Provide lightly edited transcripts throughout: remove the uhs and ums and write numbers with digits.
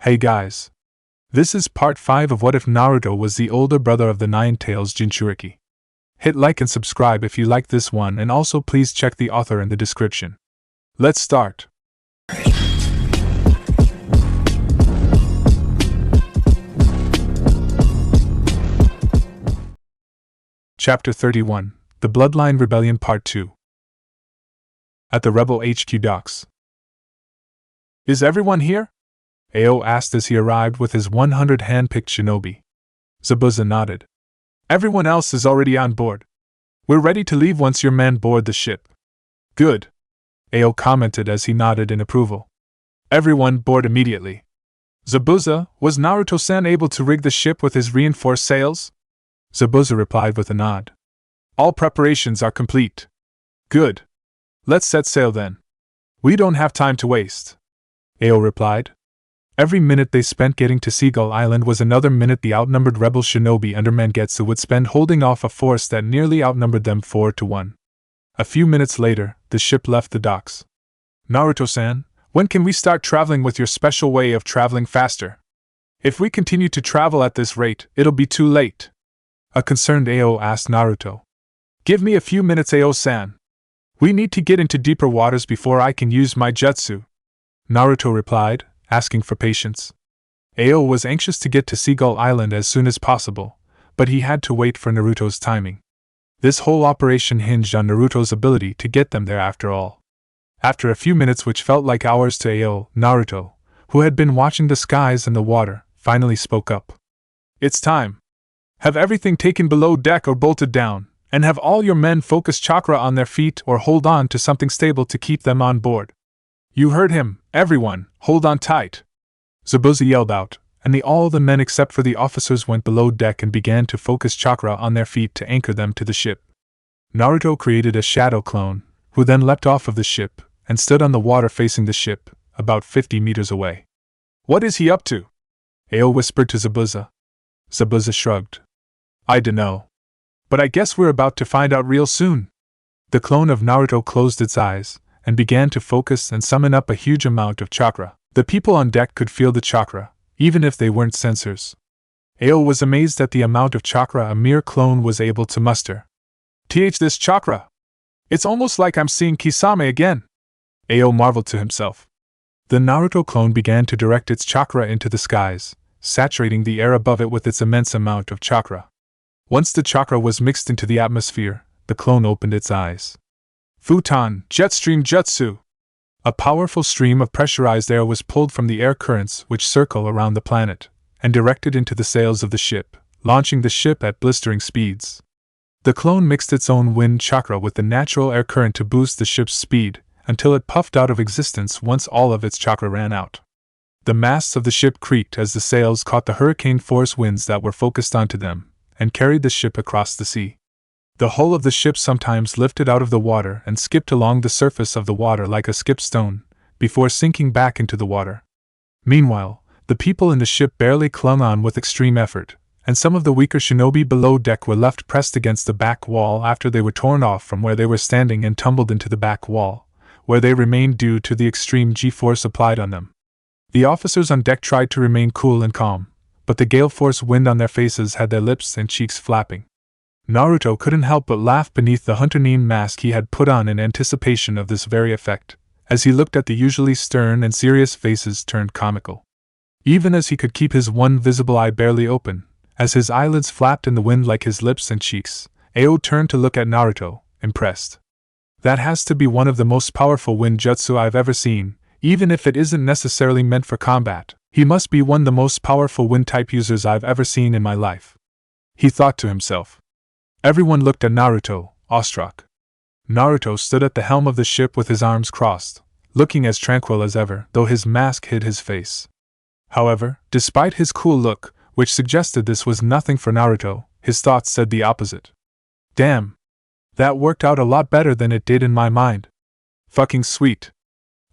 Hey guys. This is part 5 of What If Naruto was the older brother of the Nine Tails Jinchuriki. Hit like and subscribe if you like this one, and also please check the author in the description. Let's start. Chapter 31, The Bloodline Rebellion Part 2. At the Rebel HQ docks. Is everyone here? Ao asked as he arrived with his 100 hand-picked shinobi. Zabuza nodded. Everyone else is already on board. We're ready to leave once your men board the ship. Good. Ao commented as he nodded in approval. Everyone board immediately. Zabuza, was Naruto-san able to rig the ship with his reinforced sails? Zabuza replied with a nod. All preparations are complete. Good. Let's set sail then. We don't have time to waste. Ao replied. Every minute they spent getting to Seagull Island was another minute the outnumbered rebel shinobi under Mangetsu would spend holding off a force that nearly outnumbered them 4-1. A few minutes later, the ship left the docks. Naruto-san, when can we start traveling with your special way of traveling faster? If we continue to travel at this rate, it'll be too late. A concerned Ao asked Naruto. Give me a few minutes, Ao-san. We need to get into deeper waters before I can use my jutsu. Naruto replied, asking for patience. Ao was anxious to get to Seagull Island as soon as possible, but he had to wait for Naruto's timing. This whole operation hinged on Naruto's ability to get them there after all. After a few minutes which felt like hours to Ao, Naruto, who had been watching the skies and the water, finally spoke up. It's time. Have everything taken below deck or bolted down, and have all your men focus chakra on their feet or hold on to something stable to keep them on board. You heard him, everyone, hold on tight. Zabuza yelled out, and all the men except for the officers went below deck and began to focus chakra on their feet to anchor them to the ship. Naruto created a shadow clone, who then leapt off of the ship, and stood on the water facing the ship, about 50 meters away. What is he up to? Ao whispered to Zabuza. Zabuza shrugged. I dunno. But I guess we're about to find out real soon. The clone of Naruto closed its eyes, and began to focus and summon up a huge amount of chakra. The people on deck could feel the chakra, even if they weren't sensors. Ao was amazed at the amount of chakra a mere clone was able to muster. This chakra! It's almost like I'm seeing Kisame again! Ao marveled to himself. The Naruto clone began to direct its chakra into the skies, saturating the air above it with its immense amount of chakra. Once the chakra was mixed into the atmosphere, the clone opened its eyes. Futon, Jetstream Jutsu! A powerful stream of pressurized air was pulled from the air currents which circle around the planet, and directed into the sails of the ship, launching the ship at blistering speeds. The clone mixed its own wind chakra with the natural air current to boost the ship's speed, until it puffed out of existence once all of its chakra ran out. The masts of the ship creaked as the sails caught the hurricane-force winds that were focused onto them, and carried the ship across the sea. The hull of the ship sometimes lifted out of the water and skipped along the surface of the water like a skipped stone, before sinking back into the water. Meanwhile, the people in the ship barely clung on with extreme effort, and some of the weaker shinobi below deck were left pressed against the back wall after they were torn off from where they were standing and tumbled into the back wall, where they remained due to the extreme G-force applied on them. The officers on deck tried to remain cool and calm, but the gale-force wind on their faces had their lips and cheeks flapping. Naruto couldn't help but laugh beneath the hunter-name mask he had put on in anticipation of this very effect, as he looked at the usually stern and serious faces turned comical. Even as he could keep his one visible eye barely open, as his eyelids flapped in the wind like his lips and cheeks, Ao turned to look at Naruto, impressed. That has to be one of the most powerful wind jutsu I've ever seen, even if it isn't necessarily meant for combat. He must be one of the most powerful wind-type users I've ever seen in my life. He thought to himself. Everyone looked at Naruto, awestruck. Naruto stood at the helm of the ship with his arms crossed, looking as tranquil as ever, though his mask hid his face. However, despite his cool look, which suggested this was nothing for Naruto, his thoughts said the opposite. Damn! That worked out a lot better than it did in my mind. Fucking sweet.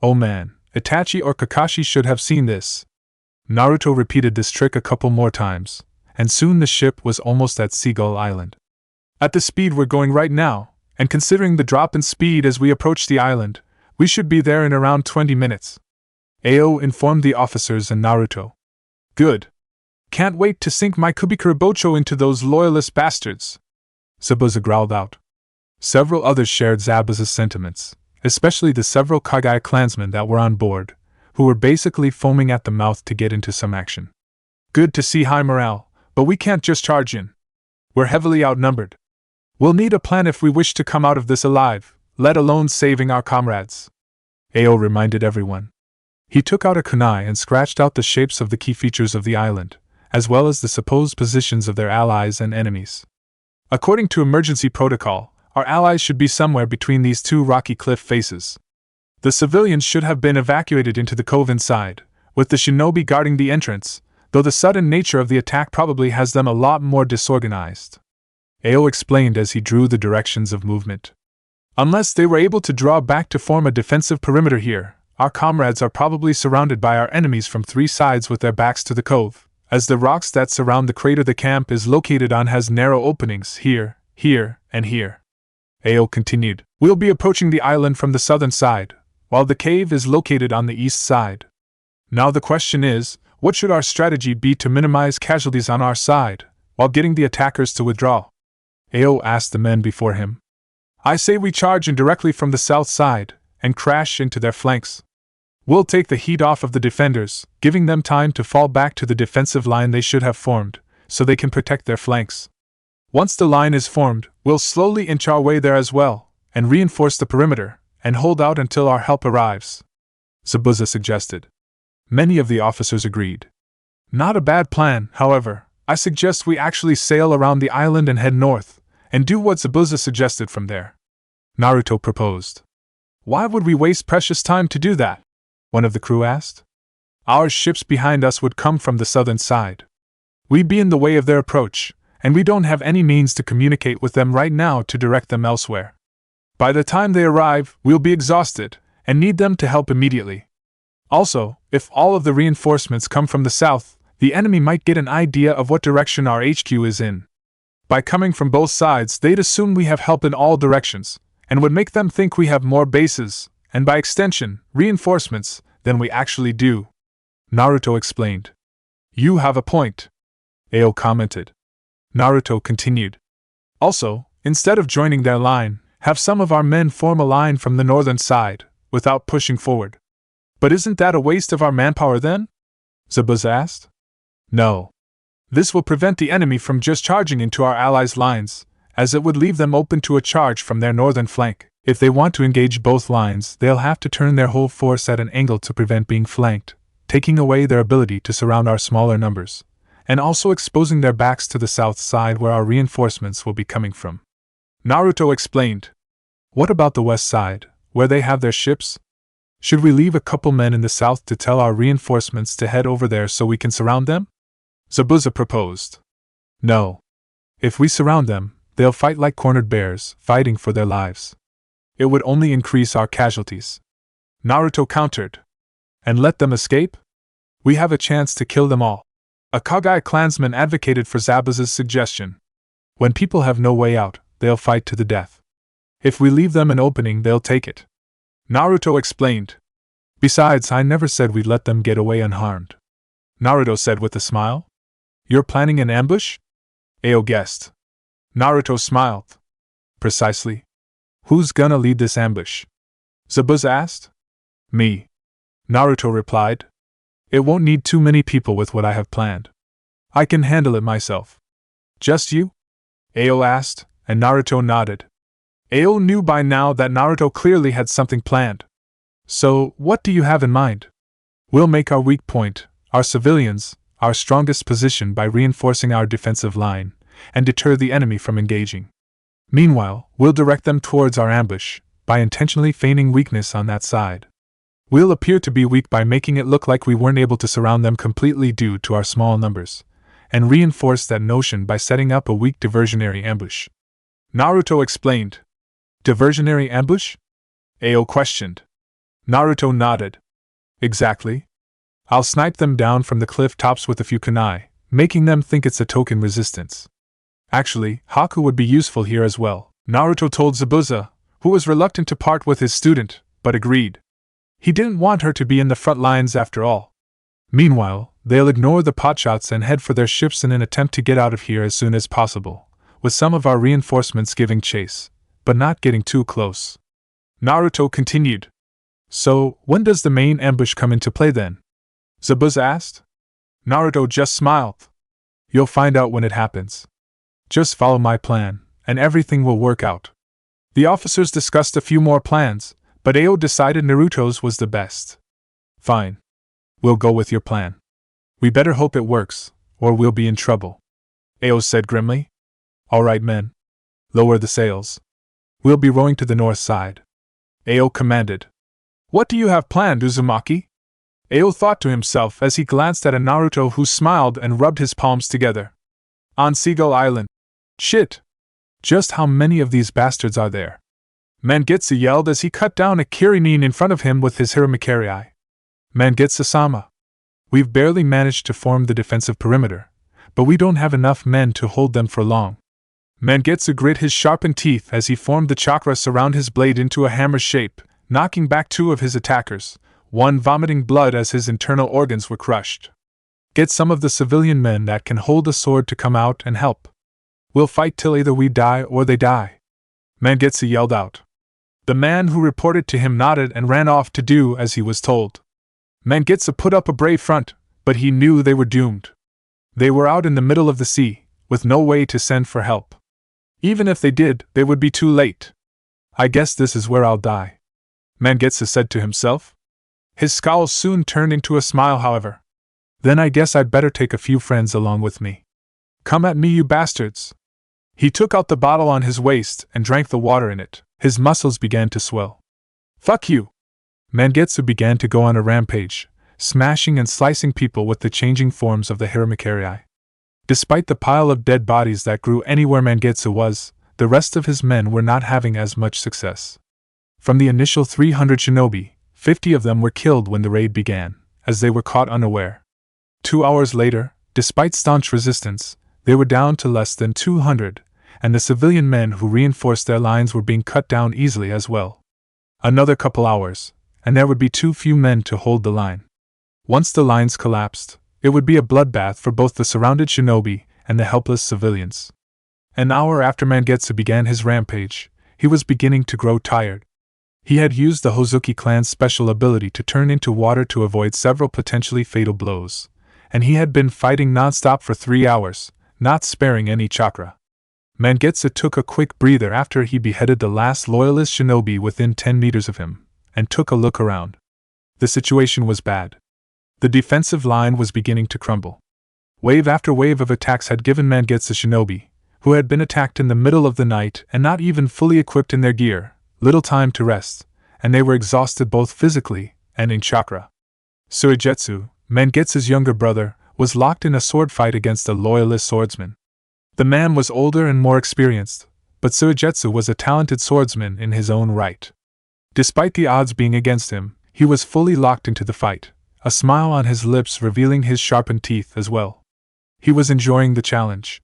Oh man, Itachi or Kakashi should have seen this. Naruto repeated this trick a couple more times, and soon the ship was almost at Seagull Island. At the speed we're going right now, and considering the drop in speed as we approach the island, we should be there in around 20 minutes. Ao informed the officers and Naruto. Good. Can't wait to sink my Kubikuribocho into those loyalist bastards, Zabuza growled out. Several others shared Zabuza's sentiments, especially the several Kagai clansmen that were on board, who were basically foaming at the mouth to get into some action. Good to see high morale, but we can't just charge in. We're heavily outnumbered. We'll need a plan if we wish to come out of this alive, let alone saving our comrades. Ao reminded everyone. He took out a kunai and scratched out the shapes of the key features of the island, as well as the supposed positions of their allies and enemies. According to emergency protocol, our allies should be somewhere between these two rocky cliff faces. The civilians should have been evacuated into the cove inside, with the shinobi guarding the entrance, though the sudden nature of the attack probably has them a lot more disorganized. Ao explained as he drew the directions of movement. Unless they were able to draw back to form a defensive perimeter here, our comrades are probably surrounded by our enemies from three sides with their backs to the cove, as the rocks that surround the crater the camp is located on has narrow openings here, here, and here. Ao continued, We'll be approaching the island from the southern side, while the cave is located on the east side. Now the question is, what should our strategy be to minimize casualties on our side, while getting the attackers to withdraw? Ao asked the men before him. I say we charge in directly from the south side, and crash into their flanks. We'll take the heat off of the defenders, giving them time to fall back to the defensive line they should have formed, so they can protect their flanks. Once the line is formed, we'll slowly inch our way there as well, and reinforce the perimeter, and hold out until our help arrives, Zabuza suggested. Many of the officers agreed. Not a bad plan, however. I suggest we actually sail around the island and head north, and do what Zabuza suggested from there, Naruto proposed. Why would we waste precious time to do that? One of the crew asked. Our ships behind us would come from the southern side. We'd be in the way of their approach, and we don't have any means to communicate with them right now to direct them elsewhere. By the time they arrive, we'll be exhausted, and need them to help immediately. Also, if all of the reinforcements come from the south, the enemy might get an idea of what direction our HQ is in. By coming from both sides, they'd assume we have help in all directions, and would make them think we have more bases, and by extension, reinforcements, than we actually do, Naruto explained. You have a point, Ao commented. Naruto continued. Also, instead of joining their line, have some of our men form a line from the northern side, without pushing forward. But isn't that a waste of our manpower then? Zabuza asked. No. This will prevent the enemy from just charging into our allies' lines, as it would leave them open to a charge from their northern flank. If they want to engage both lines, they'll have to turn their whole force at an angle to prevent being flanked, taking away their ability to surround our smaller numbers, and also exposing their backs to the south side where our reinforcements will be coming from. Naruto explained. What about the west side, where they have their ships? Should we leave a couple men in the south to tell our reinforcements to head over there so we can surround them? Zabuza proposed. No. If we surround them, they'll fight like cornered bears, fighting for their lives. It would only increase our casualties. Naruto countered. And let them escape? We have a chance to kill them all. A Kagai clansman advocated for Zabuza's suggestion. When people have no way out, they'll fight to the death. If we leave them an opening, they'll take it. Naruto explained. Besides, I never said we'd let them get away unharmed, Naruto said with a smile. You're planning an ambush? Ao guessed. Naruto smiled. Precisely. Who's gonna lead this ambush? Zabuza asked. Me, Naruto replied. It won't need too many people with what I have planned. I can handle it myself. Just you? Ao asked, and Naruto nodded. Ao knew by now that Naruto clearly had something planned. So, what do you have in mind? We'll make our weak point, our civilians, our strongest position by reinforcing our defensive line, and deter the enemy from engaging. Meanwhile, we'll direct them towards our ambush, by intentionally feigning weakness on that side. We'll appear to be weak by making it look like we weren't able to surround them completely due to our small numbers, and reinforce that notion by setting up a weak diversionary ambush. Naruto explained. Diversionary ambush? Ao questioned. Naruto nodded. Exactly. I'll snipe them down from the cliff tops with a few kunai, making them think it's a token resistance. Actually, Haku would be useful here as well, Naruto told Zabuza, who was reluctant to part with his student, but agreed. He didn't want her to be in the front lines after all. Meanwhile, They'll ignore the potshots and head for their ships in an attempt to get out of here as soon as possible, with some of our reinforcements giving chase, but not getting too close. Naruto continued. So, when does the main ambush come into play then? Zabuza asked. Naruto just smiled. You'll find out when it happens. Just follow my plan, and everything will work out. The officers discussed a few more plans, but Ao decided Naruto's was the best. Fine. We'll go with your plan. We better hope it works, or we'll be in trouble. Ao said grimly. All right, men. Lower the sails. We'll be rowing to the north side. Ao commanded. What do you have planned, Uzumaki? Ao thought to himself as he glanced at a Naruto who smiled and rubbed his palms together. On Seagull Island. Shit! Just how many of these bastards are there? Mangetsu yelled as he cut down a Kirinin in front of him with his Hiramakiri. Mangetsu-sama. We've barely managed to form the defensive perimeter, but we don't have enough men to hold them for long. Mangetsu grit his sharpened teeth as he formed the chakras around his blade into a hammer shape, knocking back two of his attackers, one vomiting blood as his internal organs were crushed. Get some of the civilian men that can hold a sword to come out and help. We'll fight till either we die or they die. Mangetsu yelled out. The man who reported to him nodded and ran off to do as he was told. Mangetsu put up a brave front, but he knew they were doomed. They were out in the middle of the sea, with no way to send for help. Even if they did, they would be too late. I guess this is where I'll die, Mangetsu said to himself. His scowl soon turned into a smile, however. Then I guess I'd better take a few friends along with me. Come at me, you bastards! He took out the bottle on his waist and drank the water in it. His muscles began to swell. Fuck you! Mangetsu began to go on a rampage, smashing and slicing people with the changing forms of the Hiramakiri. Despite the pile of dead bodies that grew anywhere Mangetsu was, the rest of his men were not having as much success. From the initial 300 shinobi, 50 of them were killed when the raid began, as they were caught unaware. 2 hours later, despite staunch resistance, they were down to less than 200, and the civilian men who reinforced their lines were being cut down easily as well. Another couple hours, and there would be too few men to hold the line. Once the lines collapsed, it would be a bloodbath for both the surrounded shinobi and the helpless civilians. An hour after Mangetsu began his rampage, he was beginning to grow tired. He had used the Hozuki clan's special ability to turn into water to avoid several potentially fatal blows, and he had been fighting non-stop for 3 hours, not sparing any chakra. Mangetsu took a quick breather after he beheaded the last loyalist shinobi within 10 meters of him, and took a look around. The situation was bad. The defensive line was beginning to crumble. Wave after wave of attacks had given Mangetsu shinobi, who had been attacked in the middle of the night and not even fully equipped in their gear, little time to rest, and they were exhausted both physically and in chakra. Suigetsu, Mangetsu's younger brother, was locked in a sword fight against a loyalist swordsman. The man was older and more experienced, but Suigetsu was a talented swordsman in his own right. Despite the odds being against him, he was fully locked into the fight, a smile on his lips revealing his sharpened teeth as well. He was enjoying the challenge.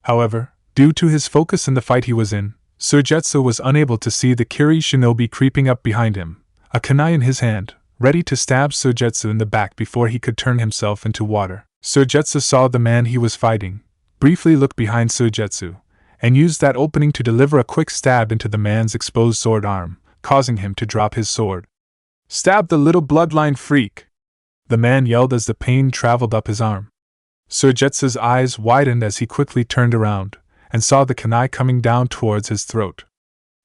However, due to his focus in the fight he was in, Suigetsu was unable to see the Kiri shinobi creeping up behind him, a kunai in his hand, ready to stab Suigetsu in the back before he could turn himself into water. Suigetsu saw the man he was fighting, briefly looked behind Suigetsu, and used that opening to deliver a quick stab into the man's exposed sword arm, causing him to drop his sword. Stab the little bloodline freak! The man yelled as the pain traveled up his arm. Suigetsu's eyes widened as he quickly turned around, and saw the kunai coming down towards his throat.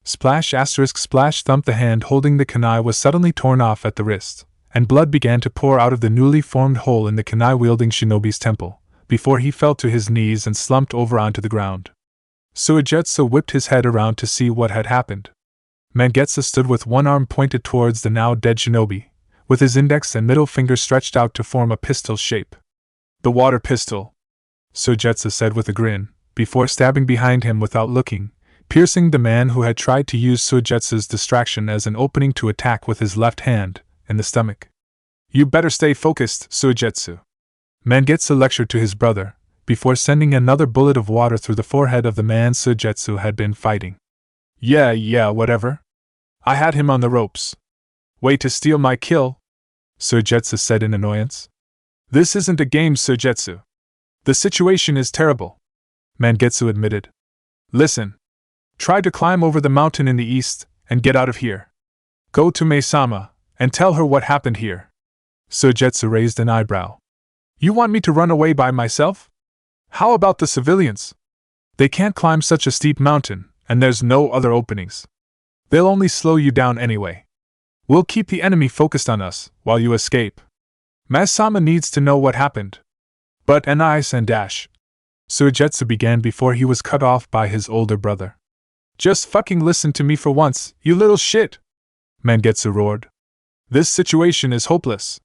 Splash asterisk splash thump. The hand holding the kunai was suddenly torn off at the wrist, and blood began to pour out of the newly formed hole in the kunai-wielding shinobi's temple, before he fell to his knees and slumped over onto the ground. Suigetsu whipped his head around to see what had happened. Mangetsu stood with one arm pointed towards the now dead shinobi, with his index and middle finger stretched out to form a pistol shape. The water pistol, Suigetsu said with a grin, before stabbing behind him without looking, piercing the man who had tried to use Suigetsu's distraction as an opening to attack with his left hand, in the stomach. You better stay focused, Suigetsu. Mangetsu lectured to his brother, before sending another bullet of water through the forehead of the man Suigetsu had been fighting. Yeah, whatever. I had him on the ropes. Way to steal my kill, Suigetsu said in annoyance. This isn't a game, Suigetsu. The situation is terrible, Mangetsu admitted. Listen. Try to climb over the mountain in the east and get out of here. Go to Mei-sama and tell her what happened here. Suigetsu raised an eyebrow. You want me to run away by myself? How about the civilians? They can't climb such a steep mountain, and there's no other openings. They'll only slow you down anyway. We'll keep the enemy focused on us while you escape. Mei-sama needs to know what happened. But and dash. Suigetsu began before he was cut off by his older brother. Just fucking listen to me for once, you little shit! Mangetsu roared. This situation is hopeless.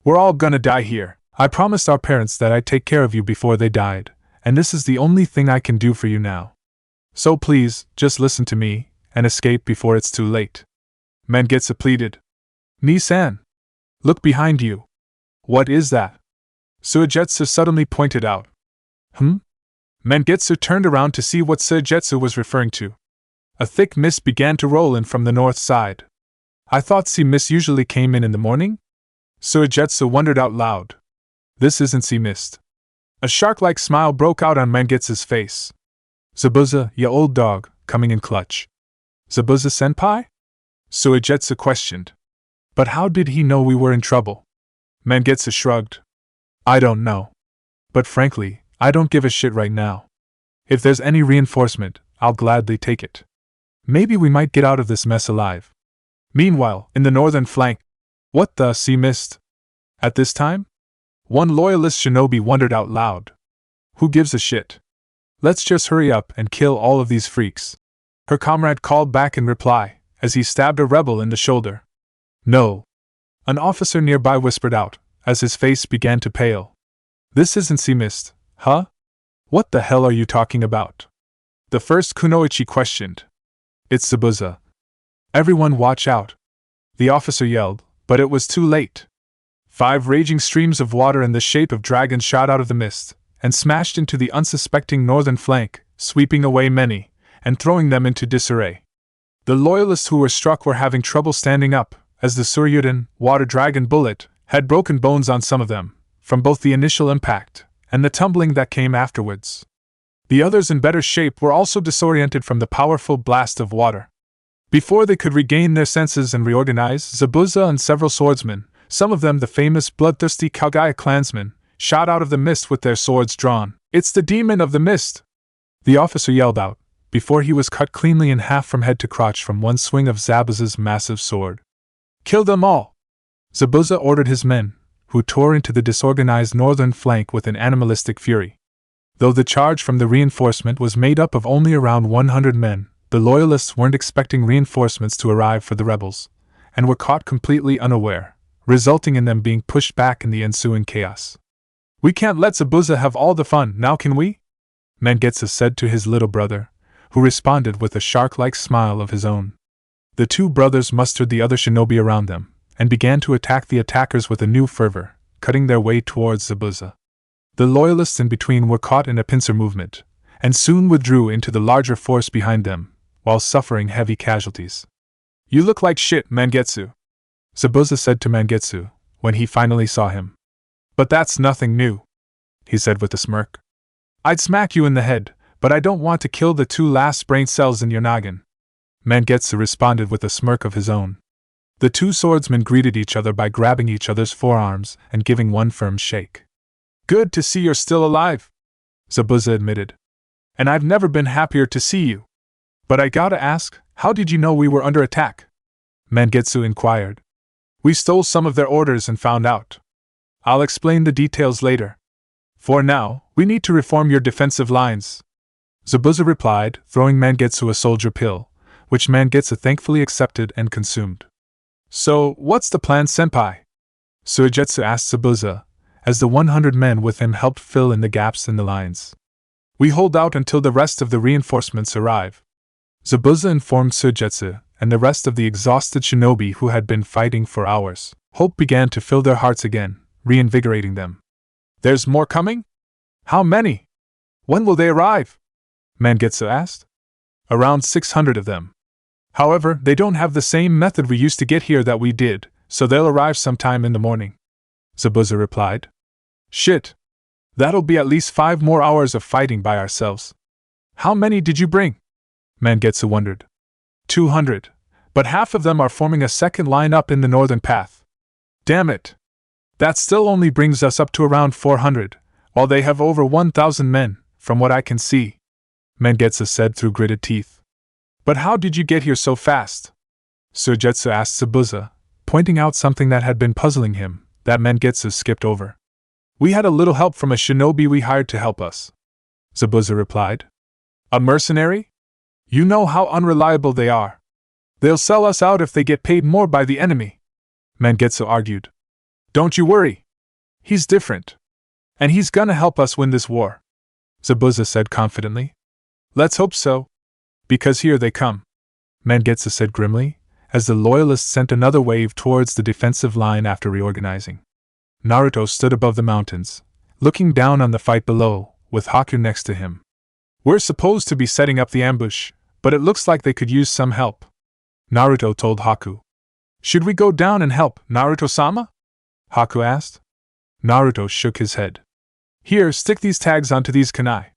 We're all gonna die here. I promised our parents that I'd take care of you before they died, and this is the only thing I can do for you now. So please, just listen to me, and escape before it's too late. Mangetsu pleaded. Ni-san! Look behind you. What is that? Suigetsu suddenly pointed out. Mangetsu turned around to see what Suigetsu was referring to. A thick mist began to roll in from the north side. I thought sea mist usually came in the morning? Suigetsu wondered out loud. This isn't sea mist. A shark-like smile broke out on Mangetsu's face. Zabuza, ya old dog, coming in clutch. Zabuza-senpai? Suigetsu questioned. But how did he know we were in trouble? Mangetsu shrugged. I don't know. But frankly, I don't give a shit right now. If there's any reinforcement, I'll gladly take it. Maybe we might get out of this mess alive. Meanwhile, in the northern flank, what the sea mist? At this time? One loyalist shinobi wondered out loud. Who gives a shit? Let's just hurry up and kill all of these freaks. Her comrade called back in reply, as he stabbed a rebel in the shoulder. No. An officer nearby whispered out, as his face began to pale. This isn't sea mist, huh? What the hell are you talking about? The first kunoichi questioned. It's Zabuza. Everyone watch out. The officer yelled, but it was too late. 5 raging streams of water in the shape of dragons shot out of the mist, and smashed into the unsuspecting northern flank, sweeping away many, and throwing them into disarray. The loyalists who were struck were having trouble standing up, as the Suryuden, water dragon bullet, had broken bones on some of them, from both the initial impact and the tumbling that came afterwards. The others in better shape were also disoriented from the powerful blast of water. Before they could regain their senses and reorganize, Zabuza and several swordsmen, some of them the famous bloodthirsty Kagaya clansmen, shot out of the mist with their swords drawn. It's the demon of the mist! The officer yelled out, before he was cut cleanly in half from head to crotch from one swing of Zabuza's massive sword. Kill them all! Zabuza ordered his men, who tore into the disorganized northern flank with an animalistic fury. Though the charge from the reinforcement was made up of only around 100 men, the loyalists weren't expecting reinforcements to arrive for the rebels, and were caught completely unaware, resulting in them being pushed back in the ensuing chaos. We can't let Zabuza have all the fun, now can we? Mangetsu said to his little brother, who responded with a shark-like smile of his own. The two brothers mustered the other shinobi around them, and began to attack the attackers with a new fervor, cutting their way towards Zabuza. The loyalists in between were caught in a pincer movement, and soon withdrew into the larger force behind them, while suffering heavy casualties. You look like shit, Mangetsu, Zabuza said to Mangetsu, when he finally saw him. But that's nothing new, he said with a smirk. I'd smack you in the head, but I don't want to kill the 2 last brain cells in your noggin. Mangetsu responded with a smirk of his own. The 2 swordsmen greeted each other by grabbing each other's forearms and giving one firm shake. Good to see you're still alive, Zabuza admitted. And I've never been happier to see you. But I gotta ask, how did you know we were under attack? Mangetsu inquired. We stole some of their orders and found out. I'll explain the details later. For now, we need to reform your defensive lines, Zabuza replied, throwing Mangetsu a soldier pill, which Mangetsu thankfully accepted and consumed. So, what's the plan, senpai? Suigetsu asked Zabuza, as the 100 men with him helped fill in the gaps in the lines. We hold out until the rest of the reinforcements arrive. Zabuza informed Suigetsu and the rest of the exhausted shinobi who had been fighting for hours. Hope began to fill their hearts again, reinvigorating them. There's more coming? How many? When will they arrive? Mangetsu asked. Around 600 of them. However, they don't have the same method we used to get here that we did, so they'll arrive sometime in the morning, Zabuza replied. Shit! That'll be at least 5 more hours of fighting by ourselves. How many did you bring? Mangetsu wondered. 200, but half of them are forming a second line up in the northern path. Damn it! That still only brings us up to around 400, while they have over 1,000 men, from what I can see, Mangetsu said through gritted teeth. But how did you get here so fast? Suigetsu asked Zabuza, pointing out something that had been puzzling him, that Mangetsu skipped over. We had a little help from a shinobi we hired to help us, Zabuza replied. A mercenary? You know how unreliable they are. They'll sell us out if they get paid more by the enemy, Mangetsu argued. Don't you worry. He's different. And he's gonna help us win this war, Zabuza said confidently. Let's hope so. Because here they come, Mangetsu said grimly, as the loyalists sent another wave towards the defensive line after reorganizing. Naruto stood above the mountains, looking down on the fight below, with Haku next to him. We're supposed to be setting up the ambush, but it looks like they could use some help, Naruto told Haku. Should we go down and help, Naruto-sama? Haku asked. Naruto shook his head. Here, stick these tags onto these kunai.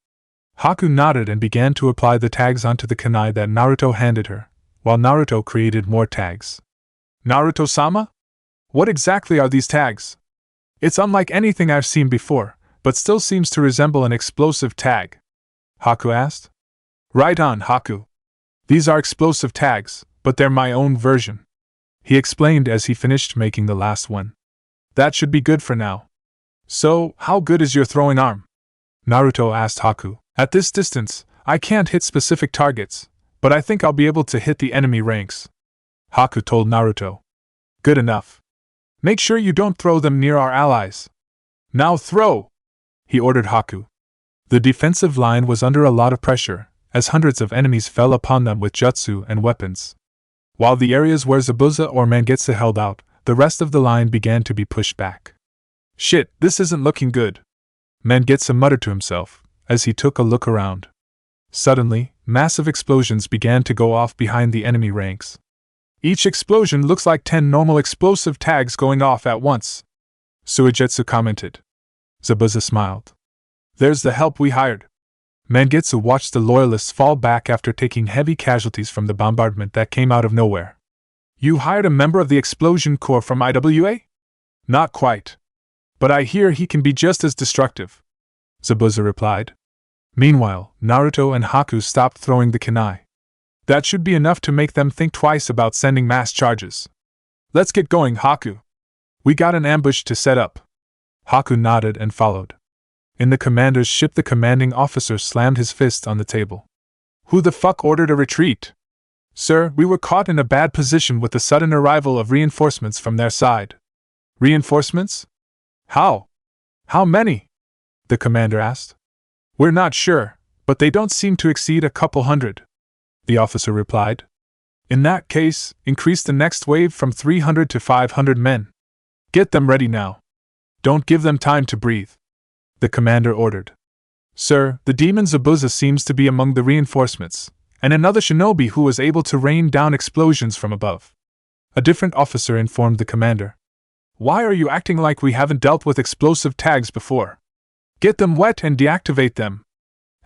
Haku nodded and began to apply the tags onto the kunai that Naruto handed her, while Naruto created more tags. Naruto-sama? What exactly are these tags? It's unlike anything I've seen before, but still seems to resemble an explosive tag, Haku asked. Right on, Haku. These are explosive tags, but they're my own version, he explained as he finished making the last one. That should be good for now. So, how good is your throwing arm? Naruto asked Haku. At this distance, I can't hit specific targets, but I think I'll be able to hit the enemy ranks, Haku told Naruto. Good enough. Make sure you don't throw them near our allies. Now throw! He ordered Haku. The defensive line was under a lot of pressure, as hundreds of enemies fell upon them with jutsu and weapons. While the areas where Zabuza or Mangetsu held out, the rest of the line began to be pushed back. Shit, this isn't looking good, Mangetsu muttered to himself, as he took a look around. Suddenly, massive explosions began to go off behind the enemy ranks. Each explosion looks like 10 normal explosive tags going off at once, Suigetsu commented. Zabuza smiled. There's the help we hired. Mangetsu watched the loyalists fall back after taking heavy casualties from the bombardment that came out of nowhere. You hired a member of the explosion corps from IWA? Not quite. But I hear he can be just as destructive, Zabuza replied. Meanwhile, Naruto and Haku stopped throwing the kunai. That should be enough to make them think twice about sending mass charges. Let's get going, Haku. We got an ambush to set up. Haku nodded and followed. In the commander's ship, the commanding officer slammed his fist on the table. Who the fuck ordered a retreat? Sir, we were caught in a bad position with the sudden arrival of reinforcements from their side. Reinforcements? How? How many? The commander asked. We're not sure, but they don't seem to exceed a couple hundred, the officer replied. In that case, increase the next wave from 300 to 500 men. Get them ready now. Don't give them time to breathe, the commander ordered. Sir, the demon Zabuza seems to be among the reinforcements, and another shinobi who was able to rain down explosions from above, a different officer informed the commander. Why are you acting like we haven't dealt with explosive tags before? Get them wet and deactivate them.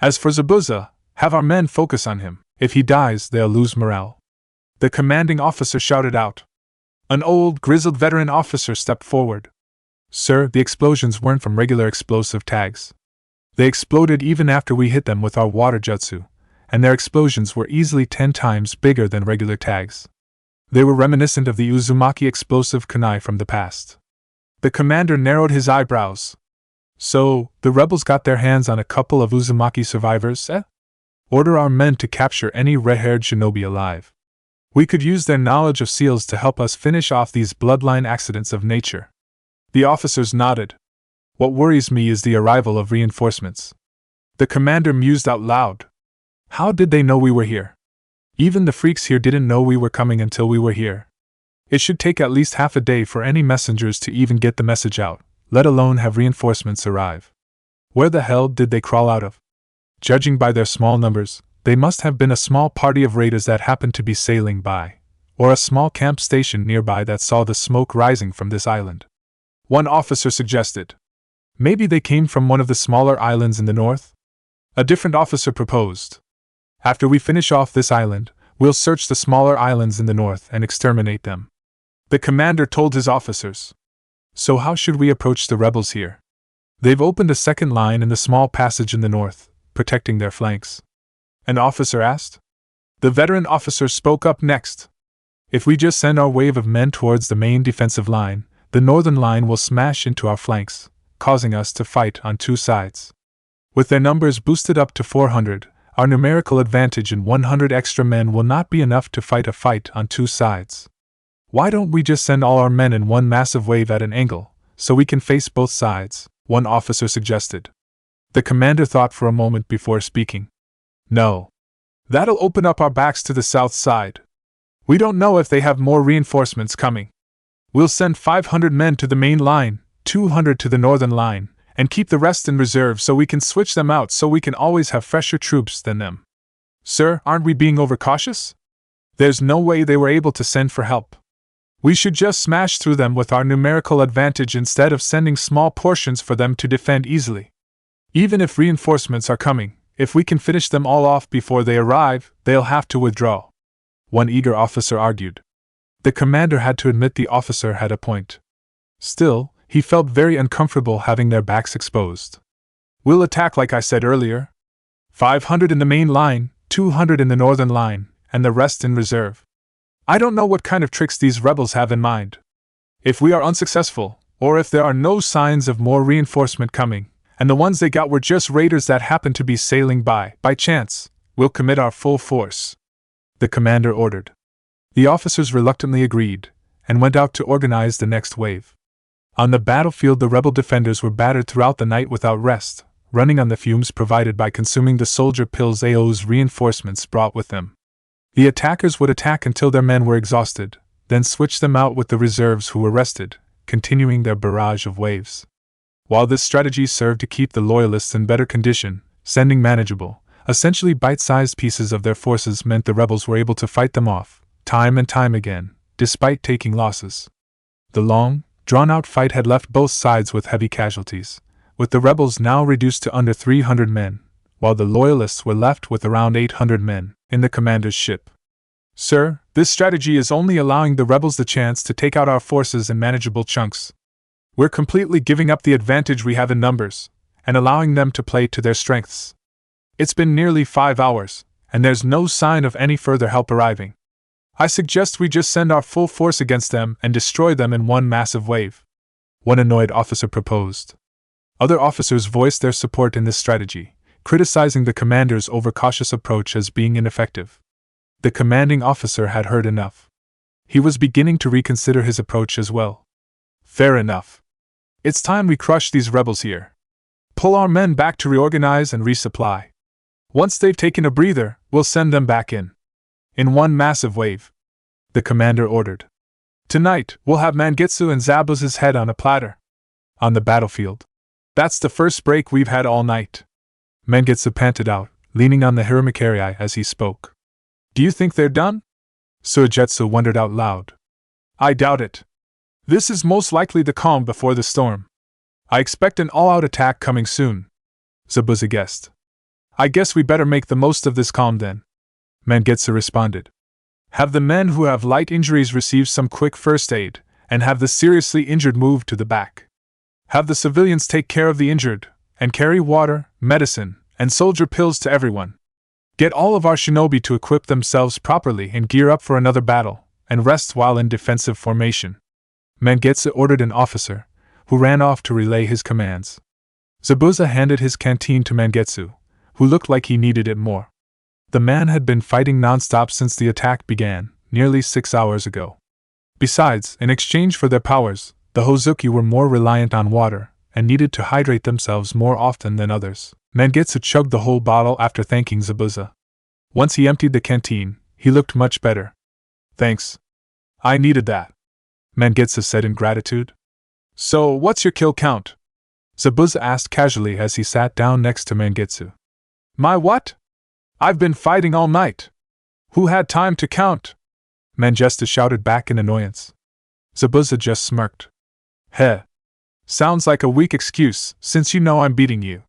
As for Zabuza, have our men focus on him. If he dies, they'll lose morale, the commanding officer shouted out. An old, grizzled veteran officer stepped forward. Sir, the explosions weren't from regular explosive tags. They exploded even after we hit them with our water jutsu, and their explosions were easily 10 times bigger than regular tags. They were reminiscent of the Uzumaki explosive kunai from the past. The commander narrowed his eyebrows. So, the rebels got their hands on a couple of Uzumaki survivors, eh? Order our men to capture any red-haired shinobi alive. We could use their knowledge of seals to help us finish off these bloodline accidents of nature. The officers nodded. What worries me is the arrival of reinforcements. The commander mused out loud. How did they know we were here? Even the freaks here didn't know we were coming until we were here. It should take at least half a day for any messengers to even get the message out, let alone have reinforcements arrive. Where the hell did they crawl out of? Judging by their small numbers, they must have been a small party of raiders that happened to be sailing by, or a small camp station nearby that saw the smoke rising from this island. One officer suggested. Maybe they came from one of the smaller islands in the north? A different officer proposed. After we finish off this island, we'll search the smaller islands in the north and exterminate them. The commander told his officers. So how should we approach the rebels here? They've opened a second line in the small passage in the north, protecting their flanks. An officer asked. The veteran officer spoke up next. If we just send our wave of men towards the main defensive line, the northern line will smash into our flanks, causing us to fight on two sides. With their numbers boosted up to 400, our numerical advantage and 100 extra men will not be enough to fight a fight on two sides. Why don't we just send all our men in one massive wave at an angle, so we can face both sides? One officer suggested. The commander thought for a moment before speaking. No. That'll open up our backs to the south side. We don't know if they have more reinforcements coming. We'll send 500 men to the main line, 200 to the northern line, and keep the rest in reserve so we can switch them out so we can always have fresher troops than them. Sir, aren't we being overcautious? There's no way they were able to send for help. We should just smash through them with our numerical advantage instead of sending small portions for them to defend easily. Even if reinforcements are coming, if we can finish them all off before they arrive, they'll have to withdraw. One eager officer argued. The commander had to admit the officer had a point. Still, he felt very uncomfortable having their backs exposed. We'll attack like I said earlier. 500 in the main line, 200 in the northern line, and the rest in reserve. I don't know what kind of tricks these rebels have in mind. If we are unsuccessful, or if there are no signs of more reinforcement coming, and the ones they got were just raiders that happened to be sailing by chance, we'll commit our full force. The commander ordered. The officers reluctantly agreed, and went out to organize the next wave. On the battlefield, the rebel defenders were battered throughout the night without rest, running on the fumes provided by consuming the soldier pills AO's reinforcements brought with them. The attackers would attack until their men were exhausted, then switch them out with the reserves who were rested, continuing their barrage of waves. While this strategy served to keep the loyalists in better condition, sending manageable, essentially bite-sized pieces of their forces meant the rebels were able to fight them off, time and time again, despite taking losses. The long, drawn-out fight had left both sides with heavy casualties, with the rebels now reduced to under 300 men, while the loyalists were left with around 800 men in the commander's ship. Sir, this strategy is only allowing the rebels the chance to take out our forces in manageable chunks. We're completely giving up the advantage we have in numbers, and allowing them to play to their strengths. It's been nearly 5 hours, and there's no sign of any further help arriving. I suggest we just send our full force against them and destroy them in one massive wave. One annoyed officer proposed. Other officers voiced their support in this strategy, criticizing the commander's overcautious approach as being ineffective. The commanding officer had heard enough. He was beginning to reconsider his approach as well. Fair enough. It's time we crush these rebels here. Pull our men back to reorganize and resupply. Once they've taken a breather, we'll send them back in one massive wave. The commander ordered. Tonight, we'll have Mangetsu and Zabuza's head on a platter. On the battlefield. That's the first break we've had all night. Mangetsu panted out, leaning on the Hiramakari as he spoke. Do you think they're done? Suigetsu wondered out loud. I doubt it. This is most likely the calm before the storm. I expect an all-out attack coming soon. Zabuza guessed. I guess we better make the most of this calm then. Mangetsu responded. Have the men who have light injuries receive some quick first aid, and have the seriously injured moved to the back. Have the civilians take care of the injured, and carry water, medicine, and soldier pills to everyone. Get all of our shinobi to equip themselves properly and gear up for another battle, and rest while in defensive formation. Mangetsu ordered an officer, who ran off to relay his commands. Zabuza handed his canteen to Mangetsu, who looked like he needed it more. The man had been fighting non-stop since the attack began, nearly 6 hours ago. Besides, in exchange for their powers, the Hozuki were more reliant on water, and needed to hydrate themselves more often than others. Mangetsu chugged the whole bottle after thanking Zabuza. Once he emptied the canteen, he looked much better. Thanks. I needed that, Mangetsu said in gratitude. So, what's your kill count? Zabuza asked casually as he sat down next to Mangetsu. My what? I've been fighting all night. Who had time to count? Mangetsu shouted back in annoyance. Zabuza just smirked. Heh. Sounds like a weak excuse, since you know I'm beating you.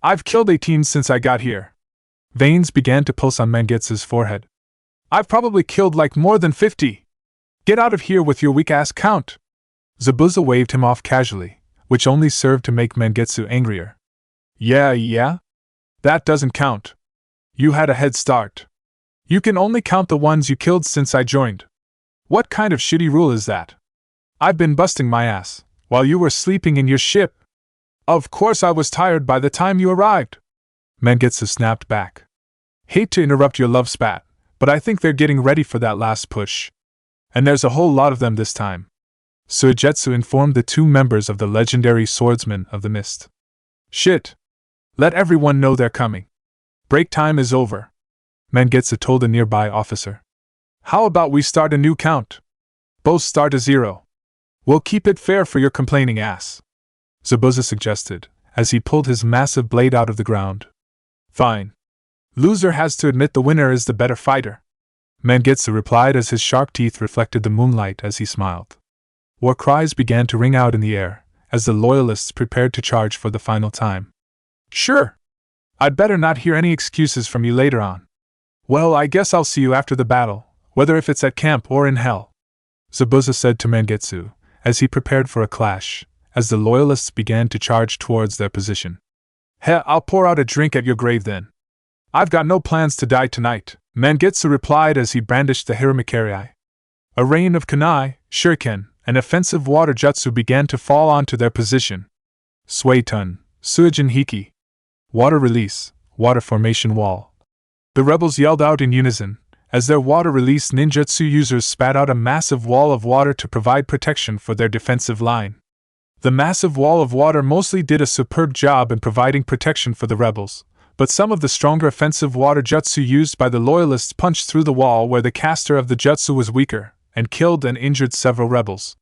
I've killed 18 since I got here. Veins began to pulse on Mangetsu's forehead. I've probably killed like more than 50. Get out of here with your weak-ass count. Zabuza waved him off casually, which only served to make Mangetsu angrier. Yeah? That doesn't count. You had a head start. You can only count the ones you killed since I joined. What kind of shitty rule is that? I've been busting my ass, while you were sleeping in your ship. Of course I was tired by the time you arrived. Mangetsu snapped back. Hate to interrupt your love spat, but I think they're getting ready for that last push. And there's a whole lot of them this time. Suigetsu informed the two members of the legendary Swordsmen of the Mist. Shit! Let everyone know they're coming. Break time is over. Mangetsu told a nearby officer. How about we start a new count? Both start to 0. We'll keep it fair for your complaining ass. Zabuza suggested, as he pulled his massive blade out of the ground. Fine. Loser has to admit the winner is the better fighter. Mangetsu replied as his sharp teeth reflected the moonlight as he smiled. War cries began to ring out in the air, as the Loyalists prepared to charge for the final time. Sure. I'd better not hear any excuses from you later on. Well, I guess I'll see you after the battle, whether if it's at camp or in hell. Zabuza said to Mangetsu, as he prepared for a clash, as the Loyalists began to charge towards their position. I'll pour out a drink at your grave then. I've got no plans to die tonight, Mangetsu replied as he brandished the Hiramakerii. A rain of kunai, shuriken, and offensive water jutsu began to fall onto their position. Suetun, Suijin Hiki. Water release, water formation wall. The rebels yelled out in unison, as their water release ninjutsu users spat out a massive wall of water to provide protection for their defensive line. The massive wall of water mostly did a superb job in providing protection for the rebels, but some of the stronger offensive water jutsu used by the Loyalists punched through the wall where the caster of the jutsu was weaker, and killed and injured several rebels.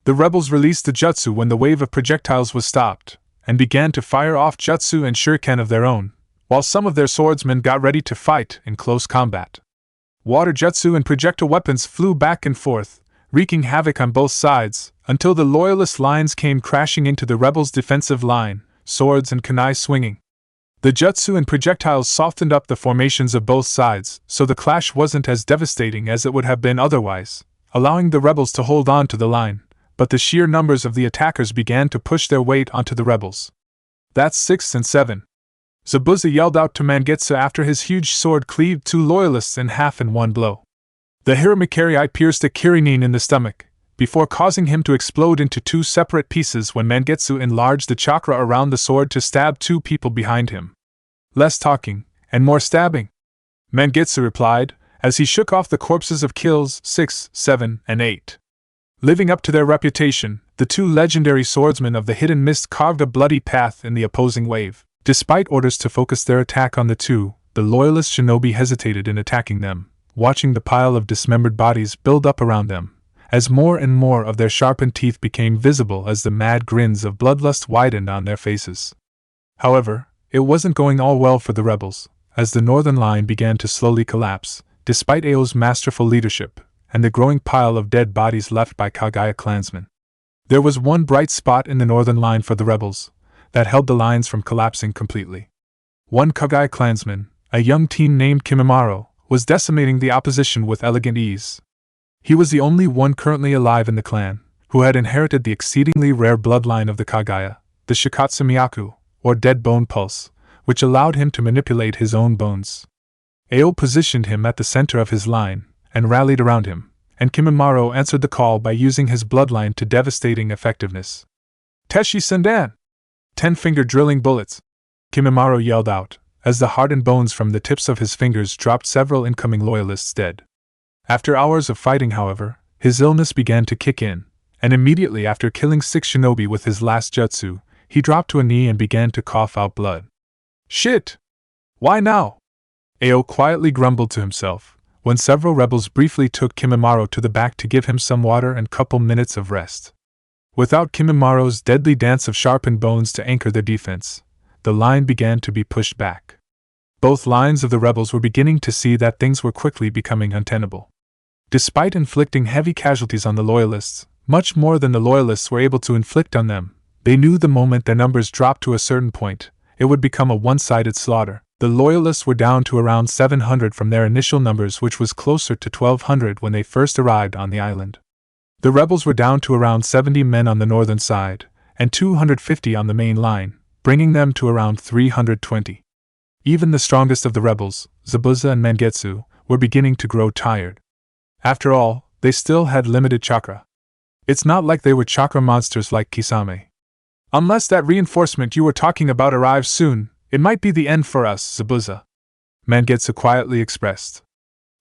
The rebels released the jutsu when the wave of projectiles was stopped, and began to fire off jutsu and shuriken of their own, while some of their swordsmen got ready to fight in close combat. Water jutsu and projectile weapons flew back and forth, wreaking havoc on both sides, until the Loyalist lines came crashing into the rebels' defensive line, swords and kunai swinging. The jutsu and projectiles softened up the formations of both sides, so the clash wasn't as devastating as it would have been otherwise, allowing the rebels to hold on to the line, but the sheer numbers of the attackers began to push their weight onto the rebels. That's 6 and 7. Zabuza yelled out to Mangetsu after his huge sword cleaved two Loyalists in half in one blow. The Hiramakerii pierced a Kirinin in the stomach, before causing him to explode into two separate pieces when Mangetsu enlarged the chakra around the sword to stab two people behind him. Less talking, and more stabbing, Mangetsu replied, as he shook off the corpses of kills 6, 7, and 8. Living up to their reputation, the two legendary swordsmen of the Hidden Mist carved a bloody path in the opposing wave. Despite orders to focus their attack on the two, the Loyalist shinobi hesitated in attacking them, watching the pile of dismembered bodies build up around them, as more and more of their sharpened teeth became visible as the mad grins of bloodlust widened on their faces. However, it wasn't going all well for the rebels, as the northern line began to slowly collapse, despite Ao's masterful leadership, and the growing pile of dead bodies left by Kagaya clansmen. There was one bright spot in the northern line for the rebels, that held the lines from collapsing completely. One Kagaya clansman, a young teen named Kimimaro, was decimating the opposition with elegant ease. He was the only one currently alive in the clan, who had inherited the exceedingly rare bloodline of the Kagaya, the Shikatsu Miyaku, or dead bone pulse, which allowed him to manipulate his own bones. Ao positioned him at the center of his line, and rallied around him, and Kimimaro answered the call by using his bloodline to devastating effectiveness. Teshi Sendan! 10-finger drilling bullets! Kimimaro yelled out, as the hardened bones from the tips of his fingers dropped several incoming Loyalists dead. After hours of fighting, however, his illness began to kick in, and immediately after killing 6 shinobi with his last jutsu, he dropped to a knee and began to cough out blood. Shit! Why now? Ao quietly grumbled to himself, when several rebels briefly took Kimimaro to the back to give him some water and couple minutes of rest. Without Kimimaro's deadly dance of sharpened bones to anchor their defense, the line began to be pushed back. Both lines of the rebels were beginning to see that things were quickly becoming untenable. Despite inflicting heavy casualties on the Loyalists, much more than the Loyalists were able to inflict on them, They knew the moment their numbers dropped to a certain point, it would become a one-sided slaughter. The Loyalists were down to around 700 from their initial numbers, which was closer to 1,200 when they first arrived on the island. The rebels were down to around 70 men on the northern side, and 250 on the main line, bringing them to around 320. Even the strongest of the rebels, Zabuza and Mangetsu, were beginning to grow tired. After all, they still had limited chakra. It's not like they were chakra monsters like Kisame. Unless that reinforcement you were talking about arrives soon, it might be the end for us, Zabuza, Mangetsu quietly expressed.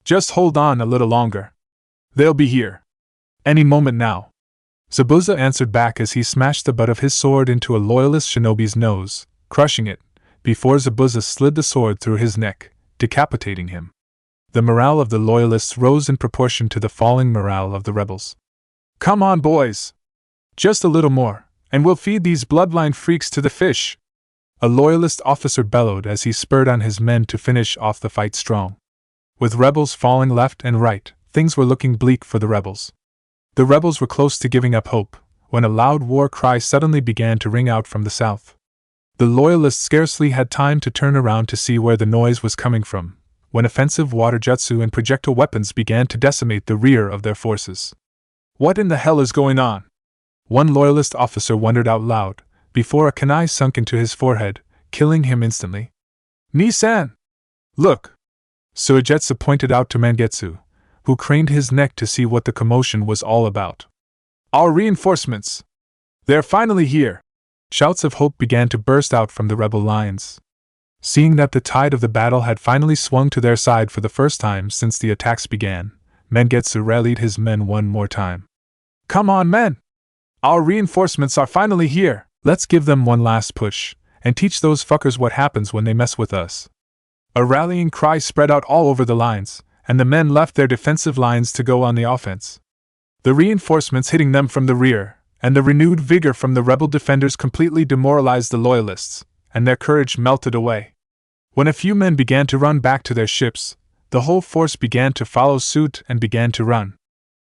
Just hold on a little longer. They'll be here any moment now. Zabuza answered back as he smashed the butt of his sword into a Loyalist shinobi's nose, crushing it, before Zabuza slid the sword through his neck, decapitating him. The morale of the Loyalists rose in proportion to the falling morale of the rebels. Come on, boys! Just a little more, and we'll feed these bloodline freaks to the fish! A Loyalist officer bellowed as he spurred on his men to finish off the fight strong. With rebels falling left and right, things were looking bleak for the rebels. The rebels were close to giving up hope, when a loud war cry suddenly began to ring out from the south. The Loyalists scarcely had time to turn around to see where the noise was coming from, when offensive water jutsu and projectile weapons began to decimate the rear of their forces. What in the hell is going on? One Loyalist officer wondered out loud, before a kunai sunk into his forehead, killing him instantly. Ni-san! Look! Suigetsu pointed out to Mangetsu, who craned his neck to see what the commotion was all about. Our reinforcements! They're finally here! Shouts of hope began to burst out from the rebel lines. Seeing that the tide of the battle had finally swung to their side for the first time since the attacks began, Mangetsu rallied his men one more time. Come on, men! Our reinforcements are finally here! Let's give them one last push, and teach those fuckers what happens when they mess with us. A rallying cry spread out all over the lines, and the men left their defensive lines to go on the offense. The reinforcements hitting them from the rear, and the renewed vigor from the rebel defenders completely demoralized the Loyalists, and their courage melted away. When a few men began to run back to their ships, the whole force began to follow suit and began to run.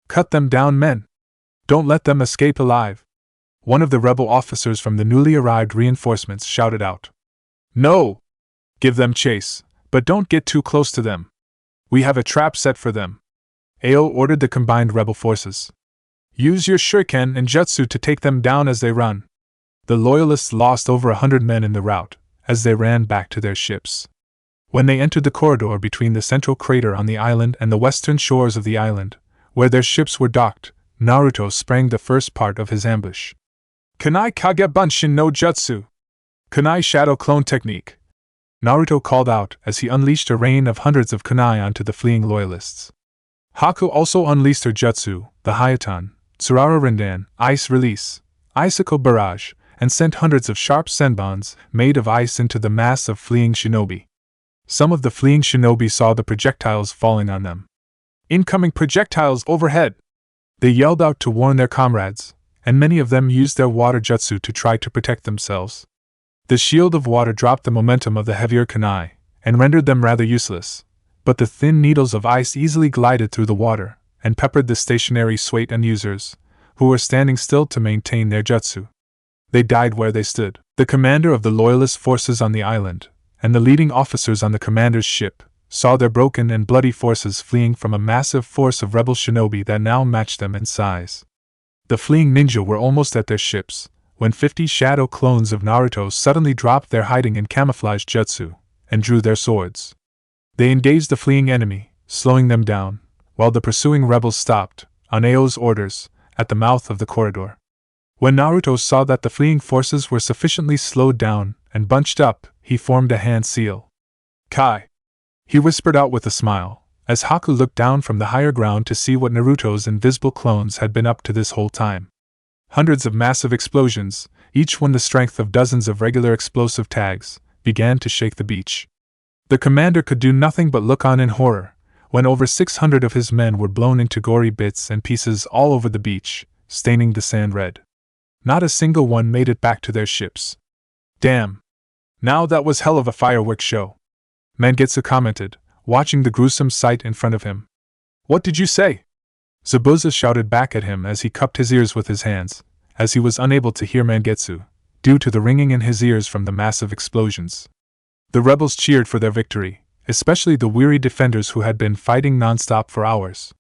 Cut them down, men! Don't let them escape alive! One of the rebel officers from the newly arrived reinforcements shouted out. No! Give them chase, but don't get too close to them. We have a trap set for them. Ao ordered the combined rebel forces. Use your shuriken and jutsu to take them down as they run. The Loyalists lost over 100 men in the rout, as they ran back to their ships. When they entered the corridor between the central crater on the island and the western shores of the island, where their ships were docked, Naruto sprang the first part of his ambush. Kunai Kage Bunshin no Jutsu! Kunai Shadow Clone Technique! Naruto called out as he unleashed a rain of hundreds of kunai onto the fleeing Loyalists. Haku also unleashed her jutsu, the Hayatan, Tsurara Rindan, Ice Release, Icicle Barrage, and sent hundreds of sharp senbons made of ice into the mass of fleeing shinobi. Some of the fleeing shinobi saw the projectiles falling on them. Incoming projectiles overhead! They yelled out to warn their comrades, and many of them used their water jutsu to try to protect themselves. The shield of water dropped the momentum of the heavier kunai, and rendered them rather useless, but the thin needles of ice easily glided through the water, and peppered the stationary Suiten users, who were standing still to maintain their jutsu. They died where they stood. The commander of the Loyalist forces on the island, and the leading officers on the commander's ship, saw their broken and bloody forces fleeing from a massive force of rebel shinobi that now matched them in size. The fleeing ninja were almost at their ships, when 50 shadow clones of Naruto suddenly dropped their hiding and camouflage jutsu, and drew their swords. They engaged the fleeing enemy, slowing them down, while the pursuing rebels stopped, on Ao's orders, at the mouth of the corridor. When Naruto saw that the fleeing forces were sufficiently slowed down and bunched up, he formed a hand seal. Kai! He whispered out with a smile, as Haku looked down from the higher ground to see what Naruto's invisible clones had been up to this whole time. Hundreds of massive explosions, each one the strength of dozens of regular explosive tags, began to shake the beach. The commander could do nothing but look on in horror, when over 600 of his men were blown into gory bits and pieces all over the beach, staining the sand red. Not a single one made it back to their ships. Damn! Now that was hell of a fireworks show, Mangetsu commented, watching the gruesome sight in front of him. What did you say? Zabuza shouted back at him as he cupped his ears with his hands, as he was unable to hear Mangetsu, due to the ringing in his ears from the massive explosions. The rebels cheered for their victory, especially the weary defenders who had been fighting non-stop for hours.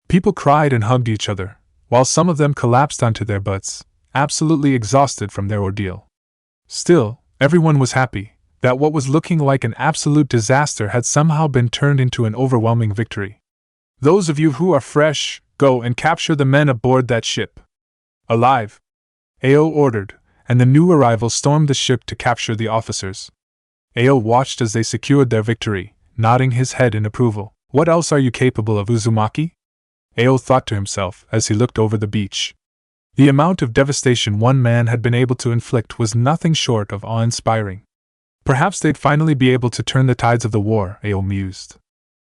People cried and hugged each other, while some of them collapsed onto their butts, absolutely exhausted from their ordeal. Still, everyone was happy that what was looking like an absolute disaster had somehow been turned into an overwhelming victory. Those of you who are fresh, go and capture the men aboard that ship. Alive! Ao ordered, and the new arrivals stormed the ship to capture the officers. Ao watched as they secured their victory, nodding his head in approval. What else are you capable of, Uzumaki? Ao thought to himself as he looked over the beach. The amount of devastation one man had been able to inflict was nothing short of awe-inspiring. Perhaps they'd finally be able to turn the tides of the war, Ao mused.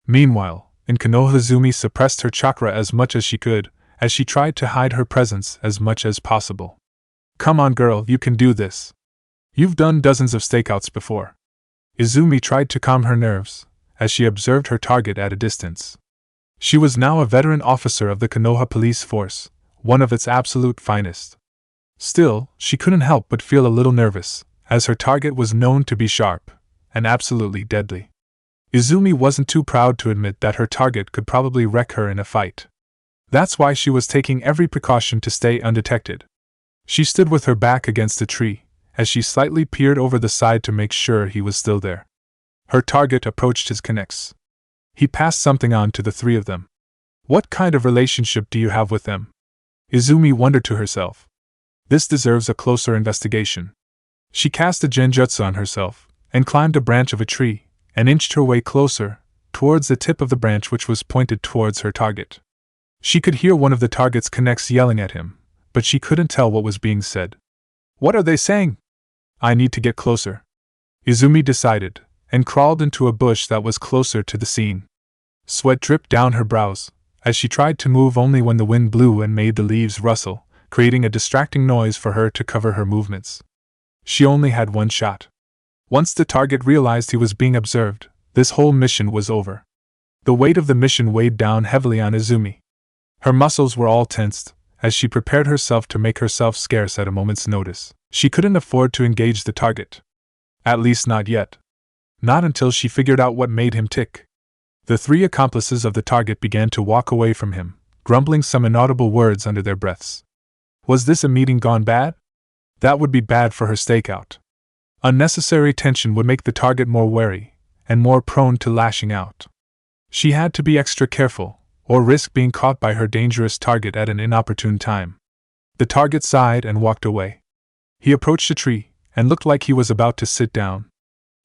Meanwhile, in Konoha, Izumi suppressed her chakra as much as she could, as she tried to hide her presence as much as possible. Come on, girl, you can do this. You've done dozens of stakeouts before. Izumi tried to calm her nerves, as she observed her target at a distance. She was now a veteran officer of the Konoha police force, one of its absolute finest. Still, she couldn't help but feel a little nervous, as her target was known to be sharp and absolutely deadly. Izumi wasn't too proud to admit that her target could probably wreck her in a fight. That's why she was taking every precaution to stay undetected. She stood with her back against a tree, as she slightly peered over the side to make sure he was still there. Her target approached his connects. He passed something on to the three of them. What kind of relationship do you have with them? Izumi wondered to herself. This deserves a closer investigation. She cast a genjutsu on herself, and climbed a branch of a tree, and inched her way closer, towards the tip of the branch which was pointed towards her target. She could hear one of the target's connects yelling at him, but she couldn't tell what was being said. What are they saying? I need to get closer, Izumi decided, and crawled into a bush that was closer to the scene. Sweat dripped down her brows, as she tried to move only when the wind blew and made the leaves rustle, creating a distracting noise for her to cover her movements. She only had one shot. Once the target realized he was being observed, this whole mission was over. The weight of the mission weighed down heavily on Izumi. Her muscles were all tensed, as she prepared herself to make herself scarce at a moment's notice. She couldn't afford to engage the target. At least not yet. Not until she figured out what made him tick. The three accomplices of the target began to walk away from him, grumbling some inaudible words under their breaths. Was this a meeting gone bad? That would be bad for her stakeout. Unnecessary tension would make the target more wary, and more prone to lashing out. She had to be extra careful, or risk being caught by her dangerous target at an inopportune time. The target sighed and walked away. He approached a tree, and looked like he was about to sit down.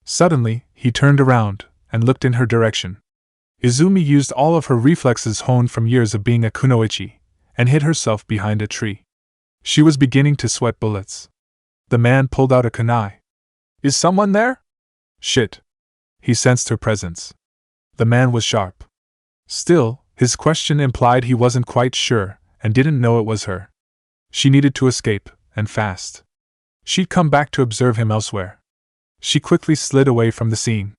Suddenly, he turned around, and looked in her direction. Izumi used all of her reflexes honed from years of being a kunoichi, and hid herself behind a tree. She was beginning to sweat bullets. The man pulled out a kunai. Is someone there? Shit. He sensed her presence. The man was sharp. Still, his question implied he wasn't quite sure, and didn't know it was her. She needed to escape, and fast. She'd come back to observe him elsewhere. She quickly slid away from the scene.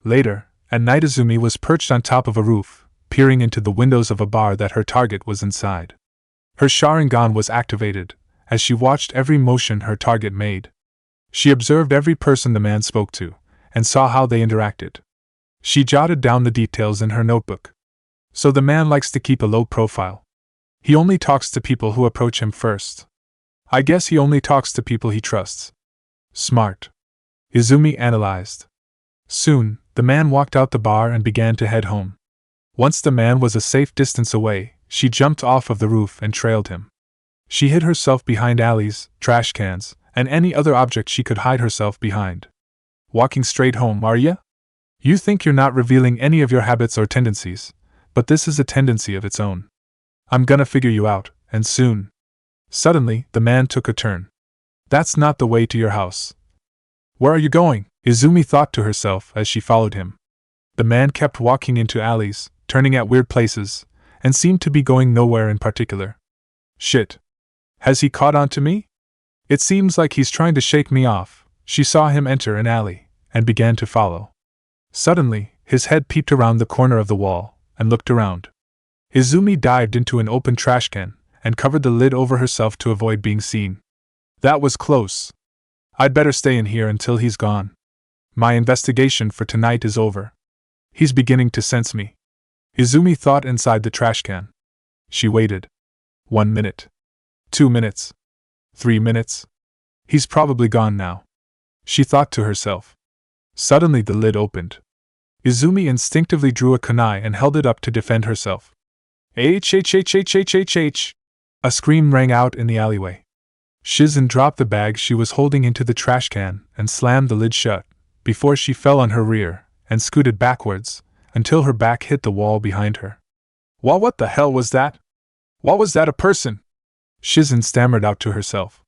Later, at night, Izumi was perched on top of a roof, peering into the windows of a bar that her target was inside. Her Sharingan was activated, as she watched every motion her target made. She observed every person the man spoke to, and saw how they interacted. She jotted down the details in her notebook. So the man likes to keep a low profile. He only talks to people who approach him first. I guess he only talks to people he trusts. Smart. Izumi analyzed. Soon, the man walked out the bar and began to head home. Once the man was a safe distance away, she jumped off of the roof and trailed him. She hid herself behind alleys, trash cans, and any other object she could hide herself behind. Walking straight home, are ya? You think you're not revealing any of your habits or tendencies, but this is a tendency of its own. I'm gonna figure you out, and soon. Suddenly, the man took a turn. That's not the way to your house. Where are you going? Izumi thought to herself as she followed him. The man kept walking into alleys, turning at weird places, and seemed to be going nowhere in particular. Shit. Has he caught on to me? It seems like he's trying to shake me off. She saw him enter an alley, and began to follow. Suddenly, his head peeped around the corner of the wall, and looked around. Izumi dived into an open trash can, and covered the lid over herself to avoid being seen. That was close. I'd better stay in here until he's gone. My investigation for tonight is over. He's beginning to sense me. Izumi thought inside the trash can. She waited. 1 minute. 2 minutes. 3 minutes. He's probably gone now. She thought to herself. Suddenly the lid opened. Izumi instinctively drew a kunai and held it up to defend herself. H. A scream rang out in the alleyway. Shizen dropped the bag she was holding into the trash can and slammed the lid shut, before she fell on her rear and scooted backwards, until her back hit the wall behind her. What the hell was that? What was that, a person? Shizen stammered out to herself.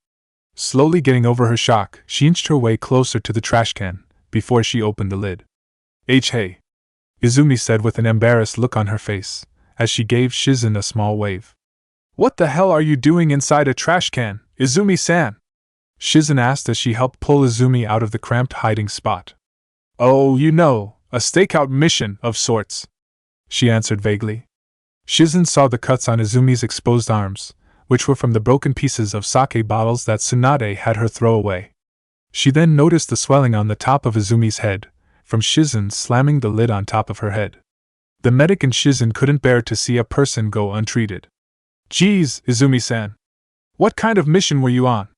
Slowly getting over her shock, she inched her way closer to the trash can, before she opened the lid. Hey, Izumi said with an embarrassed look on her face, as she gave Shizen a small wave. What the hell are you doing inside a trash can, Izumi-san? Shizen asked as she helped pull Izumi out of the cramped hiding spot. Oh, a stakeout mission of sorts, she answered vaguely. Shizen saw the cuts on Izumi's exposed arms, which were from the broken pieces of sake bottles that Tsunade had her throw away. She then noticed the swelling on the top of Izumi's head, from Shizen slamming the lid on top of her head. The medic and Shizen couldn't bear to see a person go untreated. Geez, Izumi-san. What kind of mission were you on?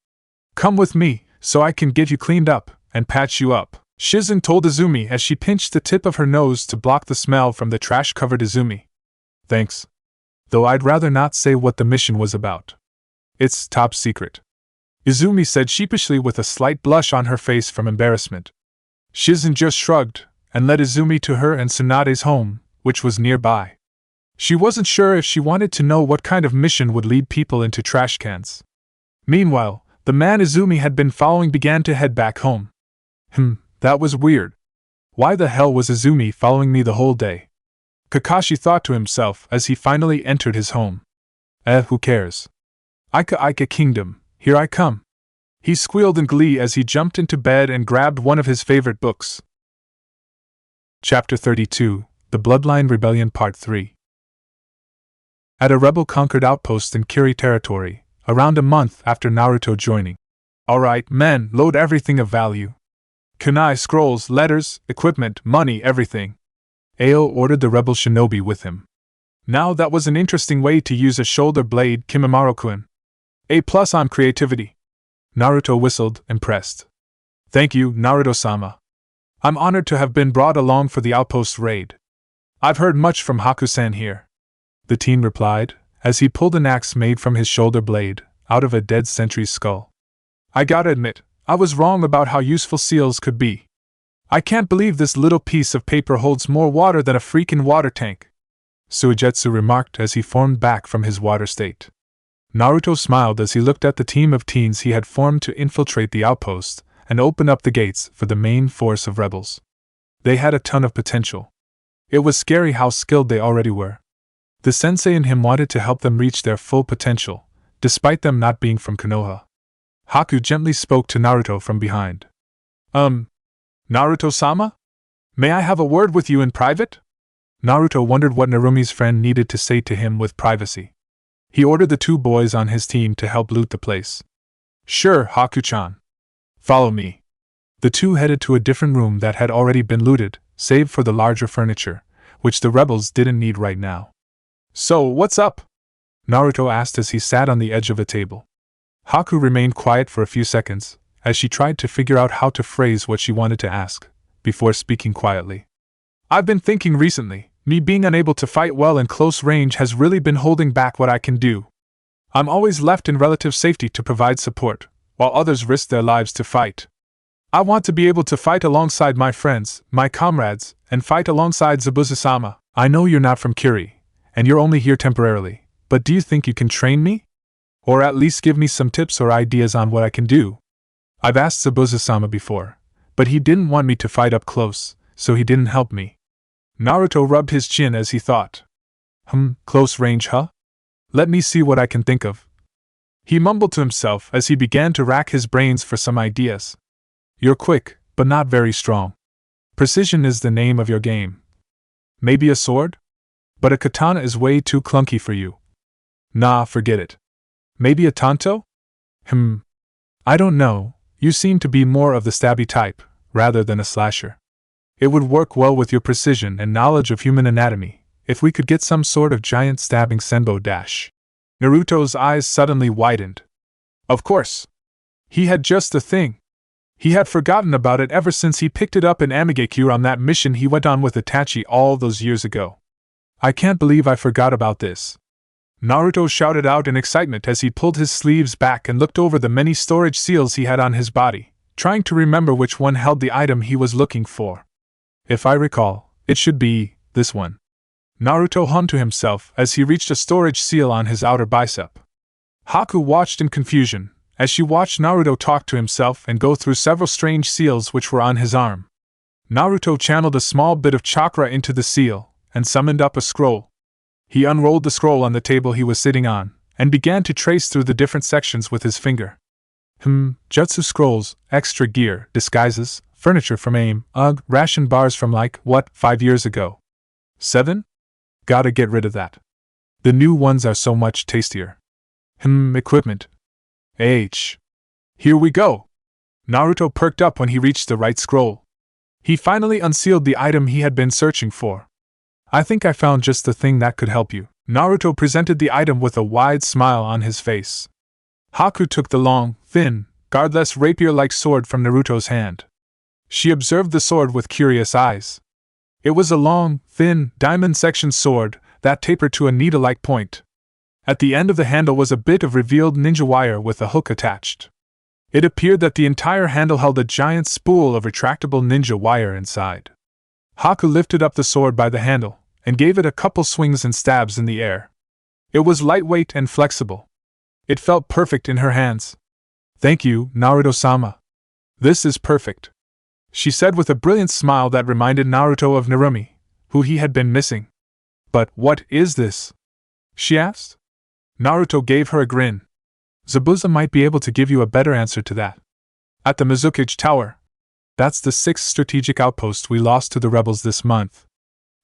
Come with me, so I can get you cleaned up, and patch you up, Shizen told Izumi as she pinched the tip of her nose to block the smell from the trash-covered Izumi. Thanks. Though I'd rather not say what the mission was about. It's top secret, Izumi said sheepishly with a slight blush on her face from embarrassment. Shizen just shrugged, and led Izumi to her and Tsunade's home, which was nearby. She wasn't sure if she wanted to know what kind of mission would lead people into trash cans. Meanwhile, the man Izumi had been following began to head back home. That was weird. Why the hell was Izumi following me the whole day? Kakashi thought to himself as he finally entered his home. Who cares? Ika Kingdom, here I come. He squealed in glee as he jumped into bed and grabbed one of his favorite books. Chapter 32, The Bloodline Rebellion Part 3. At a rebel-conquered outpost in Kiri territory, around a month after Naruto joining. Alright, men, load everything of value. Kunai, scrolls, letters, equipment, money, everything. Ao ordered the rebel shinobi with him. Now that was an interesting way to use a shoulder blade, Kimimaro-kun. A+ on creativity. Naruto whistled, impressed. Thank you, Naruto-sama. I'm honored to have been brought along for the outpost raid. I've heard much from Haku-san here. The teen replied, as he pulled an axe made from his shoulder blade, out of a dead sentry's skull. I gotta admit, I was wrong about how useful seals could be. I can't believe this little piece of paper holds more water than a freaking water tank, Suigetsu remarked as he formed back from his water state. Naruto smiled as he looked at the team of teens he had formed to infiltrate the outpost and open up the gates for the main force of rebels. They had a ton of potential. It was scary how skilled they already were. The sensei in him wanted to help them reach their full potential, despite them not being from Konoha. Haku gently spoke to Naruto from behind. Naruto-sama? May I have a word with you in private? Naruto wondered what Narumi's friend needed to say to him with privacy. He ordered the two boys on his team to help loot the place. Sure, Haku-chan. Follow me. The two headed to a different room that had already been looted, save for the larger furniture, which the rebels didn't need right now. So, what's up? Naruto asked as he sat on the edge of a table. Haku remained quiet for a few seconds, as she tried to figure out how to phrase what she wanted to ask, before speaking quietly. I've been thinking recently, me being unable to fight well in close range has really been holding back what I can do. I'm always left in relative safety to provide support, while others risk their lives to fight. I want to be able to fight alongside my friends, my comrades, and fight alongside Zabuza-sama. I know you're not from Kiri, and you're only here temporarily, but do you think you can train me? Or at least give me some tips or ideas on what I can do? I've asked Zabuza-sama before, but he didn't want me to fight up close, so he didn't help me. Naruto rubbed his chin as he thought. Close range, huh? Let me see what I can think of. He mumbled to himself as he began to rack his brains for some ideas. You're quick, but not very strong. Precision is the name of your game. Maybe a sword? But a katana is way too clunky for you. Nah, forget it. Maybe a tanto? I don't know, you seem to be more of the stabby type, rather than a slasher. It would work well with your precision and knowledge of human anatomy, if we could get some sort of giant stabbing senbo dash. Naruto's eyes suddenly widened. Of course. He had just the thing. He had forgotten about it ever since he picked it up in Amigekure on that mission he went on with Itachi all those years ago. I can't believe I forgot about this. Naruto shouted out in excitement as he pulled his sleeves back and looked over the many storage seals he had on his body, trying to remember which one held the item he was looking for. If I recall, it should be this one. Naruto hummed to himself as he reached a storage seal on his outer bicep. Haku watched in confusion, as she watched Naruto talk to himself and go through several strange seals which were on his arm. Naruto channeled a small bit of chakra into the seal, and summoned up a scroll. He unrolled the scroll on the table he was sitting on, and began to trace through the different sections with his finger. Jutsu scrolls, extra gear, disguises, furniture from AIM, ration bars from 5 years ago. 7? Gotta get rid of that. The new ones are so much tastier. Equipment. Here we go! Naruto perked up when he reached the right scroll. He finally unsealed the item he had been searching for. I think I found just the thing that could help you. Naruto presented the item with a wide smile on his face. Haku took the long, thin, guardless rapier-like sword from Naruto's hand. She observed the sword with curious eyes. It was a long, thin, diamond-sectioned sword that tapered to a needle-like point. At the end of the handle was a bit of revealed ninja wire with a hook attached. It appeared that the entire handle held a giant spool of retractable ninja wire inside. Haku lifted up the sword by the handle, and gave it a couple swings and stabs in the air. It was lightweight and flexible. It felt perfect in her hands. Thank you, Naruto-sama. This is perfect, she said with a brilliant smile that reminded Naruto of Narumi, who he had been missing. But what is this? She asked. Naruto gave her a grin. Zabuza might be able to give you a better answer to that. At the Mizukage Tower. That's the 6th strategic outpost we lost to the rebels this month.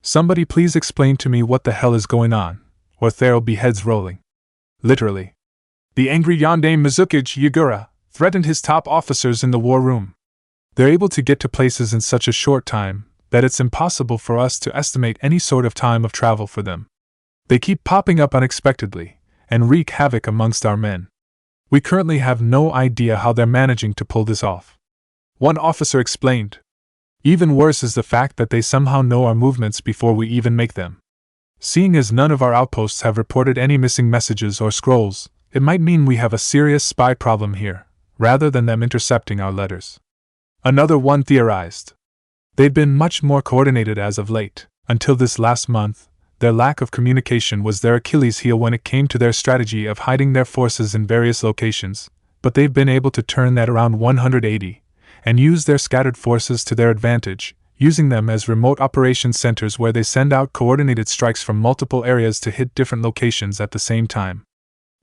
Somebody please explain to me what the hell is going on, or there'll be heads rolling. Literally. The angry Yondaime Mizukage Yagura threatened his top officers in the war room. They're able to get to places in such a short time that it's impossible for us to estimate any sort of time of travel for them. They keep popping up unexpectedly and wreak havoc amongst our men. We currently have no idea how they're managing to pull this off. One officer explained. Even worse is the fact that they somehow know our movements before we even make them. Seeing as none of our outposts have reported any missing messages or scrolls, it might mean we have a serious spy problem here, rather than them intercepting our letters. Another one theorized. They'd been much more coordinated as of late. Until this last month, their lack of communication was their Achilles heel when it came to their strategy of hiding their forces in various locations, but they've been able to turn that around 180, and use their scattered forces to their advantage, using them as remote operations centers where they send out coordinated strikes from multiple areas to hit different locations at the same time.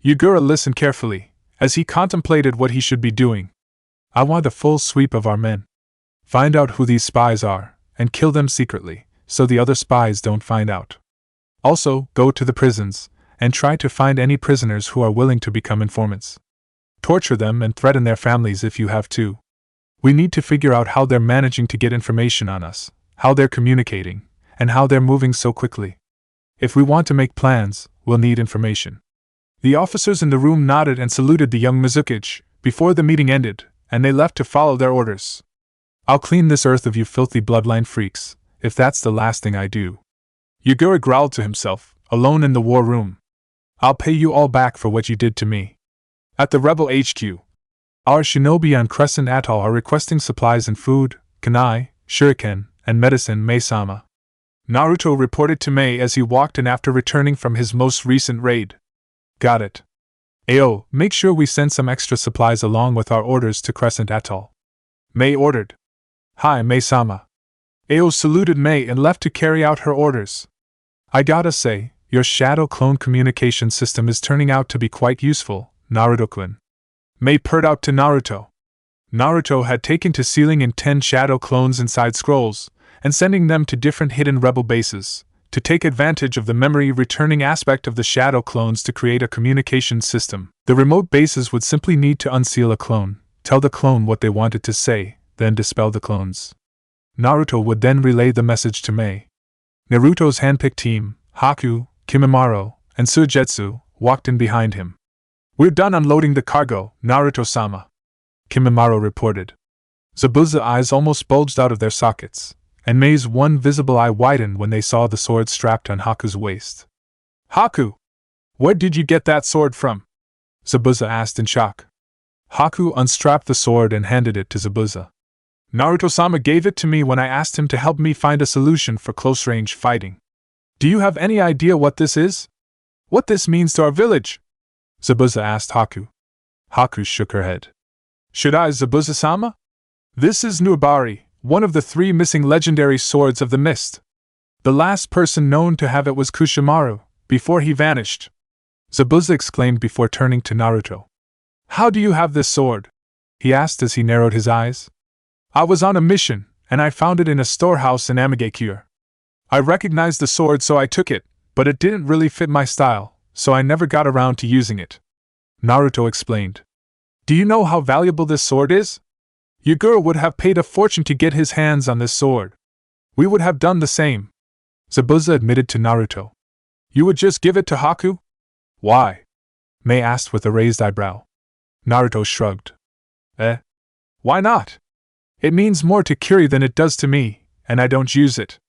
Yagura listened carefully, as he contemplated what he should be doing. I want the full sweep of our men. Find out who these spies are, and kill them secretly, so the other spies don't find out. Also, go to the prisons, and try to find any prisoners who are willing to become informants. Torture them and threaten their families if you have to. We need to figure out how they're managing to get information on us, how they're communicating, and how they're moving so quickly. If we want to make plans, we'll need information. The officers in the room nodded and saluted the young Mizukage before the meeting ended, and they left to follow their orders. I'll clean this earth of you filthy bloodline freaks, if that's the last thing I do. Yagura growled to himself, alone in the war room. I'll pay you all back for what you did to me. At the Rebel HQ, our shinobi on Crescent Atoll are requesting supplies and food, kunai, shuriken, and medicine, Mei-sama. Naruto reported to Mei as he walked in after returning from his most recent raid. Got it. Ayo, make sure we send some extra supplies along with our orders to Crescent Atoll. Mei ordered. Hi, Mei-sama. Ayo saluted Mei and left to carry out her orders. I gotta say, your shadow clone communication system is turning out to be quite useful, Naruto-kun. Mei purred out to Naruto. Naruto had taken to sealing in 10 shadow clones inside scrolls, and sending them to different hidden rebel bases, to take advantage of the memory returning aspect of the shadow clones to create a communication system. The remote bases would simply need to unseal a clone, tell the clone what they wanted to say, then dispel the clones. Naruto would then relay the message to Mei. Naruto's handpicked team, Haku, Kimimaro, and Suigetsu, walked in behind him. "We're done unloading the cargo, Naruto-sama," Kimimaro reported. Zabuza's eyes almost bulged out of their sockets, and Mei's one visible eye widened when they saw the sword strapped on Haku's waist. "Haku! Where did you get that sword from?" Zabuza asked in shock. Haku unstrapped the sword and handed it to Zabuza. "Naruto-sama gave it to me when I asked him to help me find a solution for close-range fighting. Do you have any idea what this is? What this means to our village?" Zabuza asked Haku. Haku shook her head. "Should I, Zabuza-sama? This is Nuabari, one of the 3 missing legendary swords of the mist. The last person known to have it was Kushimaru, before he vanished," Zabuza exclaimed before turning to Naruto. "How do you have this sword?" he asked as he narrowed his eyes. "I was on a mission, and I found it in a storehouse in Amigakure. I recognized the sword, so I took it, but it didn't really fit my style, so I never got around to using it," Naruto explained. "Do you know how valuable this sword is? Yagura would have paid a fortune to get his hands on this sword. We would have done the same," Zabuza admitted to Naruto. "You would just give it to Haku?" "Why?" Mei asked with a raised eyebrow. Naruto shrugged. Why not? It means more to Kyuubi than it does to me, and I don't use it.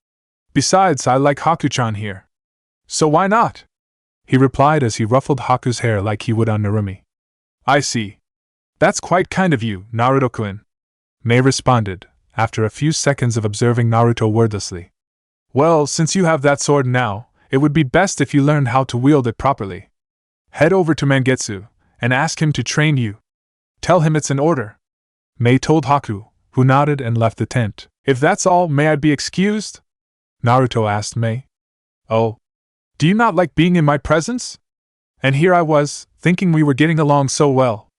Besides, I like Haku-chan here. So why not?" he replied as he ruffled Haku's hair like he would on Narumi. "I see. That's quite kind of you, Naruto-kun," Mei responded, after a few seconds of observing Naruto wordlessly. "Well, since you have that sword now, it would be best if you learned how to wield it properly. Head over to Mangetsu, and ask him to train you. Tell him it's an order," Mei told Haku, who nodded and left the tent. "If that's all, may I be excused?" Naruto asked Mei. "Oh. Do you not like being in my presence? And here I was, thinking we were getting along so well."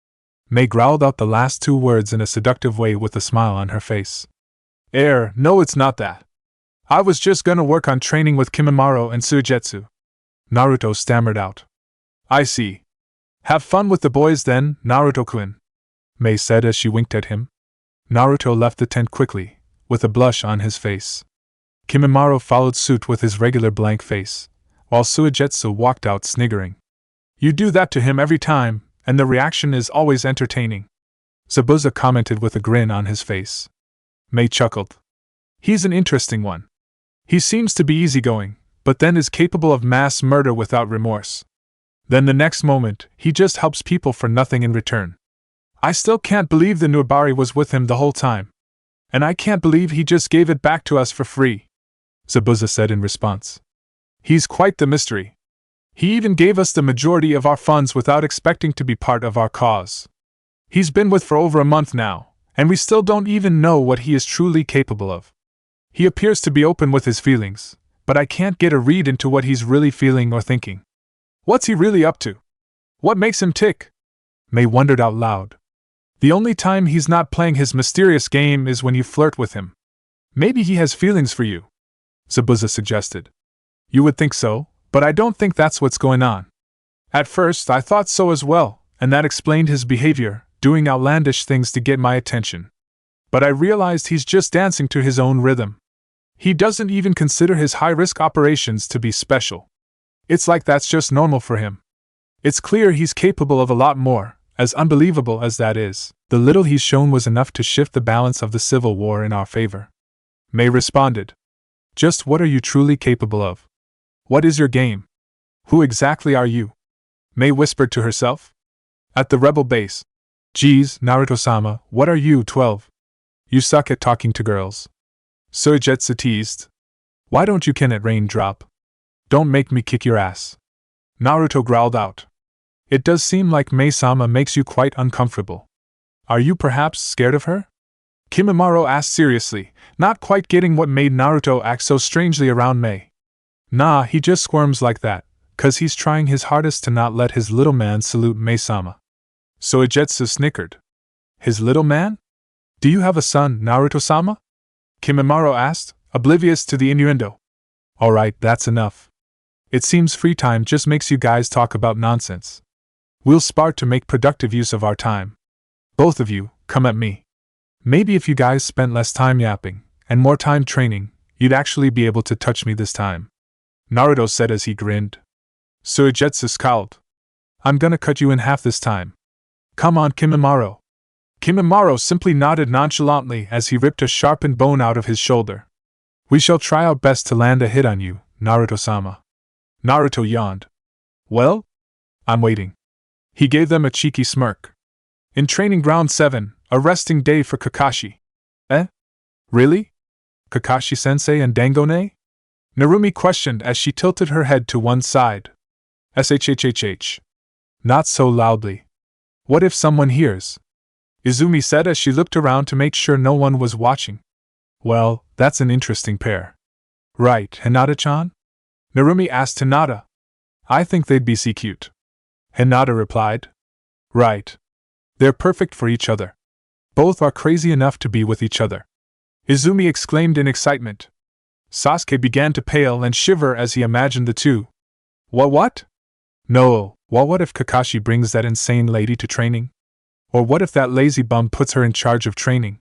Mei growled out the last 2 words in a seductive way with a smile on her face. No, it's not that. I was just gonna work on training with Kimimaro and Suigetsu," Naruto stammered out. "I see. Have fun with the boys then, Naruto-kun," Mei said as she winked at him. Naruto left the tent quickly, with a blush on his face. Kimimaro followed suit with his regular blank face, while Suigetsu walked out sniggering. "You do that to him every time, and the reaction is always entertaining," Zabuza commented with a grin on his face. Mei chuckled. "He's an interesting one. He seems to be easygoing, but then is capable of mass murder without remorse. Then the next moment, he just helps people for nothing in return. I still can't believe the Nuabari was with him the whole time. And I can't believe he just gave it back to us for free," Zabuza said in response. "He's quite the mystery. He even gave us the majority of our funds without expecting to be part of our cause. He's been with for over a month now, and we still don't even know what he is truly capable of. He appears to be open with his feelings, but I can't get a read into what he's really feeling or thinking. What's he really up to? What makes him tick?" Mei wondered out loud. "The only time he's not playing his mysterious game is when you flirt with him. Maybe he has feelings for you," Zabuza suggested. "You would think so, but I don't think that's what's going on. At first I thought so as well, and that explained his behavior, doing outlandish things to get my attention. But I realized he's just dancing to his own rhythm. He doesn't even consider his high-risk operations to be special. It's like that's just normal for him. It's clear he's capable of a lot more, as unbelievable as that is. The little he's shown was enough to shift the balance of the civil war in our favor." Mei responded. "Just what are you truly capable of? What is your game? Who exactly are you?" Mei whispered to herself. "At the rebel base. Geez, Naruto-sama, what are you, 12? You suck at talking to girls." Suigetsu teased. "Why don't you ken at Raindrop? Don't make me kick your ass." Naruto growled out. "It does seem like Mei-sama makes you quite uncomfortable. Are you perhaps scared of her?" Kimimaro asked seriously, not quite getting what made Naruto act so strangely around Mei. "Nah, he just squirms like that, 'cause he's trying his hardest to not let his little man salute Mei-sama." Suigetsu snickered. "His little man? Do you have a son, Naruto-sama?" Kimimaro asked, oblivious to the innuendo. Alright, that's enough. It seems free time just makes you guys talk about nonsense. We'll spar to make productive use of our time. Both of you, come at me. Maybe if you guys spent less time yapping, and more time training, you'd actually be able to touch me this time. Naruto said as he grinned. Suigetsu scowled. I'm gonna cut you in half this time. Come on, Kimimaro. Kimimaro simply nodded nonchalantly as he ripped a sharpened bone out of his shoulder. We shall try our best to land a hit on you, Naruto-sama. Naruto yawned. Well? I'm waiting. He gave them a cheeky smirk. In Training Ground 7, a resting day for Kakashi. Eh? Really? Kakashi-sensei and Dangone? Narumi questioned as she tilted her head to one side. SHHHH. Not so loudly. What if someone hears? Izumi said as she looked around to make sure no one was watching. Well, that's an interesting pair. Right, Hinata-chan? Narumi asked Hinata. I think they'd be cute. Hinata replied. Right. They're perfect for each other. Both are crazy enough to be with each other. Izumi exclaimed in excitement. Sasuke began to pale and shiver as he imagined the two. What? No, what if Kakashi brings that insane lady to training? Or what if that lazy bum puts her in charge of training?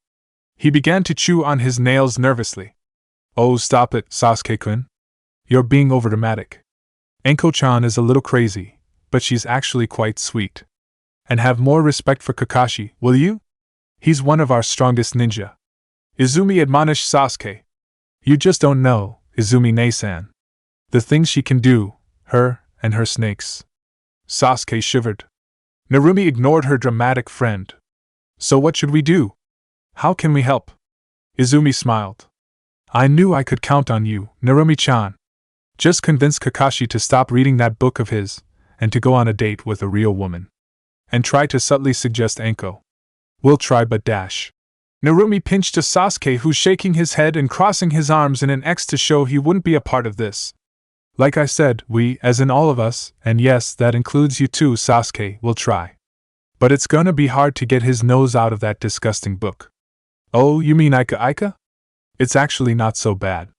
He began to chew on his nails nervously. Oh, stop it, Sasuke-kun. You're being overdramatic. Enko-chan is a little crazy, but she's actually quite sweet. And have more respect for Kakashi, will you? He's one of our strongest ninja. Izumi admonished Sasuke. You just don't know, Izumi-ne-san. The things she can do, her and her snakes. Sasuke shivered. Narumi ignored her dramatic friend. So what should we do? How can we help? Izumi smiled. I knew I could count on you, Narumi-chan. Just convince Kakashi to stop reading that book of his, and to go on a date with a real woman. And try to subtly suggest Anko. We'll try but dash. Narumi pinched to Sasuke, who's shaking his head and crossing his arms in an X to show he wouldn't be a part of this. Like I said, we, as in all of us, and yes, that includes you too, Sasuke, will try. But it's gonna be hard to get his nose out of that disgusting book. Oh, you mean Ika Ika? It's actually not so bad.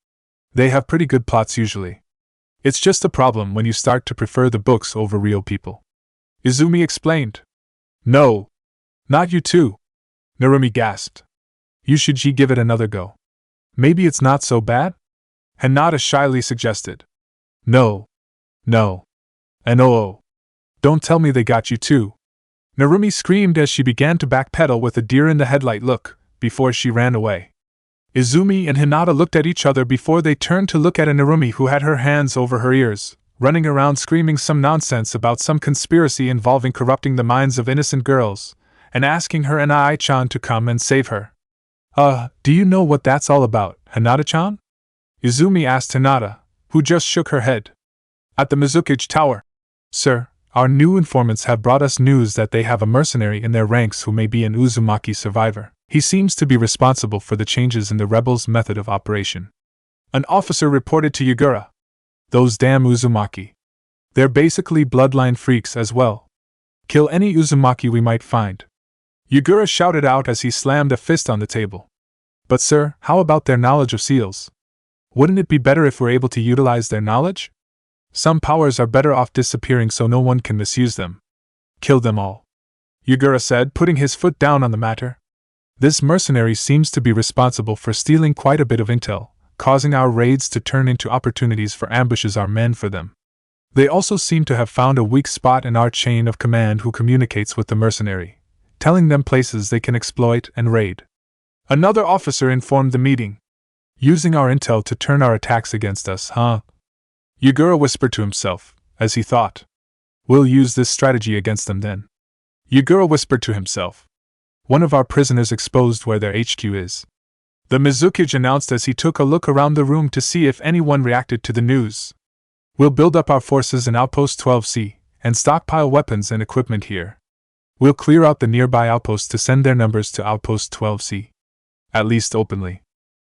They have pretty good plots usually. It's just a problem when you start to prefer the books over real people. Izumi explained. No. Not you too. Narumi gasped. You should give it another go. Maybe it's not so bad? Hinata shyly suggested. No. And oh. Don't tell me they got you too. Narumi screamed as she began to backpedal with a deer-in-the-headlight look, before she ran away. Izumi and Hinata looked at each other before they turned to look at a Narumi who had her hands over her ears, running around screaming some nonsense about some conspiracy involving corrupting the minds of innocent girls, and asking her and Ai-chan to come and save her. Do you know what that's all about, Hinata-chan? Izumi asked Hinata, who just shook her head. At the Mizukage Tower. Sir, our new informants have brought us news that they have a mercenary in their ranks who may be an Uzumaki survivor. He seems to be responsible for the changes in the rebels' method of operation. An officer reported to Yagura. Those damn Uzumaki. They're basically bloodline freaks as well. Kill any Uzumaki we might find. Yagura shouted out as he slammed a fist on the table. But sir, how about their knowledge of seals? Wouldn't it be better if we're able to utilize their knowledge? Some powers are better off disappearing so no one can misuse them. Kill them all. Yagura said, putting his foot down on the matter. This mercenary seems to be responsible for stealing quite a bit of intel, causing our raids to turn into opportunities for ambushes our men for them. They also seem to have found a weak spot in our chain of command who communicates with the mercenary, telling them places they can exploit and raid. Another officer informed the meeting. Using our intel to turn our attacks against us, huh? Yagura whispered to himself, as he thought. We'll use this strategy against them then. Yagura whispered to himself. One of our prisoners exposed where their HQ is. The Mizukage announced as he took a look around the room to see if anyone reacted to the news. We'll build up our forces in Outpost 12C, and stockpile weapons and equipment here. We'll clear out the nearby outposts to send their numbers to Outpost 12C. At least openly.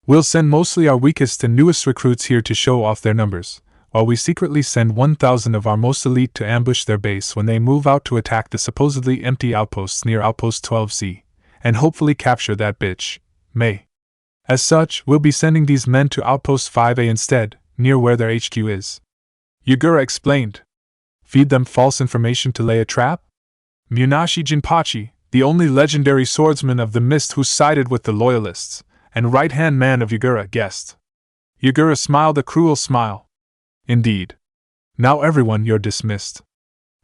We'll send mostly our weakest and newest recruits here to show off their numbers, while we secretly send 1,000 of our most elite to ambush their base when they move out to attack the supposedly empty outposts near Outpost 12C, and hopefully capture that bitch, May. As such, we'll be sending these men to Outpost 5A instead, near where their HQ is. Yagura explained. Feed them false information to lay a trap? Munashi Jinpachi, the only legendary swordsman of the mist who sided with the loyalists, and right-hand man of Yagura, guessed. Yagura smiled a cruel smile. Indeed. Now everyone, you're dismissed.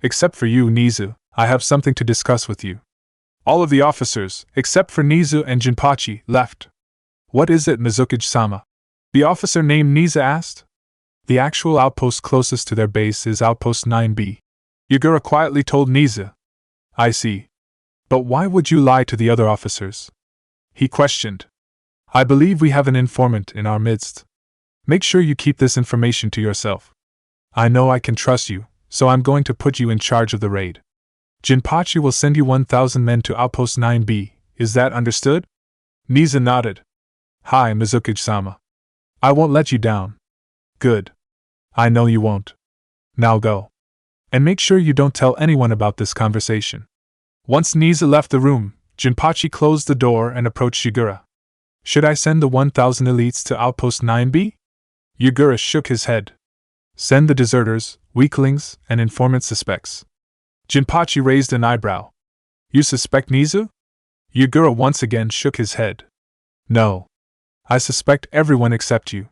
Except for you, Nizu, I have something to discuss with you. All of the officers, except for Nizu and Jinpachi, left. What is it, Mizukage-sama? The officer named Nizu asked. The actual outpost closest to their base is Outpost 9B. Yagura quietly told Nizu. I see. But why would you lie to the other officers? He questioned. I believe we have an informant in our midst. Make sure you keep this information to yourself. I know I can trust you, so I'm going to put you in charge of the raid. Jinpachi will send you 1,000 men to Outpost 9B, is that understood? Nizu nodded. Hi, Mizukage-sama. I won't let you down. Good. I know you won't. Now go. And make sure you don't tell anyone about this conversation. Once Nizu left the room, Jinpachi closed the door and approached Yagura. Should I send the 1,000 elites to Outpost 9B? Yagura shook his head. Send the deserters, weaklings, and informant suspects. Jinpachi raised an eyebrow. You suspect Nizu? Yagura once again shook his head. No. I suspect everyone except you.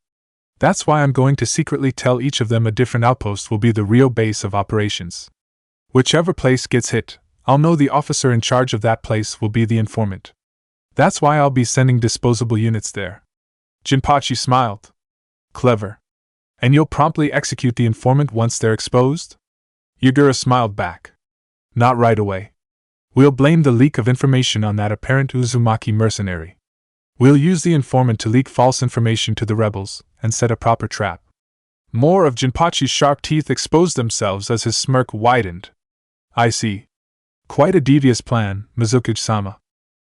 That's why I'm going to secretly tell each of them a different outpost will be the real base of operations. Whichever place gets hit, I'll know the officer in charge of that place will be the informant. That's why I'll be sending disposable units there. Jinpachi smiled. Clever. And you'll promptly execute the informant once they're exposed? Yagura smiled back. Not right away. We'll blame the leak of information on that apparent Uzumaki mercenary. We'll use the informant to leak false information to the rebels, and set a proper trap. More of Jinpachi's sharp teeth exposed themselves as his smirk widened. I see. Quite a devious plan, Mizukage-sama.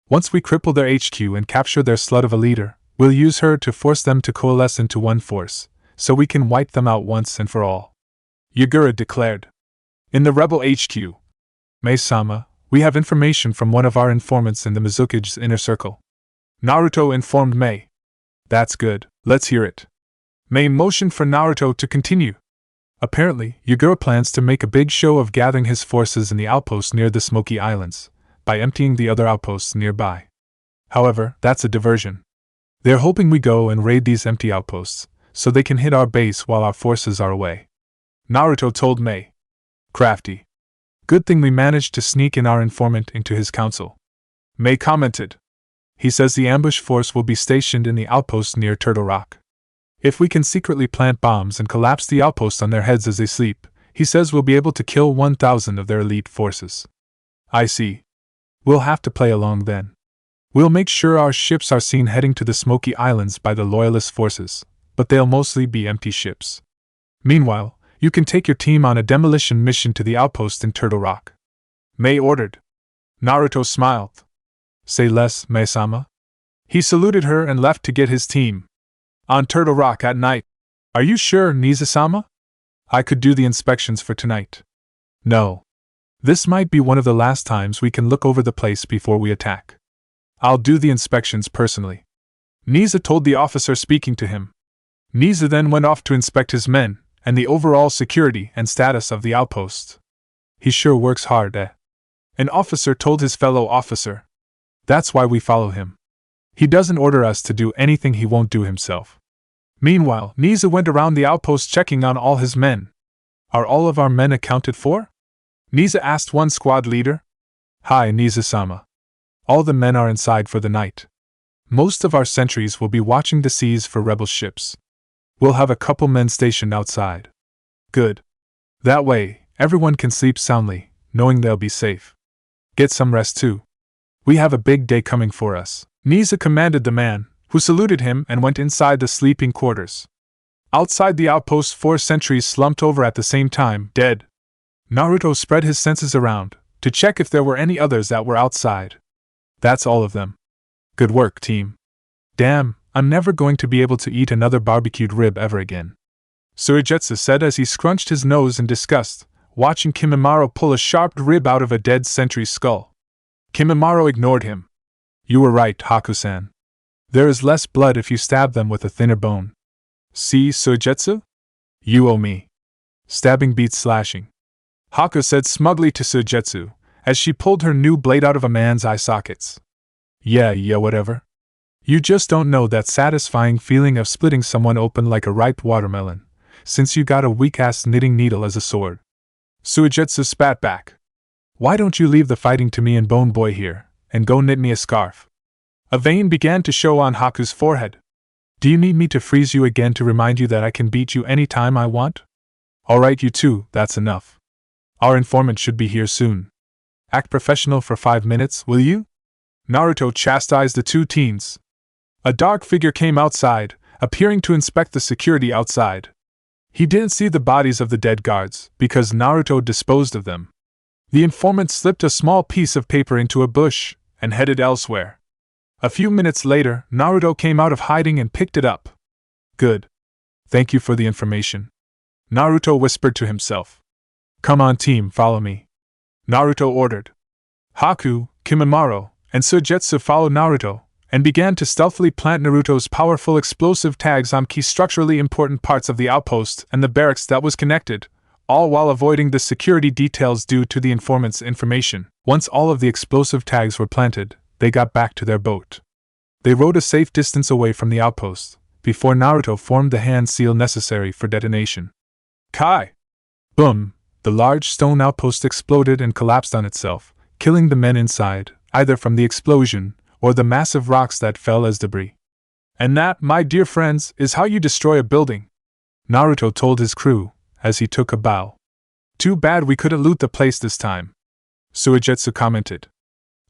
Once we cripple their HQ and capture their slut of a leader, we'll use her to force them to coalesce into one force, so we can wipe them out once and for all. Yagura declared. In the rebel HQ. Mei-sama, we have information from one of our informants in the Mizukage's inner circle. Naruto informed Mei. That's good, let's hear it. Mei motioned for Naruto to continue. Apparently, Yagura plans to make a big show of gathering his forces in the outpost near the Smoky Islands, by emptying the other outposts nearby. However, that's a diversion. They're hoping we go and raid these empty outposts, so they can hit our base while our forces are away. Naruto told Mei. Crafty. Good thing we managed to sneak in our informant into his council. Mei commented. He says the ambush force will be stationed in the outpost near Turtle Rock. If we can secretly plant bombs and collapse the outpost on their heads as they sleep, he says we'll be able to kill 1,000 of their elite forces. I see. We'll have to play along then. We'll make sure our ships are seen heading to the Smoky Islands by the Loyalist forces, but they'll mostly be empty ships. Meanwhile, you can take your team on a demolition mission to the outpost in Turtle Rock. Mei ordered. Naruto smiled. Say less, Mei-sama. He saluted her and left to get his team. On Turtle Rock at night. Are you sure, Nizu-sama? I could do the inspections for tonight. No. This might be one of the last times we can look over the place before we attack. I'll do the inspections personally. Nizu told the officer speaking to him. Nizu then went off to inspect his men, and the overall security and status of the outpost. He sure works hard, eh? An officer told his fellow officer. That's why we follow him. He doesn't order us to do anything he won't do himself. Meanwhile, Nizu went around the outpost checking on all his men. Are all of our men accounted for? Nizu asked one squad leader. Hi, Nizu-sama. All the men are inside for the night. Most of our sentries will be watching the seas for rebel ships. We'll have a couple men stationed outside. Good. That way, everyone can sleep soundly, knowing they'll be safe. Get some rest too. We have a big day coming for us, Nizu commanded the man, who saluted him and went inside the sleeping quarters. Outside the outpost, 4 sentries slumped over at the same time, dead. Naruto spread his senses around, to check if there were any others that were outside. That's all of them. Good work, team. Damn, I'm never going to be able to eat another barbecued rib ever again. Surigetsu said as he scrunched his nose in disgust, watching Kimimaro pull a sharp rib out of a dead sentry's skull. Kimimaro ignored him. You were right, Haku-san. There is less blood if you stab them with a thinner bone. See, Suigetsu? You owe me. Stabbing beats slashing. Haku said smugly to Suigetsu, as she pulled her new blade out of a man's eye sockets. Yeah, whatever. You just don't know that satisfying feeling of splitting someone open like a ripe watermelon, since you got a weak-ass knitting needle as a sword. Suigetsu spat back. Why don't you leave the fighting to me and Bone Boy here, and go knit me a scarf? A vein began to show on Haku's forehead. Do you need me to freeze you again to remind you that I can beat you any time I want? Alright, you two, that's enough. Our informant should be here soon. Act professional for 5 minutes, will you? Naruto chastised the two teens. A dark figure came outside, appearing to inspect the security outside. He didn't see the bodies of the dead guards, because Naruto disposed of them. The informant slipped a small piece of paper into a bush, and headed elsewhere. A few minutes later, Naruto came out of hiding and picked it up. Good. Thank you for the information. Naruto whispered to himself. Come on team, follow me. Naruto ordered. Haku, Kimimaro, and Suigetsu followed Naruto, and began to stealthily plant Naruto's powerful explosive tags on key structurally important parts of the outpost and the barracks that was connected, all while avoiding the security details due to the informant's information. Once all of the explosive tags were planted, they got back to their boat. They rowed a safe distance away from the outpost, before Naruto formed the hand seal necessary for detonation. Kai! Boom! The large stone outpost exploded and collapsed on itself, killing the men inside, either from the explosion or the massive rocks that fell as debris. And that, my dear friends, is how you destroy a building, Naruto told his crew, as he took a bow. Too bad we couldn't loot the place this time, Suigetsu commented.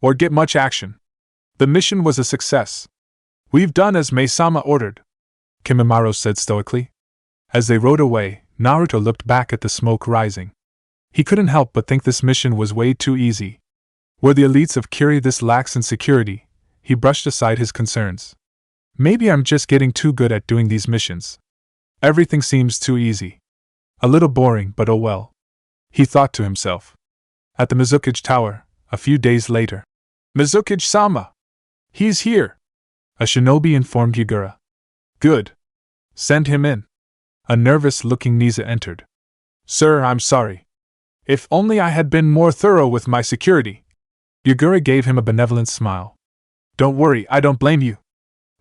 Or get much action. The mission was a success. We've done as Mei-sama ordered, Kimimaro said stoically. As they rode away, Naruto looked back at the smoke rising. He couldn't help but think this mission was way too easy. Were the elites of Kyuubi this lax in security? He brushed aside his concerns. Maybe I'm just getting too good at doing these missions. Everything seems too easy. A little boring, but oh well, he thought to himself. At the Mizukage Tower, a few days later. Mizukage-sama! He's here! A shinobi informed Yugura. Good. Send him in. A nervous-looking Niza entered. Sir, I'm sorry. If only I had been more thorough with my security. Yugura gave him a benevolent smile. Don't worry, I don't blame you.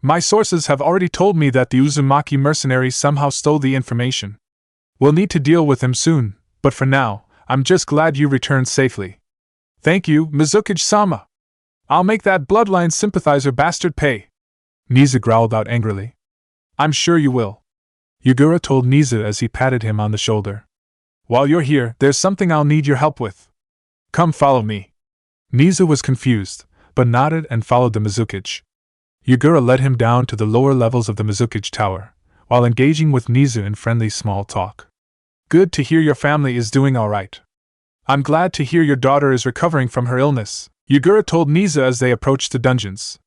My sources have already told me that the Uzumaki mercenaries somehow stole the information. We'll need to deal with him soon, but for now, I'm just glad you returned safely. Thank you, Mizukage-sama. I'll make that bloodline sympathizer bastard pay. Niza growled out angrily. I'm sure you will. Yugura told Niza as he patted him on the shoulder. While you're here, there's something I'll need your help with. Come follow me. Niza was confused, but nodded and followed the Mizukage. Yugura led him down to the lower levels of the Mizukage Tower, while engaging with Niza in friendly small talk. Good to hear your family is doing all right. I'm glad to hear your daughter is recovering from her illness, Yugura told Niza as they approached the dungeons.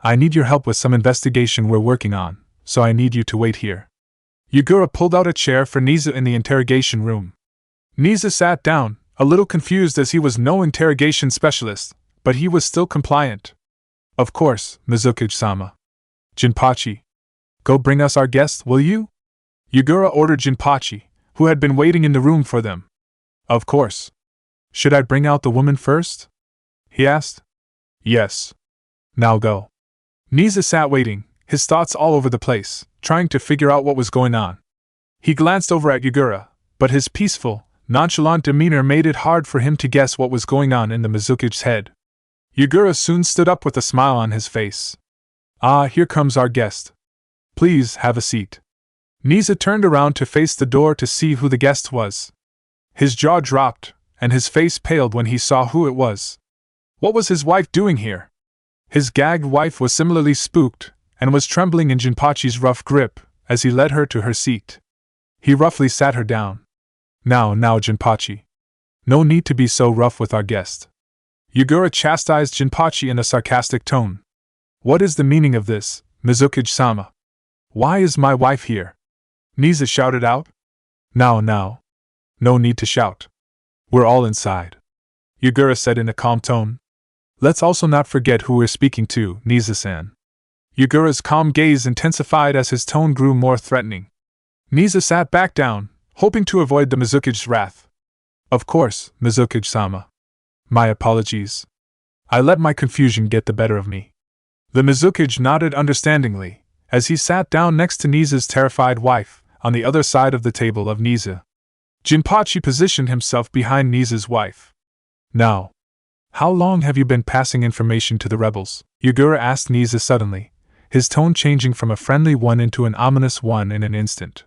I need your help with some investigation we're working on, so I need you to wait here. Yugura pulled out a chair for Niza in the interrogation room. Niza sat down, a little confused as he was no interrogation specialist, but he was still compliant. Of course, Mizukage-sama. Jinpachi. Go bring us our guest, will you? Yugura ordered Jinpachi, who had been waiting in the room for them. Of course. Should I bring out the woman first? He asked. Yes. Now go. Niza sat waiting, his thoughts all over the place, trying to figure out what was going on. He glanced over at Yugura, but his peaceful, nonchalant demeanor made it hard for him to guess what was going on in the Mizukage's head. Yugura soon stood up with a smile on his face. Ah, here comes our guest. Please have a seat. Niza turned around to face the door to see who the guest was. His jaw dropped, and his face paled when he saw who it was. What was his wife doing here? His gagged wife was similarly spooked, and was trembling in Jinpachi's rough grip, as he led her to her seat. He roughly sat her down. Now, Jinpachi. No need to be so rough with our guest. Yugura chastised Jinpachi in a sarcastic tone. What is the meaning of this, Mizukage-sama? Why is my wife here? Niza shouted out. Now. No need to shout. We're all inside. Yugura said in a calm tone. Let's also not forget who we're speaking to, Niza-san. Yugura's calm gaze intensified as his tone grew more threatening. Niza sat back down, hoping to avoid the Mizuki's wrath. Of course, Mizuki-sama. My apologies. I let my confusion get the better of me. The Mizuki nodded understandingly, as he sat down next to Niza's terrified wife, on the other side of the table of Niza. Jinpachi positioned himself behind Niza's wife. Now, how long have you been passing information to the rebels? Yugura asked Niza suddenly, his tone changing from a friendly one into an ominous one in an instant.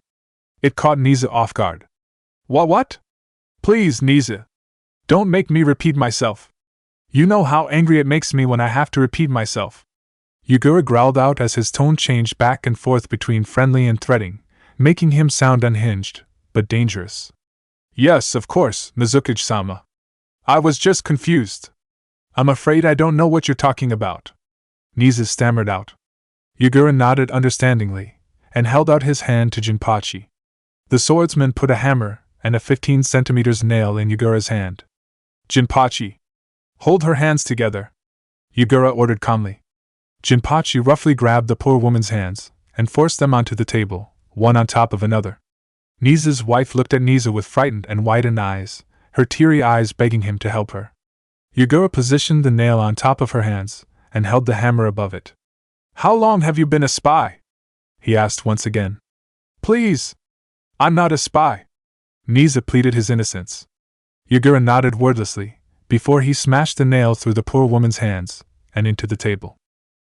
It caught Niza off guard. What? Please, Niza. Don't make me repeat myself. You know how angry it makes me when I have to repeat myself. Yugura growled out as his tone changed back and forth between friendly and threatening, making him sound unhinged, but dangerous. Yes, of course, Mizuki-sama. I was just confused. I'm afraid I don't know what you're talking about. Niza stammered out. Yugura nodded understandingly, and held out his hand to Jinpachi. The swordsman put a hammer and a 15 centimeters nail in Yugura's hand. Jinpachi, hold her hands together, Yugura ordered calmly. Jinpachi roughly grabbed the poor woman's hands and forced them onto the table, one on top of another. Niza's wife looked at Niza with frightened and widened eyes, her teary eyes begging him to help her. Yugura positioned the nail on top of her hands and held the hammer above it. How long have you been a spy? He asked once again. Please. I'm not a spy. Niza pleaded his innocence. Yugura nodded wordlessly, before he smashed the nail through the poor woman's hands and into the table.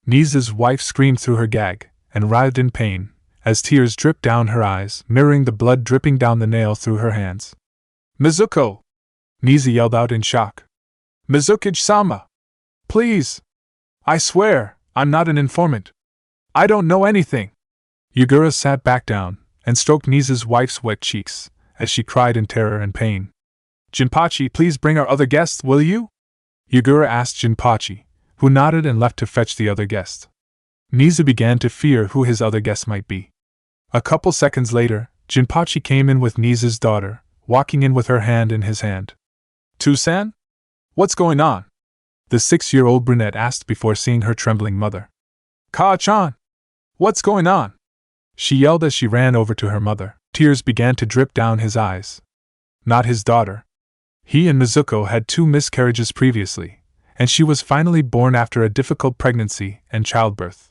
Niza's wife screamed through her gag and writhed in pain, as tears dripped down her eyes, mirroring the blood dripping down the nail through her hands. Mizuko! Niza yelled out in shock. Mizuki-sama! Please! I swear, I'm not an informant. I don't know anything. Yugura sat back down and stroked Niza's wife's wet cheeks, as she cried in terror and pain. Jinpachi, please bring our other guest, will you? Yugura asked Jinpachi, who nodded and left to fetch the other guest. Niza began to fear who his other guest might be. A couple seconds later, Jinpachi came in with Niza's daughter, walking in with her hand in his hand. Tusan? What's going on? The 6-year-old brunette asked before seeing her trembling mother. Ka-chan! What's going on? She yelled as she ran over to her mother. Tears began to drip down his eyes. Not his daughter. He and Mizuko had 2 miscarriages previously, and she was finally born after a difficult pregnancy and childbirth.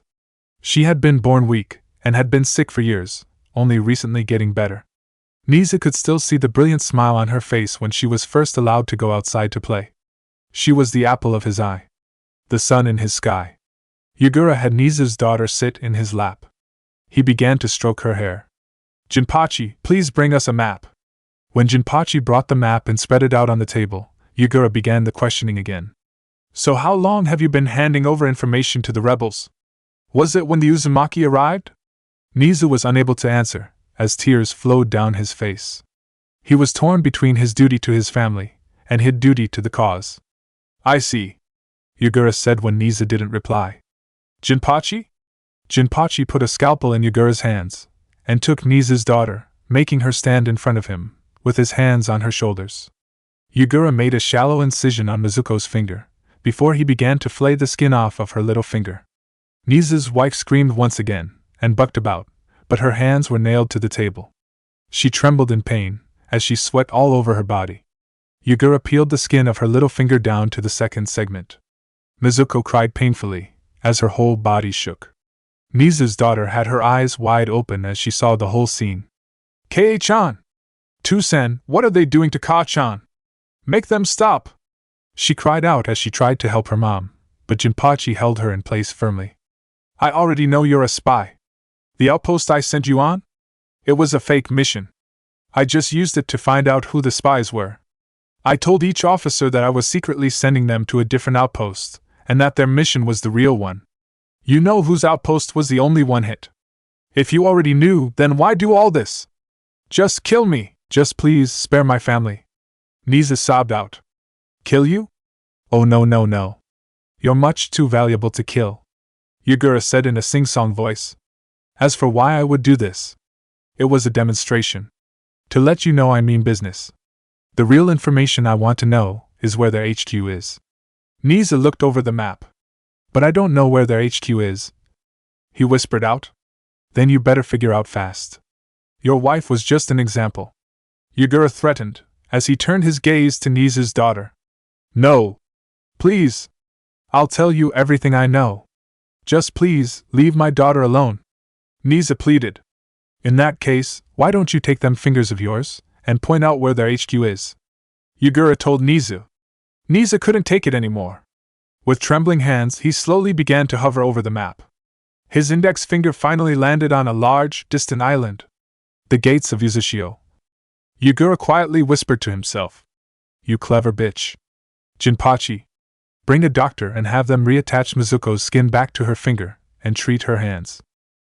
She had been born weak, and had been sick for years, only recently getting better. Niza could still see the brilliant smile on her face when she was first allowed to go outside to play. She was the apple of his eye. The sun in his sky. Yugura had Niza's daughter sit in his lap. He began to stroke her hair. Jinpachi, please bring us a map. When Jinpachi brought the map and spread it out on the table, Yugura began the questioning again. So how long have you been handing over information to the rebels? Was it when the Uzumaki arrived? Niza was unable to answer, as tears flowed down his face. He was torn between his duty to his family and his duty to the cause. I see, Yugura said when Niza didn't reply. Jinpachi? Jinpachi put a scalpel in Yugura's hands and took Niza's daughter, making her stand in front of him, with his hands on her shoulders. Yugura made a shallow incision on Mizuko's finger, before he began to flay the skin off of her little finger. Niza's wife screamed once again, and bucked about, but her hands were nailed to the table. She trembled in pain, as she sweat all over her body. Yugura peeled the skin of her little finger down to the second segment. Mizuko cried painfully, as her whole body shook. Niza's daughter had her eyes wide open as she saw the whole scene. Kei-chan! Tusan, what are they doing to Ka-chan? Make them stop! She cried out as she tried to help her mom, but Jinpachi held her in place firmly. I already know you're a spy. The outpost I sent you on? It was a fake mission. I just used it to find out who the spies were. I told each officer that I was secretly sending them to a different outpost, and that their mission was the real one. You know whose outpost was the only one hit. If you already knew, then why do all this? Just kill me, just please spare my family. Niza sobbed out. Kill you? Oh no. You're much too valuable to kill, Yugura said in a sing-song voice. As for why I would do this, it was a demonstration. To let you know I mean business. The real information I want to know is where their HQ is. Niza looked over the map. But I don't know where their HQ is. he whispered out. Then you better figure out fast. Your wife was just an example. Yagura threatened, as he turned his gaze to Nisa's daughter. No. Please. I'll tell you everything I know. Just please, leave my daughter alone. Nisa pleaded. In that case, why don't you take them fingers of yours, and point out where their HQ is? Yagura told Nizu. Nisa couldn't take it anymore. With trembling hands, he slowly began to hover over the map. His index finger finally landed on a large, distant island. The gates of Uzushio. Yagura quietly whispered to himself. You clever bitch. Jinpachi. Bring a doctor and have them reattach Mizuko's skin back to her finger, and treat her hands.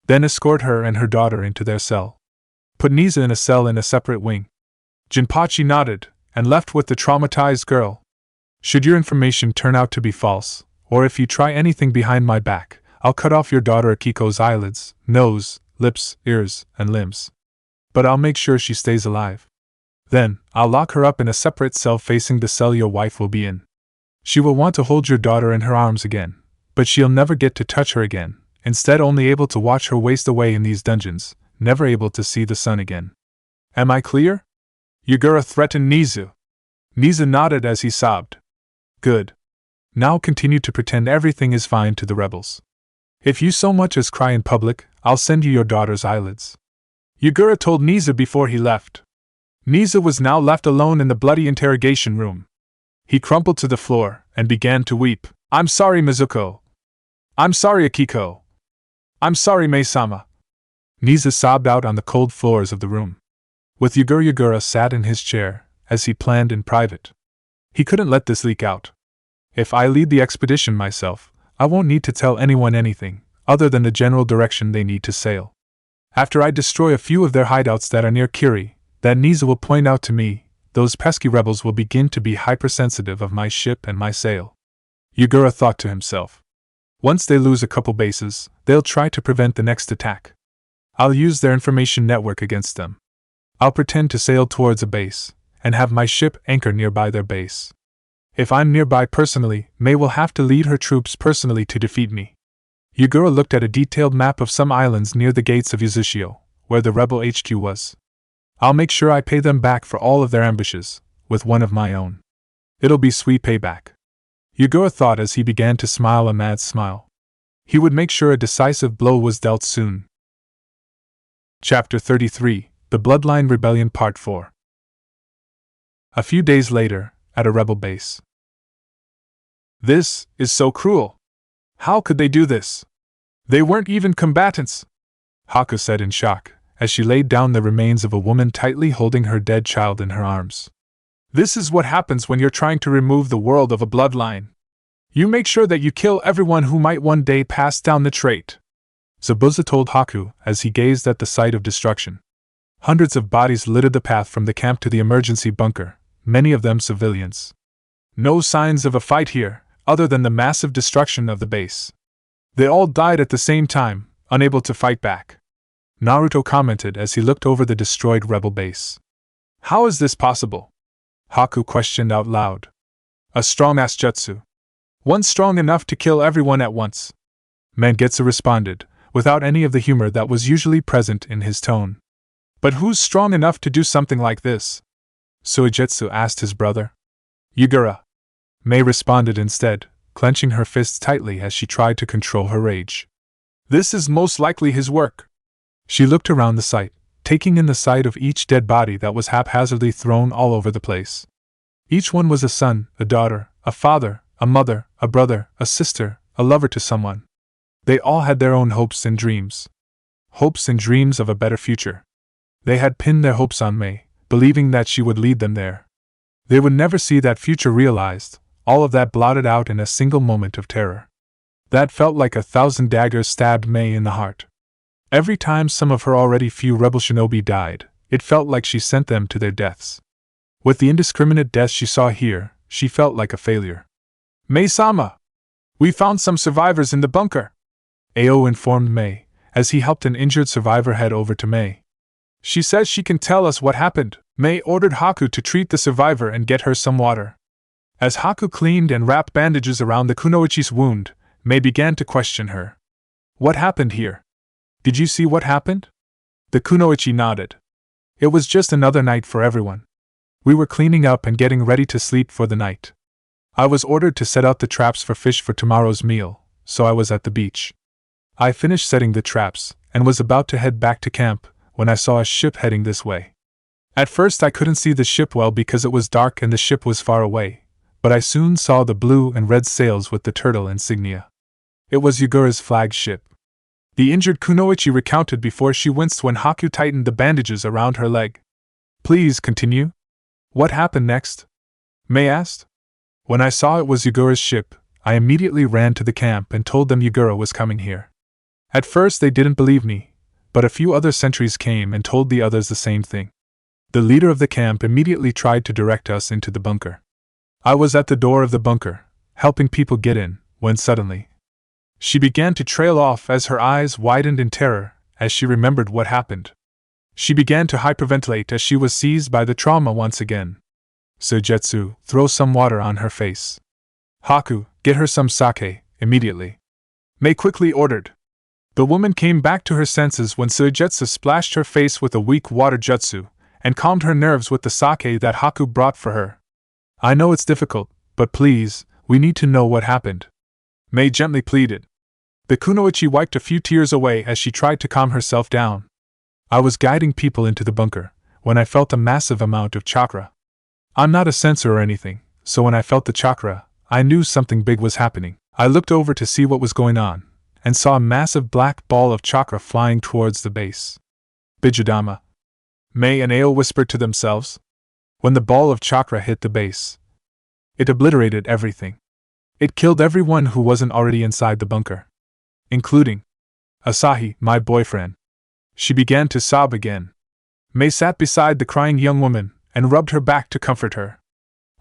Then escort her and her daughter into their cell. Put Nisa in a cell in a separate wing. Jinpachi nodded, and left with the traumatized girl. Should your information turn out to be false, or if you try anything behind my back, I'll cut off your daughter Akiko's eyelids, nose, lips, ears, and limbs. But I'll make sure she stays alive. Then, I'll lock her up in a separate cell facing the cell your wife will be in. She will want to hold your daughter in her arms again, but she'll never get to touch her again, instead only able to watch her waste away in these dungeons, never able to see the sun again. Am I clear? Yagura threatened Nizu. Nizu nodded as he sobbed. Good. Now continue to pretend everything is fine to the rebels. If you so much as cry in public, I'll send you your daughter's eyelids. Yagura told Nizu before he left. Nizu was now left alone in the bloody interrogation room. He crumpled to the floor and began to weep. I'm sorry, Mizuko. I'm sorry, Akiko. I'm sorry, Mei-sama. Nizu sobbed out on the cold floors of the room. With Yagura sat in his chair, as he planned in private. He couldn't let this leak out. If I lead the expedition myself, I won't need to tell anyone anything, other than the general direction they need to sail. After I destroy a few of their hideouts that are near Kiri, that Nizu will point out to me, those pesky rebels will begin to be hypersensitive of my ship and my sail. Yagura thought to himself. Once they lose a couple bases, they'll try to prevent the next attack. I'll use their information network against them. I'll pretend to sail towards a base, and have my ship anchor nearby their base. If I'm nearby personally, Mei will have to lead her troops personally to defeat me. Yagura looked at a detailed map of some islands near the gates of Uzushio, where the rebel HQ was. I'll make sure I pay them back for all of their ambushes, with one of my own. It'll be sweet payback. Yagura thought as he began to smile a mad smile. He would make sure a decisive blow was dealt soon. Chapter 33, The Bloodline Rebellion Part 4. A few days later, at a rebel base. This is so cruel. How could they do this? They weren't even combatants, Haku said in shock, as she laid down the remains of a woman tightly holding her dead child in her arms. This is what happens when you're trying to remove the world of a bloodline. You make sure that you kill everyone who might one day pass down the trait. Zabuza told Haku as he gazed at the sight of destruction. Hundreds of bodies littered the path from the camp to the emergency bunker, many of them civilians. No signs of a fight here, other than the massive destruction of the base. They all died at the same time, unable to fight back. Naruto commented as he looked over the destroyed rebel base. How is this possible? Haku questioned out loud. A strong-ass jutsu. One strong enough to kill everyone at once. Mangetsu responded, without any of the humor that was usually present in his tone. But who's strong enough to do something like this? Suigetsu asked his brother. Yagura. Mei responded instead, clenching her fists tightly as she tried to control her rage. This is most likely his work. She looked around the site, taking in the sight of each dead body that was haphazardly thrown all over the place. Each one was a son, a daughter, a father, a mother, a brother, a sister, a lover to someone. They all had their own hopes and dreams. Hopes and dreams of a better future. They had pinned their hopes on Mei, believing that she would lead them there. They would never see that future realized, all of that blotted out in a single moment of terror. That felt like 1,000 daggers stabbed Mei in the heart. Every time some of her already few rebel shinobi died, it felt like she sent them to their deaths. With the indiscriminate deaths she saw here, she felt like a failure. Mei-sama! We found some survivors in the bunker! Ao informed Mei, as he helped an injured survivor head over to Mei. She says she can tell us what happened. Mei ordered Haku to treat the survivor and get her some water. As Haku cleaned and wrapped bandages around the kunoichi's wound, Mei began to question her. What happened here? Did you see what happened? The kunoichi nodded. It was just another night for everyone. We were cleaning up and getting ready to sleep for the night. I was ordered to set out the traps for fish for tomorrow's meal, so I was at the beach. I finished setting the traps and was about to head back to camp when I saw a ship heading this way. At first I couldn't see the ship well because it was dark and the ship was far away, but I soon saw the blue and red sails with the turtle insignia. It was Yagura's flagship. The injured kunoichi recounted before she winced when Haku tightened the bandages around her leg. Please continue. What happened next? Mei asked. When I saw it was Yagura's ship, I immediately ran to the camp and told them Yagura was coming here. At first they didn't believe me, but a few other sentries came and told the others the same thing. The leader of the camp immediately tried to direct us into the bunker. I was at the door of the bunker, helping people get in, when suddenly she began to trail off as her eyes widened in terror as she remembered what happened. She began to hyperventilate as she was seized by the trauma once again. Suigetsu, throw some water on her face. Haku, get her some sake, immediately. Mei quickly ordered. The woman came back to her senses when Suigetsu splashed her face with a weak water jutsu, and calmed her nerves with the sake that Haku brought for her. I know it's difficult, but please, we need to know what happened. Mei gently pleaded. The kunoichi wiped a few tears away as she tried to calm herself down. I was guiding people into the bunker, when I felt a massive amount of chakra. I'm not a sensor or anything, so when I felt the chakra, I knew something big was happening. I looked over to see what was going on, and saw a massive black ball of chakra flying towards the base. Bijudama. Mei and Ao whispered to themselves. When the ball of chakra hit the base, it obliterated everything. It killed everyone who wasn't already inside the bunker, including Asahi, my boyfriend. She began to sob again. Mei sat beside the crying young woman and rubbed her back to comfort her.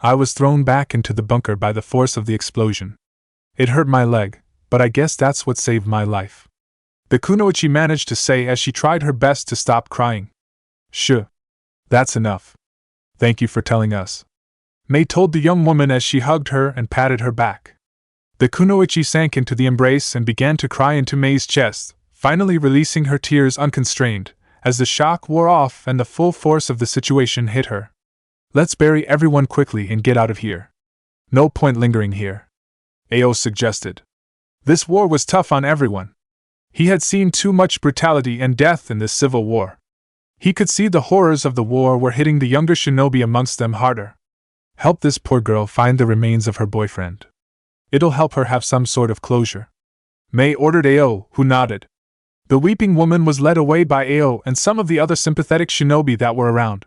I was thrown back into the bunker by the force of the explosion. It hurt my leg, but I guess that's what saved my life. The kunoichi managed to say as she tried her best to stop crying. Shh. That's enough. Thank you for telling us. Mei told the young woman as she hugged her and patted her back. The kunoichi sank into the embrace and began to cry into Mei's chest, finally releasing her tears unconstrained, as the shock wore off and the full force of the situation hit her. Let's bury everyone quickly and get out of here. No point lingering here. Ao suggested. This war was tough on everyone. He had seen too much brutality and death in this civil war. He could see the horrors of the war were hitting the younger shinobi amongst them harder. Help this poor girl find the remains of her boyfriend. It'll help her have some sort of closure. Mei ordered Ao, who nodded. The weeping woman was led away by Ao and some of the other sympathetic shinobi that were around.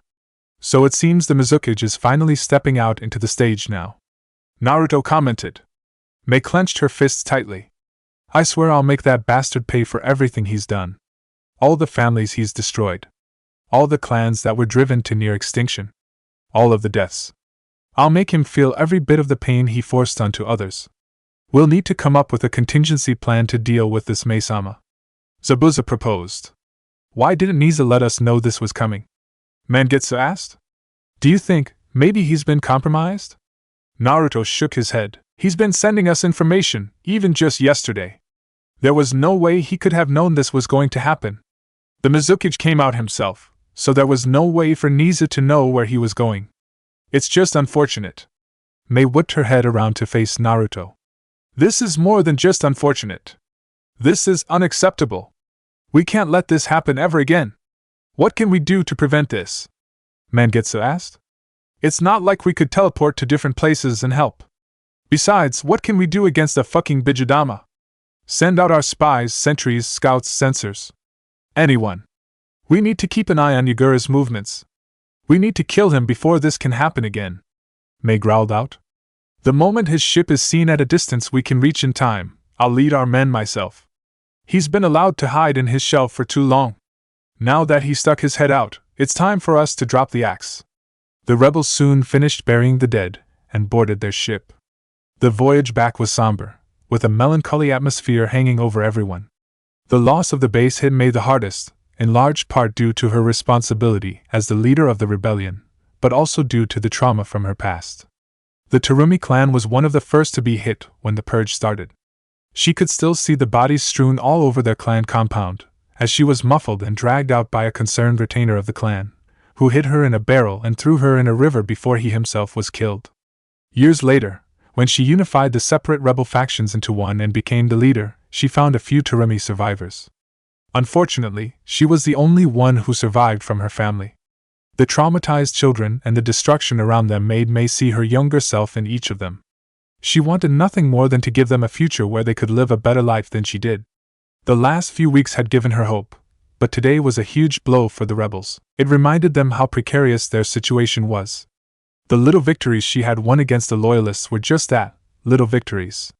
So it seems the Mizukage is finally stepping out into the stage now. Naruto commented. Mei clenched her fists tightly. I swear I'll make that bastard pay for everything he's done. All the families he's destroyed. All the clans that were driven to near extinction. All of the deaths. I'll make him feel every bit of the pain he forced onto others. We'll need to come up with a contingency plan to deal with this Mei-sama. Zabuza proposed. Why didn't Niza let us know this was coming? Mangetsu asked. Do you think maybe he's been compromised? Naruto shook his head. He's been sending us information, even just yesterday. There was no way he could have known this was going to happen. The Mizukage came out himself, so there was no way for Niza to know where he was going. It's just unfortunate. Mei whipped her head around to face Naruto. This is more than just unfortunate. This is unacceptable. We can't let this happen ever again. What can we do to prevent this? Mangetsu asked. It's not like we could teleport to different places and help. Besides, what can we do against a fucking Bijudama? Send out our spies, sentries, scouts, sensors. Anyone. We need to keep an eye on Yagura's movements. We need to kill him before this can happen again. Mei growled out. The moment his ship is seen at a distance we can reach in time, I'll lead our men myself. He's been allowed to hide in his shell for too long. Now that he stuck his head out, it's time for us to drop the axe. The rebels soon finished burying the dead and boarded their ship. The voyage back was somber, with a melancholy atmosphere hanging over everyone. The loss of the base hit Mei the hardest, in large part due to her responsibility as the leader of the rebellion, but also due to the trauma from her past. The Narumi clan was one of the first to be hit when the purge started. She could still see the bodies strewn all over their clan compound, as she was muffled and dragged out by a concerned retainer of the clan, who hid her in a barrel and threw her in a river before he himself was killed. Years later, when she unified the separate rebel factions into one and became the leader, she found a few Narumi survivors. Unfortunately, she was the only one who survived from her family. The traumatized children and the destruction around them made May see her younger self in each of them. She wanted nothing more than to give them a future where they could live a better life than she did. The last few weeks had given her hope, but today was a huge blow for the rebels. It reminded them how precarious their situation was. The little victories she had won against the loyalists were just that, little victories.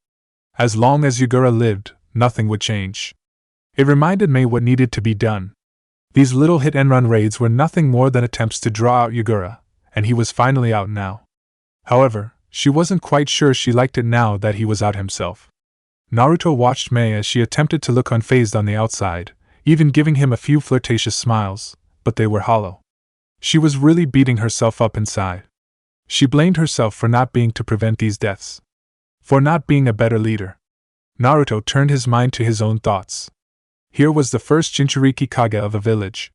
As long as Yugura lived, nothing would change. It reminded May what needed to be done. These little hit-and-run raids were nothing more than attempts to draw out Yugura, and he was finally out now. However, she wasn't quite sure she liked it now that he was out himself. Naruto watched May as she attempted to look unfazed on the outside, even giving him a few flirtatious smiles, but they were hollow. She was really beating herself up inside. She blamed herself for not being to prevent these deaths. For not being a better leader. Naruto turned his mind to his own thoughts. Here was the first Jinchuriki Kage of a village.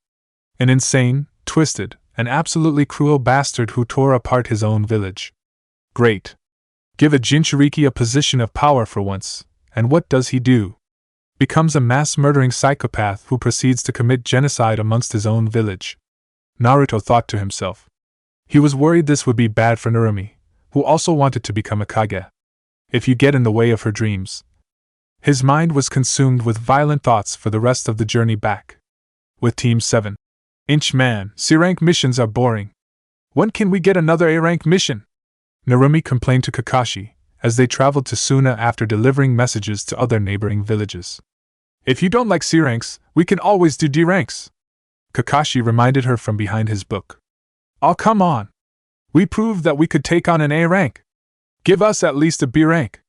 An insane, twisted, and absolutely cruel bastard who tore apart his own village. Great. Give a Jinchuriki a position of power for once, and what does he do? Becomes a mass-murdering psychopath who proceeds to commit genocide amongst his own village. Naruto thought to himself. He was worried this would be bad for Narumi, who also wanted to become a Kage. If you get in the way of her dreams. His mind was consumed with violent thoughts for the rest of the journey back. With Team 7. Man, C-rank missions are boring. When can we get another A-rank mission? Narumi complained to Kakashi, as they traveled to Suna after delivering messages to other neighboring villages. If you don't like C-ranks, we can always do D-ranks. Kakashi reminded her from behind his book. Oh, come on. We proved that we could take on an A rank. Give us at least a B rank.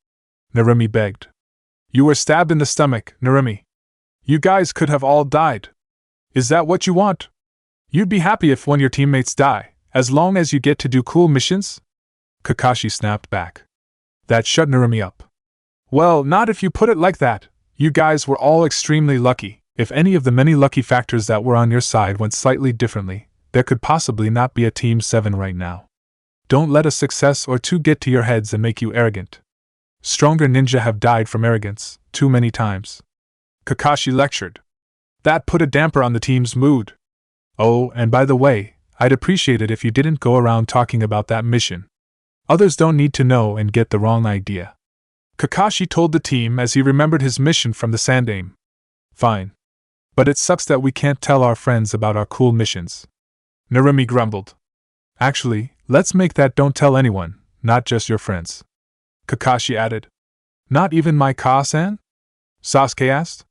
Narumi begged. You were stabbed in the stomach, Narumi. You guys could have all died. Is that what you want? You'd be happy if one of your teammates die, as long as you get to do cool missions? Kakashi snapped back. That shut Narumi up. Well, not if you put it like that. You guys were all extremely lucky. If any of the many lucky factors that were on your side went slightly differently, there could possibly not be a Team 7 right now. Don't let a success or two get to your heads and make you arrogant. Stronger ninja have died from arrogance, too many times. Kakashi lectured. That put a damper on the team's mood. Oh, and by the way, I'd appreciate it if you didn't go around talking about that mission. Others don't need to know and get the wrong idea. Kakashi told the team as he remembered his mission from the Sandaime. Fine. But it sucks that we can't tell our friends about our cool missions. Narumi grumbled. Actually, let's make that don't tell anyone, not just your friends. Kakashi added. Not even my Ka-san? Sasuke asked.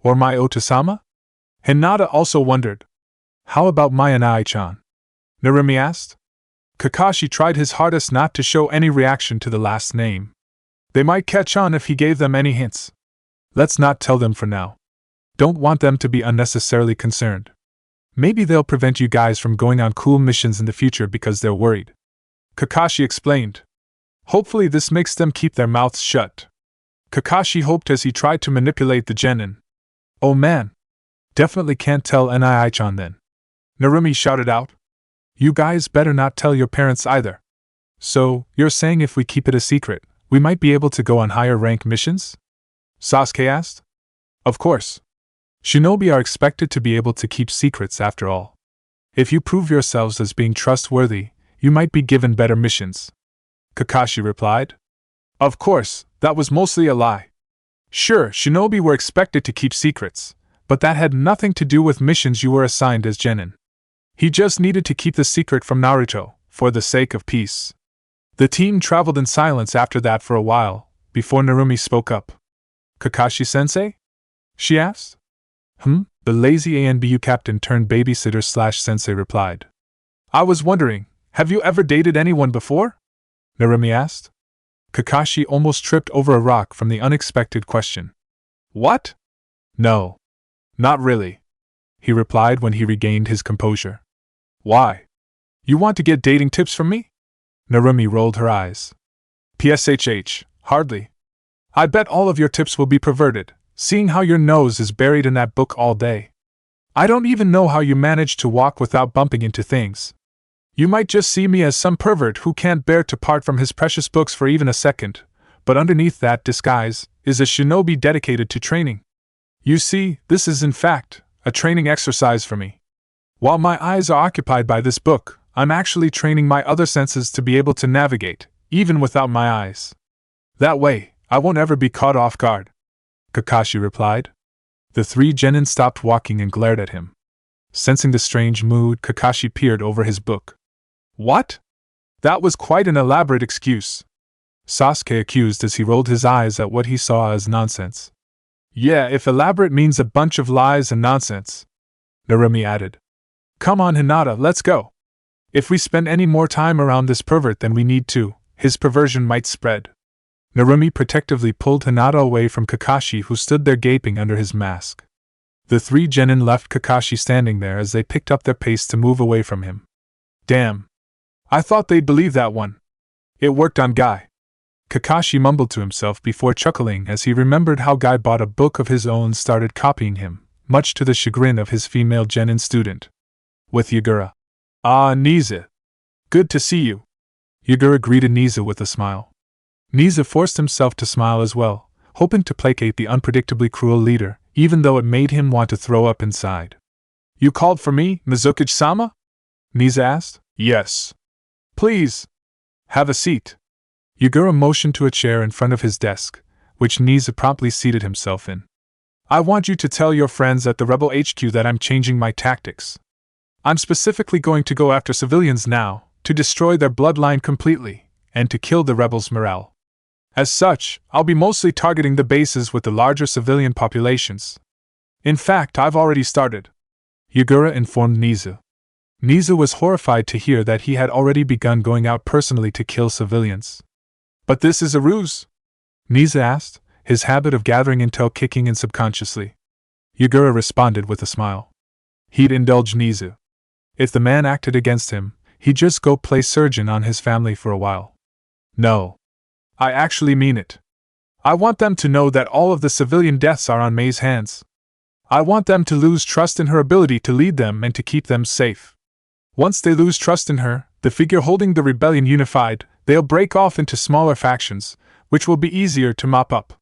Or my Otosama? Hinata also wondered. How about my Anai-chan? Narumi asked. Kakashi tried his hardest not to show any reaction to the last name. They might catch on if he gave them any hints. Let's not tell them for now. Don't want them to be unnecessarily concerned. Maybe they'll prevent you guys from going on cool missions in the future because they're worried. Kakashi explained. Hopefully this makes them keep their mouths shut. Kakashi hoped as he tried to manipulate the genin. Oh man. Definitely can't tell Nii-chan then. Narumi shouted out. You guys better not tell your parents either. So, you're saying if we keep it a secret, we might be able to go on higher rank missions? Sasuke asked. Of course. Shinobi are expected to be able to keep secrets after all. If you prove yourselves as being trustworthy, you might be given better missions. Kakashi replied. Of course, that was mostly a lie. Sure, shinobi were expected to keep secrets, but that had nothing to do with missions you were assigned as genin. He just needed to keep the secret from Naruto, for the sake of peace. The team traveled in silence after that for a while, before Narumi spoke up. Kakashi-sensei? She asked. The lazy ANBU captain turned babysitter/sensei replied. I was wondering, have you ever dated anyone before? Narumi asked. Kakashi almost tripped over a rock from the unexpected question. What? No. Not really, he replied when he regained his composure. Why? You want to get dating tips from me? Narumi rolled her eyes. PSHH, hardly. I bet all of your tips will be perverted, seeing how your nose is buried in that book all day. I don't even know how you manage to walk without bumping into things. You might just see me as some pervert who can't bear to part from his precious books for even a second, but underneath that disguise is a shinobi dedicated to training. You see, this is in fact a training exercise for me. While my eyes are occupied by this book, I'm actually training my other senses to be able to navigate, even without my eyes. That way, I won't ever be caught off guard. Kakashi replied. The three genin stopped walking and glared at him. Sensing the strange mood, Kakashi peered over his book. What? That was quite an elaborate excuse, Sasuke accused as he rolled his eyes at what he saw as nonsense. Yeah, if elaborate means a bunch of lies and nonsense, Narumi added. Come on, Hinata, let's go. If we spend any more time around this pervert than we need to, his perversion might spread. Narumi protectively pulled Hinata away from Kakashi, who stood there gaping under his mask. The three genin left Kakashi standing there as they picked up their pace to move away from him. Damn. I thought they'd believe that one. It worked on Guy. Kakashi mumbled to himself before chuckling as he remembered how Guy bought a book of his own and started copying him, much to the chagrin of his female genin student. With Yagura. Ah, Niza. Good to see you. Yagura greeted Niza with a smile. Niza forced himself to smile as well, hoping to placate the unpredictably cruel leader, even though it made him want to throw up inside. You called for me, Mizuki-sama? Niza asked. Yes. Please. Have a seat. Yagura motioned to a chair in front of his desk, which Niza promptly seated himself in. I want you to tell your friends at the Rebel HQ that I'm changing my tactics. I'm specifically going to go after civilians now, to destroy their bloodline completely, and to kill the rebels' morale. As such, I'll be mostly targeting the bases with the larger civilian populations. In fact, I've already started, Yagura informed Niza. Niza was horrified to hear that he had already begun going out personally to kill civilians. But this is a ruse? Niza asked, his habit of gathering intel kicking in subconsciously. Yagura responded with a smile. He'd indulge Niza. If the man acted against him, he'd just go play surgeon on his family for a while. No. I actually mean it. I want them to know that all of the civilian deaths are on Mei's hands. I want them to lose trust in her ability to lead them and to keep them safe. Once they lose trust in her, the figure holding the rebellion unified, they'll break off into smaller factions, which will be easier to mop up.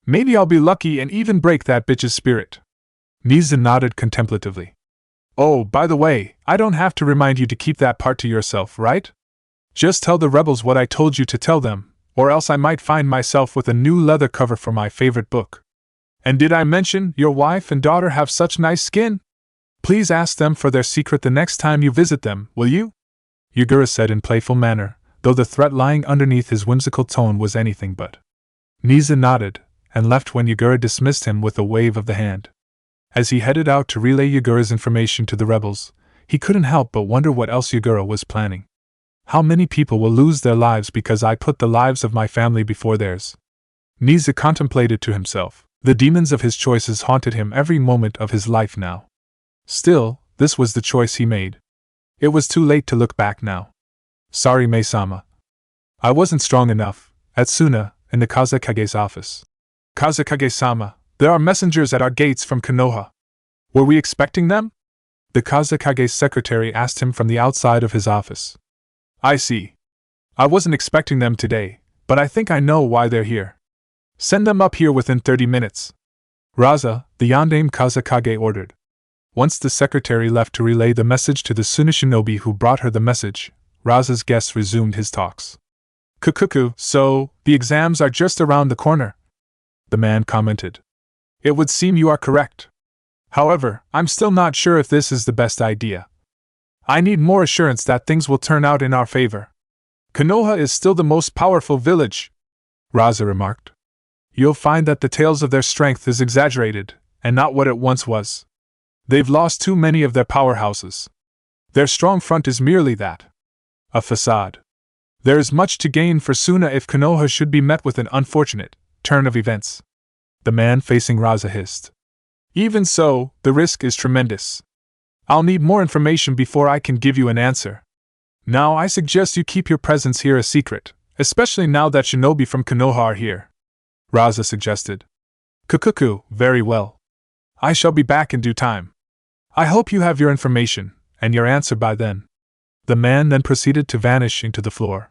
Maybe I'll be lucky and even break that bitch's spirit. Niza nodded contemplatively. Oh, by the way, I don't have to remind you to keep that part to yourself, right? Just tell the rebels what I told you to tell them, or else I might find myself with a new leather cover for my favorite book. And did I mention your wife and daughter have such nice skin? Please ask them for their secret the next time you visit them, will you? Yagura said in playful manner, though the threat lying underneath his whimsical tone was anything but. Niza nodded, and left when Yagura dismissed him with a wave of the hand. As he headed out to relay Yagura's information to the rebels, he couldn't help but wonder what else Yagura was planning. How many people will lose their lives because I put the lives of my family before theirs? Niza contemplated to himself. The demons of his choices haunted him every moment of his life now. Still, this was the choice he made. It was too late to look back now. Sorry, Mei-sama. I wasn't strong enough. Atsuna, in the Kazekage's office. Kazekage-sama, there are messengers at our gates from Konoha. Were we expecting them? The Kazekage's secretary asked him from the outside of his office. I see. I wasn't expecting them today, but I think I know why they're here. Send them up here within 30 minutes. Raza, the Yondaime Kazekage ordered. Once the secretary left to relay the message to the Tsuneshinobi who brought her the message, Raza's guest resumed his talks. Kukuku, so, the exams are just around the corner? The man commented. It would seem you are correct. However, I'm still not sure if this is the best idea. I need more assurance that things will turn out in our favor. Konoha is still the most powerful village, Raza remarked. You'll find that the tales of their strength is exaggerated, and not what it once was. They've lost too many of their powerhouses. Their strong front is merely that. A facade. There is much to gain for Suna if Konoha should be met with an unfortunate turn of events. The man facing Raza hissed. Even so, the risk is tremendous. I'll need more information before I can give you an answer. Now I suggest you keep your presence here a secret, especially now that shinobi from Konoha are here. Raza suggested. Kukuku, very well. I shall be back in due time. I hope you have your information, and your answer by then. The man then proceeded to vanish into the floor.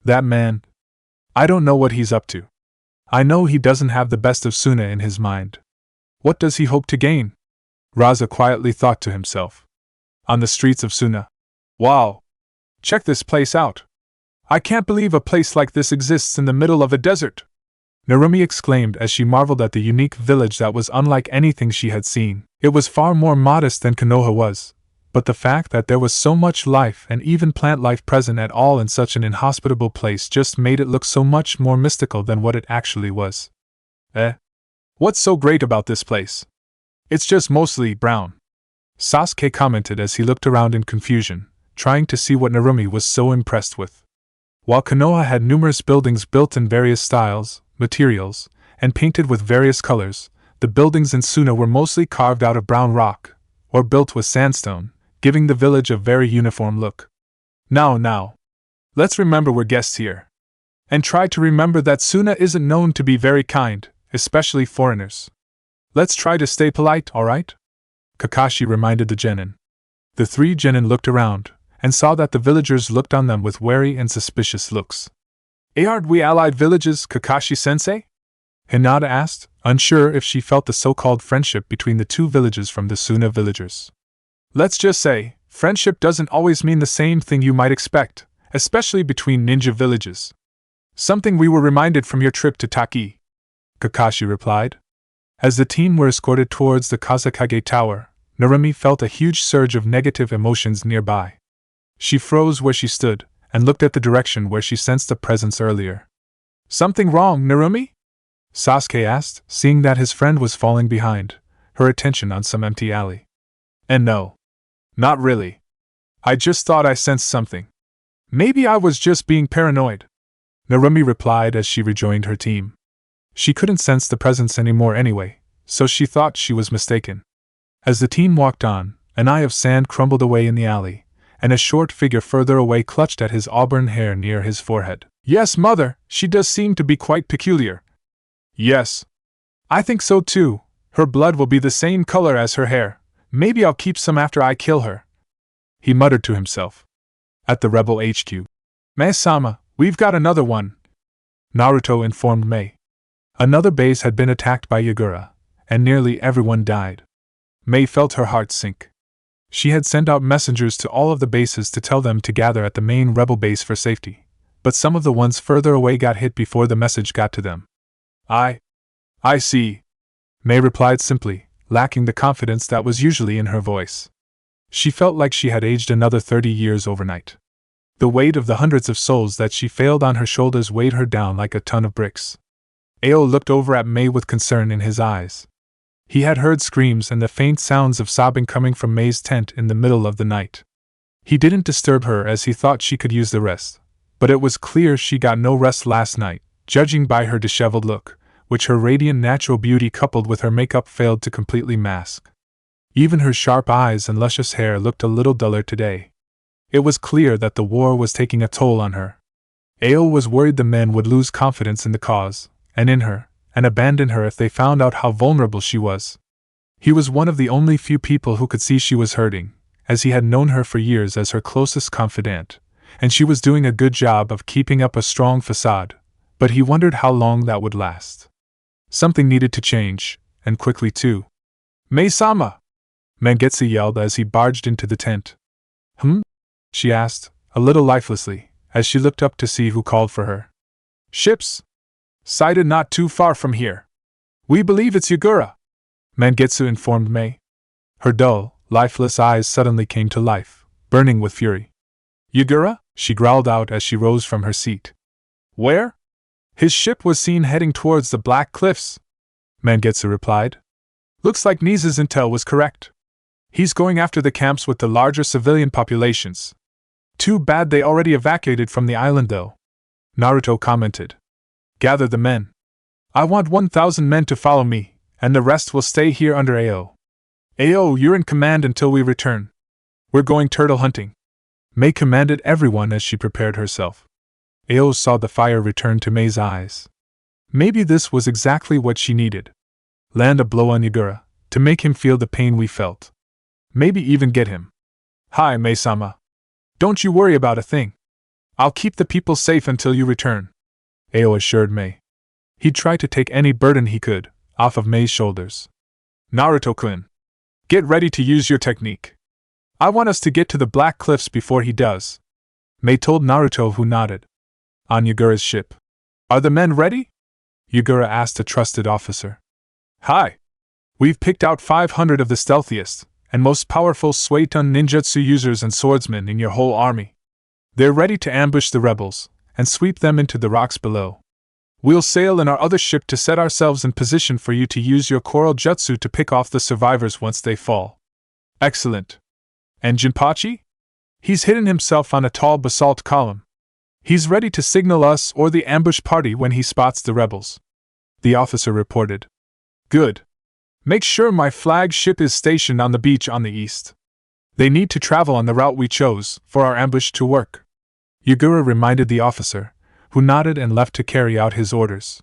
That man. I don't know what he's up to. I know he doesn't have the best of Suna in his mind. What does he hope to gain? Raza quietly thought to himself. On the streets of Suna. Wow! Check this place out. I can't believe a place like this exists in the middle of a desert. Narumi exclaimed as she marveled at the unique village that was unlike anything she had seen. It was far more modest than Konoha was, but the fact that there was so much life and even plant life present at all in such an inhospitable place just made it look so much more mystical than what it actually was. What's so great about this place? It's just mostly brown. Sasuke commented as he looked around in confusion, trying to see what Narumi was so impressed with. While Konoha had numerous buildings built in various styles, materials, and painted with various colors, the buildings in Suna were mostly carved out of brown rock, or built with sandstone, giving the village a very uniform look. Now, let's remember we're guests here. And try to remember that Suna isn't known to be very kind, especially foreigners. Let's try to stay polite, alright? Kakashi reminded the genin. The three genin looked around, and saw that the villagers looked on them with wary and suspicious looks. Aren't we allied villages, Kakashi-sensei? Hinata asked, unsure if she felt the so-called friendship between the two villages from the Suna villagers. Let's just say, friendship doesn't always mean the same thing you might expect, especially between ninja villages. Something we were reminded from your trip to Taki, Kakashi replied. As the team were escorted towards the Kazekage Tower, Narumi felt a huge surge of negative emotions nearby. She froze where she stood, and looked at the direction where she sensed a presence earlier. Something wrong, Narumi? Sasuke asked, seeing that his friend was falling behind, her attention on some empty alley. And no. Not really. I just thought I sensed something. Maybe I was just being paranoid, Narumi replied as she rejoined her team. She couldn't sense the presence anymore anyway, so she thought she was mistaken. As the team walked on, an eye of sand crumbled away in the alley, and a short figure further away clutched at his auburn hair near his forehead. Yes, mother, she does seem to be quite peculiar. Yes. I think so too. Her blood will be the same color as her hair. Maybe I'll keep some after I kill her, he muttered to himself. At the rebel HQ. Mei-sama, we've got another one, Naruto informed Mei. Another base had been attacked by Yagura, and nearly everyone died. Mei felt her heart sink. She had sent out messengers to all of the bases to tell them to gather at the main rebel base for safety, but some of the ones further away got hit before the message got to them. I see, Mei replied simply, lacking the confidence that was usually in her voice. She felt like she had aged another 30 years overnight. The weight of the hundreds of souls that she failed on her shoulders weighed her down like a ton of bricks. Ao looked over at Mei with concern in his eyes. He had heard screams and the faint sounds of sobbing coming from Mei's tent in the middle of the night. He didn't disturb her as he thought she could use the rest, but it was clear she got no rest last night, judging by her disheveled look, which her radiant natural beauty coupled with her makeup failed to completely mask. Even her sharp eyes and luscious hair looked a little duller today. It was clear that the war was taking a toll on her. Ao was worried the men would lose confidence in the cause, and in her, and abandon her if they found out how vulnerable she was. He was one of the only few people who could see she was hurting, as he had known her for years as her closest confidant, and she was doing a good job of keeping up a strong facade, but he wondered how long that would last. Something needed to change, and quickly too. Mei-sama! Mangetsu yelled as he barged into the tent. She asked, a little lifelessly, as she looked up to see who called for her. Ships! Sighted not too far from here. We believe it's Yagura, Mangetsu informed Mei. Her dull, lifeless eyes suddenly came to life, burning with fury. Yagura? She growled out as she rose from her seat. Where? His ship was seen heading towards the Black Cliffs, Mangetsu replied. Looks like Nisa's intel was correct. He's going after the camps with the larger civilian populations. Too bad they already evacuated from the island though, Naruto commented. Gather the men. I want 1,000 men to follow me, and the rest will stay here under Ao. Ao, you're in command until we return. We're going turtle hunting. Mei commanded everyone as she prepared herself. Ao saw the fire return to Mei's eyes. Maybe this was exactly what she needed. Land a blow on Yagura, to make him feel the pain we felt. Maybe even get him. Hi, Mei-sama. Don't you worry about a thing. I'll keep the people safe until you return, Ao assured Mei. He'd try to take any burden he could off of Mei's shoulders. Naruto-kun, get ready to use your technique. I want us to get to the Black Cliffs before he does, Mei told Naruto, who nodded. On Yagura's ship. Are the men ready? Yagura asked a trusted officer. Hi. We've picked out 500 of the stealthiest and most powerful Suiton ninjutsu users and swordsmen in your whole army. They're ready to ambush the rebels and sweep them into the rocks below. We'll sail in our other ship to set ourselves in position for you to use your coral jutsu to pick off the survivors once they fall. Excellent. And Jinpachi? He's hidden himself on a tall basalt column. He's ready to signal us or the ambush party when he spots the rebels, the officer reported. Good. Make sure my flagship is stationed on the beach on the east. They need to travel on the route we chose for our ambush to work, Yagura reminded the officer, who nodded and left to carry out his orders.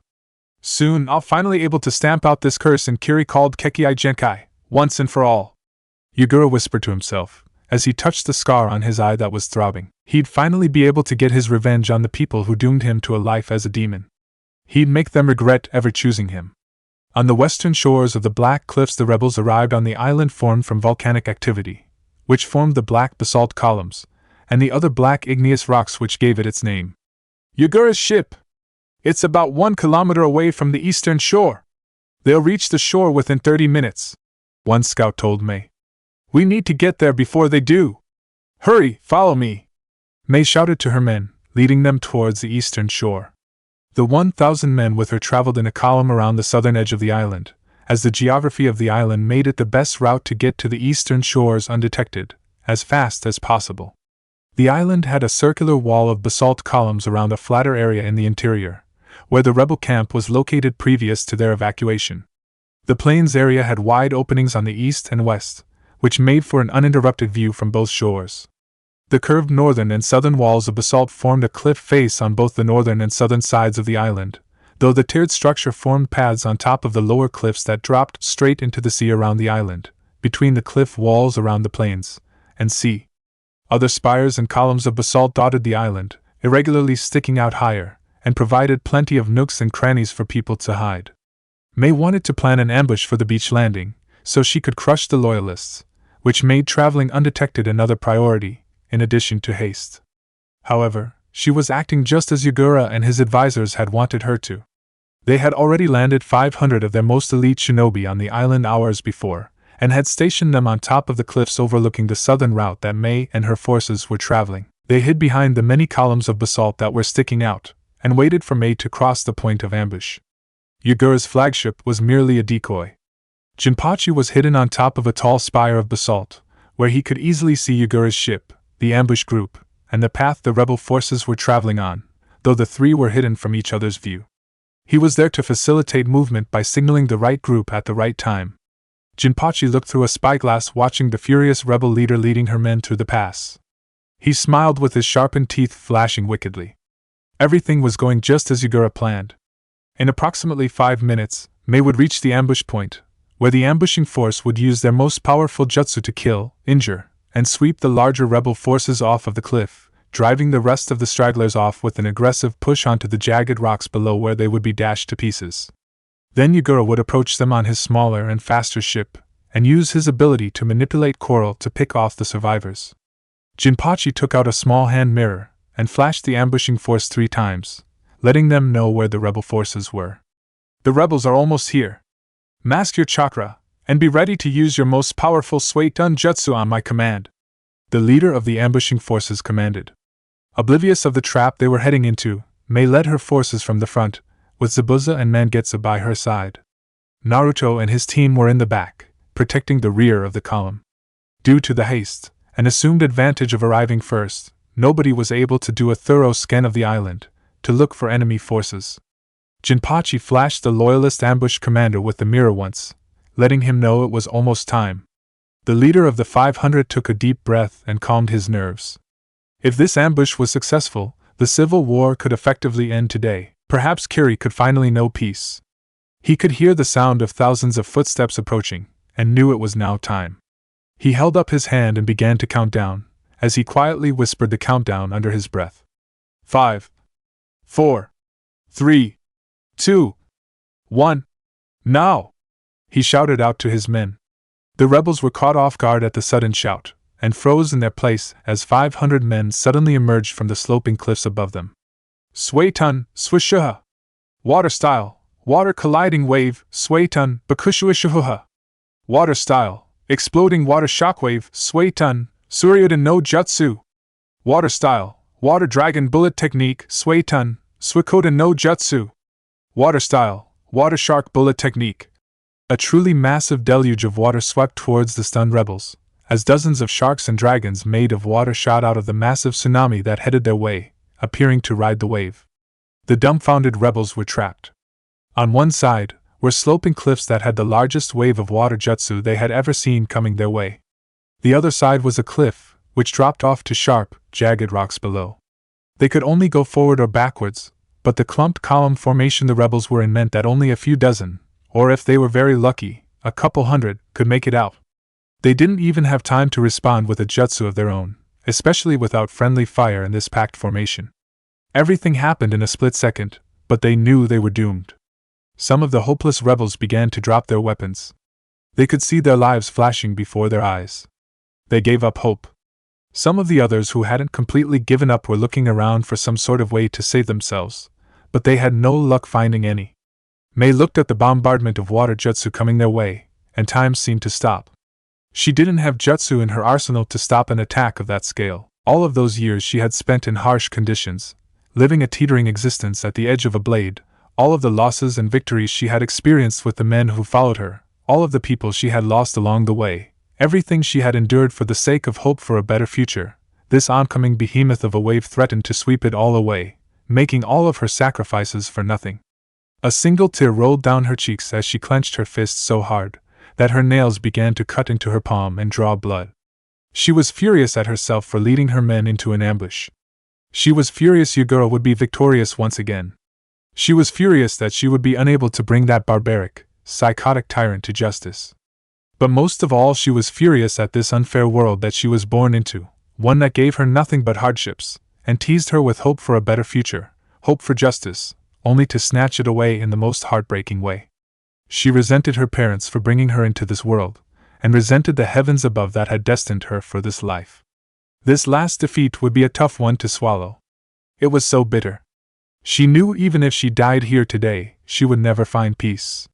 Soon I'll finally able to stamp out this curse in Kiri called Kekkei Genkai, once and for all, Yagura whispered to himself, as he touched the scar on his eye that was throbbing. He'd finally be able to get his revenge on the people who doomed him to a life as a demon. He'd make them regret ever choosing him. On the western shores of the Black Cliffs, the rebels arrived on the island formed from volcanic activity, which formed the black basalt columns, and the other black igneous rocks which gave it its name. Yagura's ship! It's about 1 kilometer away from the eastern shore. They'll reach the shore within 30 minutes, one scout told Mei. We need to get there before they do. Hurry, follow me, Mei shouted to her men, leading them towards the eastern shore. The 1,000 men with her traveled in a column around the southern edge of the island, as the geography of the island made it the best route to get to the eastern shores undetected, as fast as possible. The island had a circular wall of basalt columns around a flatter area in the interior, where the rebel camp was located previous to their evacuation. The plains area had wide openings on the east and west, which made for an uninterrupted view from both shores. The curved northern and southern walls of basalt formed a cliff face on both the northern and southern sides of the island, though the tiered structure formed paths on top of the lower cliffs that dropped straight into the sea around the island, between the cliff walls around the plains and sea. Other spires and columns of basalt dotted the island, irregularly sticking out higher, and provided plenty of nooks and crannies for people to hide. Mei wanted to plan an ambush for the beach landing, so she could crush the loyalists, which made traveling undetected another priority, in addition to haste. However, she was acting just as Yagura and his advisors had wanted her to. They had already landed 500 of their most elite shinobi on the island hours before, and had stationed them on top of the cliffs overlooking the southern route that Mei and her forces were traveling. They hid behind the many columns of basalt that were sticking out, and waited for Mei to cross the point of ambush. Yagura's flagship was merely a decoy. Jinpachi was hidden on top of a tall spire of basalt, where he could easily see Yagura's ship, the ambush group, and the path the rebel forces were traveling on, though the three were hidden from each other's view. He was there to facilitate movement by signaling the right group at the right time. Jinpachi looked through a spyglass watching the furious rebel leader leading her men through the pass. He smiled with his sharpened teeth flashing wickedly. Everything was going just as Yagura planned. In approximately 5 minutes, Mei would reach the ambush point, where the ambushing force would use their most powerful jutsu to kill, injure, and sweep the larger rebel forces off of the cliff, driving the rest of the stragglers off with an aggressive push onto the jagged rocks below where they would be dashed to pieces. Then Yagura would approach them on his smaller and faster ship, and use his ability to manipulate coral to pick off the survivors. Jinpachi took out a small hand mirror, and flashed the ambushing force 3 times, letting them know where the rebel forces were. The rebels are almost here. Mask your chakra, and be ready to use your most powerful Suiton jutsu on my command, the leader of the ambushing forces commanded. Oblivious of the trap they were heading into, Mei led her forces from the front, with Zabuza and Mangetsu by her side. Naruto and his team were in the back, protecting the rear of the column. Due to the haste, and assumed advantage of arriving first, nobody was able to do a thorough scan of the island, to look for enemy forces. Jinpachi flashed the loyalist ambush commander with the mirror once, letting him know it was almost time. The leader of the 500 took a deep breath and calmed his nerves. If this ambush was successful, the civil war could effectively end today, Perhaps Kiri could finally know peace. He could hear the sound of thousands of footsteps approaching, and knew it was now time. He held up his hand and began to count down, as he quietly whispered the countdown under his breath. 5, 4, 3, 2, 1. Now! He shouted out to his men. The rebels were caught off guard at the sudden shout, and froze in their place as 500 men suddenly emerged from the sloping cliffs above them. Sway-tun, swishuha! Water style, water colliding wave, sway-tun, bakushuishuha! Water style, exploding water shockwave, sway-tun, suryudan no jutsu! Water style, water dragon bullet technique, sway-tun, swikoda no jutsu! Water style, water shark bullet technique. A truly massive deluge of water swept towards the stunned rebels, as dozens of sharks and dragons made of water shot out of the massive tsunami that headed their way, appearing to ride the wave. The dumbfounded rebels were trapped. On one side were sloping cliffs that had the largest wave of water jutsu they had ever seen coming their way. The other side was a cliff, which dropped off to sharp, jagged rocks below. They could only go forward or backwards, but the clumped column formation the rebels were in meant that only a few dozen, or if they were very lucky, a couple hundred, could make it out. They didn't even have time to respond with a jutsu of their own, especially without friendly fire in this packed formation. Everything happened in a split second, but they knew they were doomed. Some of the hopeless rebels began to drop their weapons. They could see their lives flashing before their eyes. They gave up hope. Some of the others who hadn't completely given up were looking around for some sort of way to save themselves, but they had no luck finding any. Mei looked at the bombardment of water jutsu coming their way, and time seemed to stop. She didn't have jutsu in her arsenal to stop an attack of that scale. All of those years she had spent in harsh conditions, living a teetering existence at the edge of a blade, all of the losses and victories she had experienced with the men who followed her, all of the people she had lost along the way, everything she had endured for the sake of hope for a better future, this oncoming behemoth of a wave threatened to sweep it all away, making all of her sacrifices for nothing. A single tear rolled down her cheeks as she clenched her fists so hard that her nails began to cut into her palm and draw blood. She was furious at herself for leading her men into an ambush. She was furious Yagura would be victorious once again. She was furious that she would be unable to bring that barbaric, psychotic tyrant to justice. But most of all she was furious at this unfair world that she was born into, one that gave her nothing but hardships, and teased her with hope for a better future, hope for justice, only to snatch it away in the most heartbreaking way. She resented her parents for bringing her into this world, and resented the heavens above that had destined her for this life. This last defeat would be a tough one to swallow. It was so bitter. She knew even if she died here today, she would never find peace.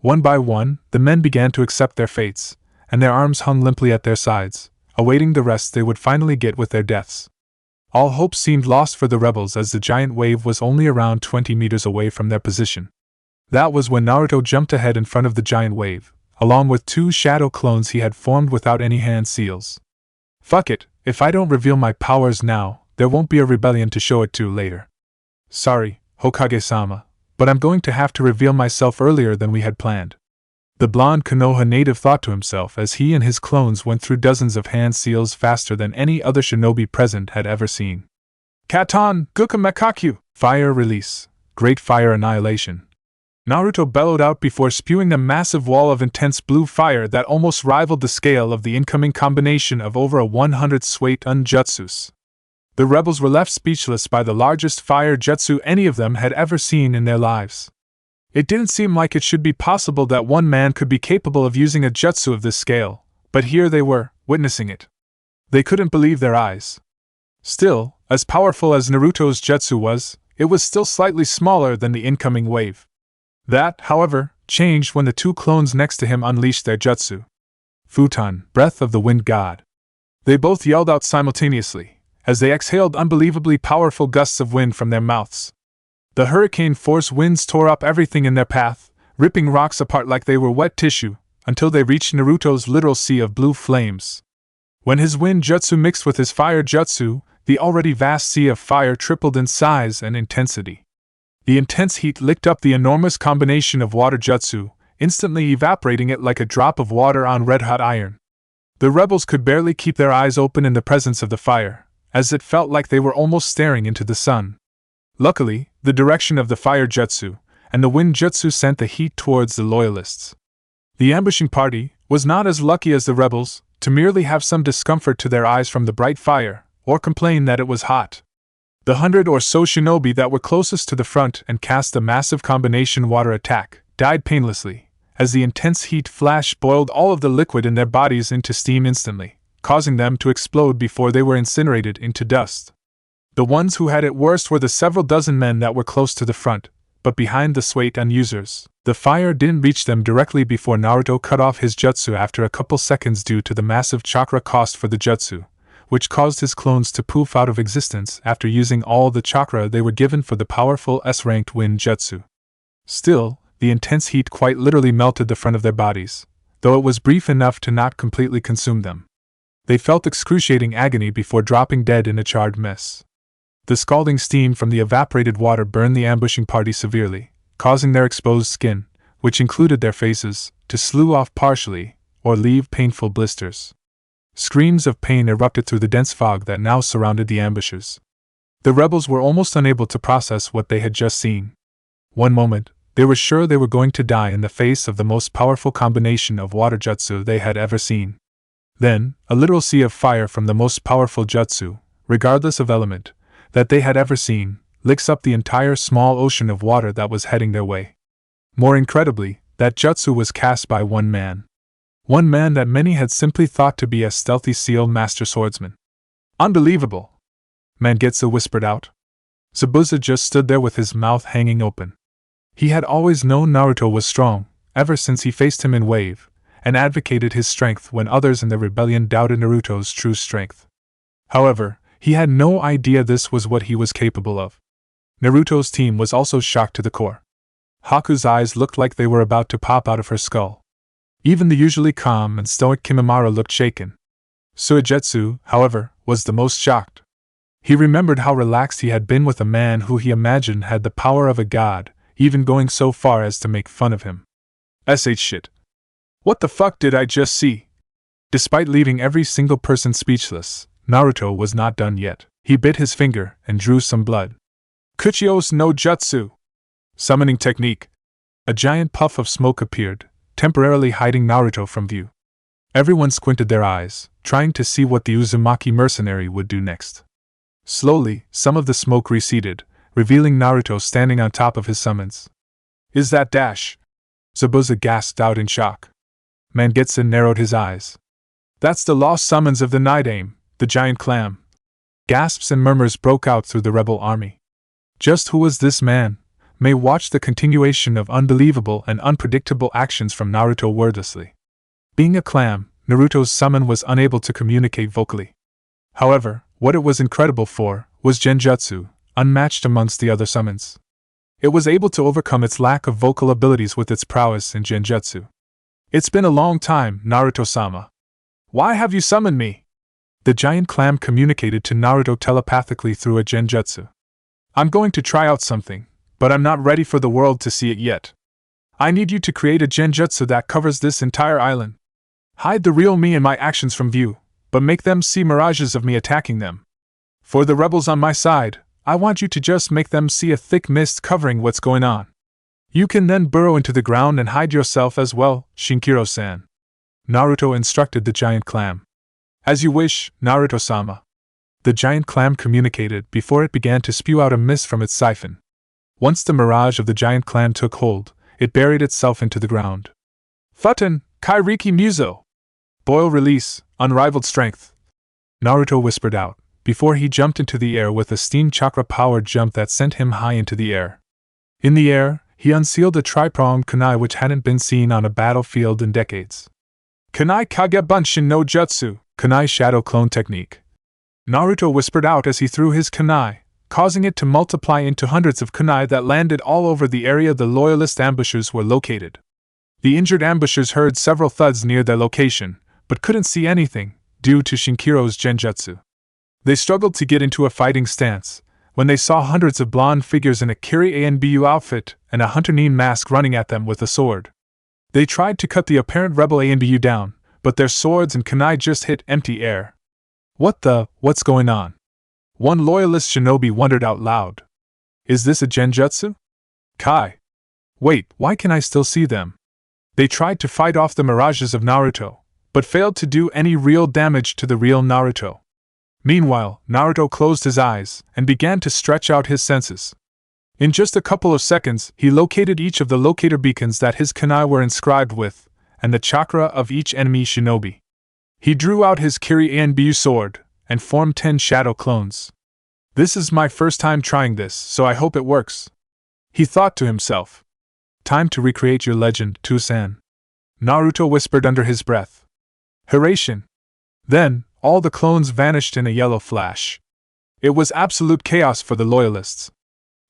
One by one, the men began to accept their fates, and their arms hung limply at their sides, awaiting the rest they would finally get with their deaths. All hope seemed lost for the rebels as the giant wave was only around 20 meters away from their position. That was when Naruto jumped ahead in front of the giant wave, along with 2 shadow clones he had formed without any hand seals. Fuck it, if I don't reveal my powers now, there won't be a rebellion to show it to later. Sorry, Hokage-sama, but I'm going to have to reveal myself earlier than we had planned. The blonde Konoha native thought to himself as he and his clones went through dozens of hand seals faster than any other shinobi present had ever seen. Katon, Guka Mekakyu! Fire release. Great fire annihilation. Naruto bellowed out before spewing a massive wall of intense blue fire that almost rivaled the scale of the incoming combination of over 100 Sway-tun jutsus. The rebels were left speechless by the largest fire jutsu any of them had ever seen in their lives. It didn't seem like it should be possible that one man could be capable of using a jutsu of this scale, but here they were, witnessing it. They couldn't believe their eyes. Still, as powerful as Naruto's jutsu was, it was still slightly smaller than the incoming wave. That, however, changed when the 2 clones next to him unleashed their jutsu. Futon, breath of the wind god. They both yelled out simultaneously, as they exhaled unbelievably powerful gusts of wind from their mouths. The hurricane-force winds tore up everything in their path, ripping rocks apart like they were wet tissue, until they reached Naruto's literal sea of blue flames. When his wind jutsu mixed with his fire jutsu, the already vast sea of fire tripled in size and intensity. The intense heat licked up the enormous combination of water jutsu, instantly evaporating it like a drop of water on red-hot iron. The rebels could barely keep their eyes open in the presence of the fire, as it felt like they were almost staring into the sun. Luckily, the direction of the fire jutsu, and the wind jutsu sent the heat towards the loyalists. The ambushing party was not as lucky as the rebels to merely have some discomfort to their eyes from the bright fire, or complain that it was hot. The 100 or so shinobi that were closest to the front and cast the massive combination water attack died painlessly, as the intense heat flash boiled all of the liquid in their bodies into steam instantly, causing them to explode before they were incinerated into dust. The ones who had it worst were the several dozen men that were close to the front, but behind the Suiton users. The fire didn't reach them directly before Naruto cut off his jutsu after a couple seconds due to the massive chakra cost for the jutsu, which caused his clones to poof out of existence after using all the chakra they were given for the powerful S-ranked wind jutsu. Still, the intense heat quite literally melted the front of their bodies, though it was brief enough to not completely consume them. They felt excruciating agony before dropping dead in a charred mess. The scalding steam from the evaporated water burned the ambushing party severely, causing their exposed skin, which included their faces, to slough off partially, or leave painful blisters. Screams of pain erupted through the dense fog that now surrounded the ambushers. The rebels were almost unable to process what they had just seen. One moment, they were sure they were going to die in the face of the most powerful combination of water jutsu they had ever seen. Then, a literal sea of fire from the most powerful jutsu, regardless of element, that they had ever seen, licks up the entire small ocean of water that was heading their way. More incredibly, that jutsu was cast by one man. One man that many had simply thought to be a stealthy seal master swordsman. Unbelievable! Mangetsu whispered out. Zabuza just stood there with his mouth hanging open. He had always known Naruto was strong, ever since he faced him in Wave, and advocated his strength when others in the rebellion doubted Naruto's true strength. However, he had no idea this was what he was capable of. Naruto's team was also shocked to the core. Haku's eyes looked like they were about to pop out of her skull. Even the usually calm and stoic Kimimaro looked shaken. Suigetsu, however, was the most shocked. He remembered how relaxed he had been with a man who he imagined had the power of a god, even going so far as to make fun of him. Shit. What the fuck did I just see? Despite leaving every single person speechless, Naruto was not done yet. He bit his finger and drew some blood. Kuchios no Jutsu! Summoning technique. A giant puff of smoke appeared, temporarily hiding Naruto from view. Everyone squinted their eyes, trying to see what the Uzumaki mercenary would do next. Slowly, some of the smoke receded, revealing Naruto standing on top of his summons. Is that Dash? Zabuza gasped out in shock. Mangetsu narrowed his eyes. That's the lost summons of the Night Aim, the giant clam. Gasps and murmurs broke out through the rebel army. Just who was this man? May watched the continuation of unbelievable and unpredictable actions from Naruto wordlessly. Being a clam, Naruto's summon was unable to communicate vocally. However, what it was incredible for was Genjutsu, unmatched amongst the other summons. It was able to overcome its lack of vocal abilities with its prowess in Genjutsu. It's been a long time, Naruto-sama. Why have you summoned me? The giant clam communicated to Naruto telepathically through a Genjutsu. I'm going to try out something, but I'm not ready for the world to see it yet. I need you to create a Genjutsu that covers this entire island. Hide the real me and my actions from view, but make them see mirages of me attacking them. For the rebels on my side, I want you to just make them see a thick mist covering what's going on. You can then burrow into the ground and hide yourself as well, Shinkiro-san. Naruto instructed the giant clam. As you wish, Naruto-sama. The giant clam communicated before it began to spew out a mist from its siphon. Once the mirage of the giant clam took hold, it buried itself into the ground. Futon, Kairiki Muso! Boil release, unrivaled strength. Naruto whispered out, before he jumped into the air with a steam chakra-powered jump that sent him high into the air. In the air, he unsealed a tri-pronged kunai which hadn't been seen on a battlefield in decades. Kunai Kage Bunshin no Jutsu, kunai shadow clone technique. Naruto whispered out as he threw his kunai, causing it to multiply into hundreds of kunai that landed all over the area the loyalist ambushers were located. The injured ambushers heard several thuds near their location, but couldn't see anything, due to Shinkiro's Genjutsu. They struggled to get into a fighting stance, when they saw hundreds of blonde figures in a Kiri Anbu outfit and a Hunter-Nin mask running at them with a sword. They tried to cut the apparent rebel Anbu down, but their swords and kunai just hit empty air. What's going on? One loyalist shinobi wondered out loud. Is this a genjutsu? Kai. Wait, why can I still see them? They tried to fight off the mirages of Naruto, but failed to do any real damage to the real Naruto. Meanwhile, Naruto closed his eyes and began to stretch out his senses. In just a couple of seconds, he located each of the locator beacons that his kunai were inscribed with, and the chakra of each enemy shinobi. He drew out his Kiri-Anbu sword, and formed 10 shadow clones. This is my first time trying this, so I hope it works. He thought to himself. Time to recreate your legend, Tusan. Naruto whispered under his breath. Hiraishin. Then, all the clones vanished in a yellow flash. It was absolute chaos for the loyalists.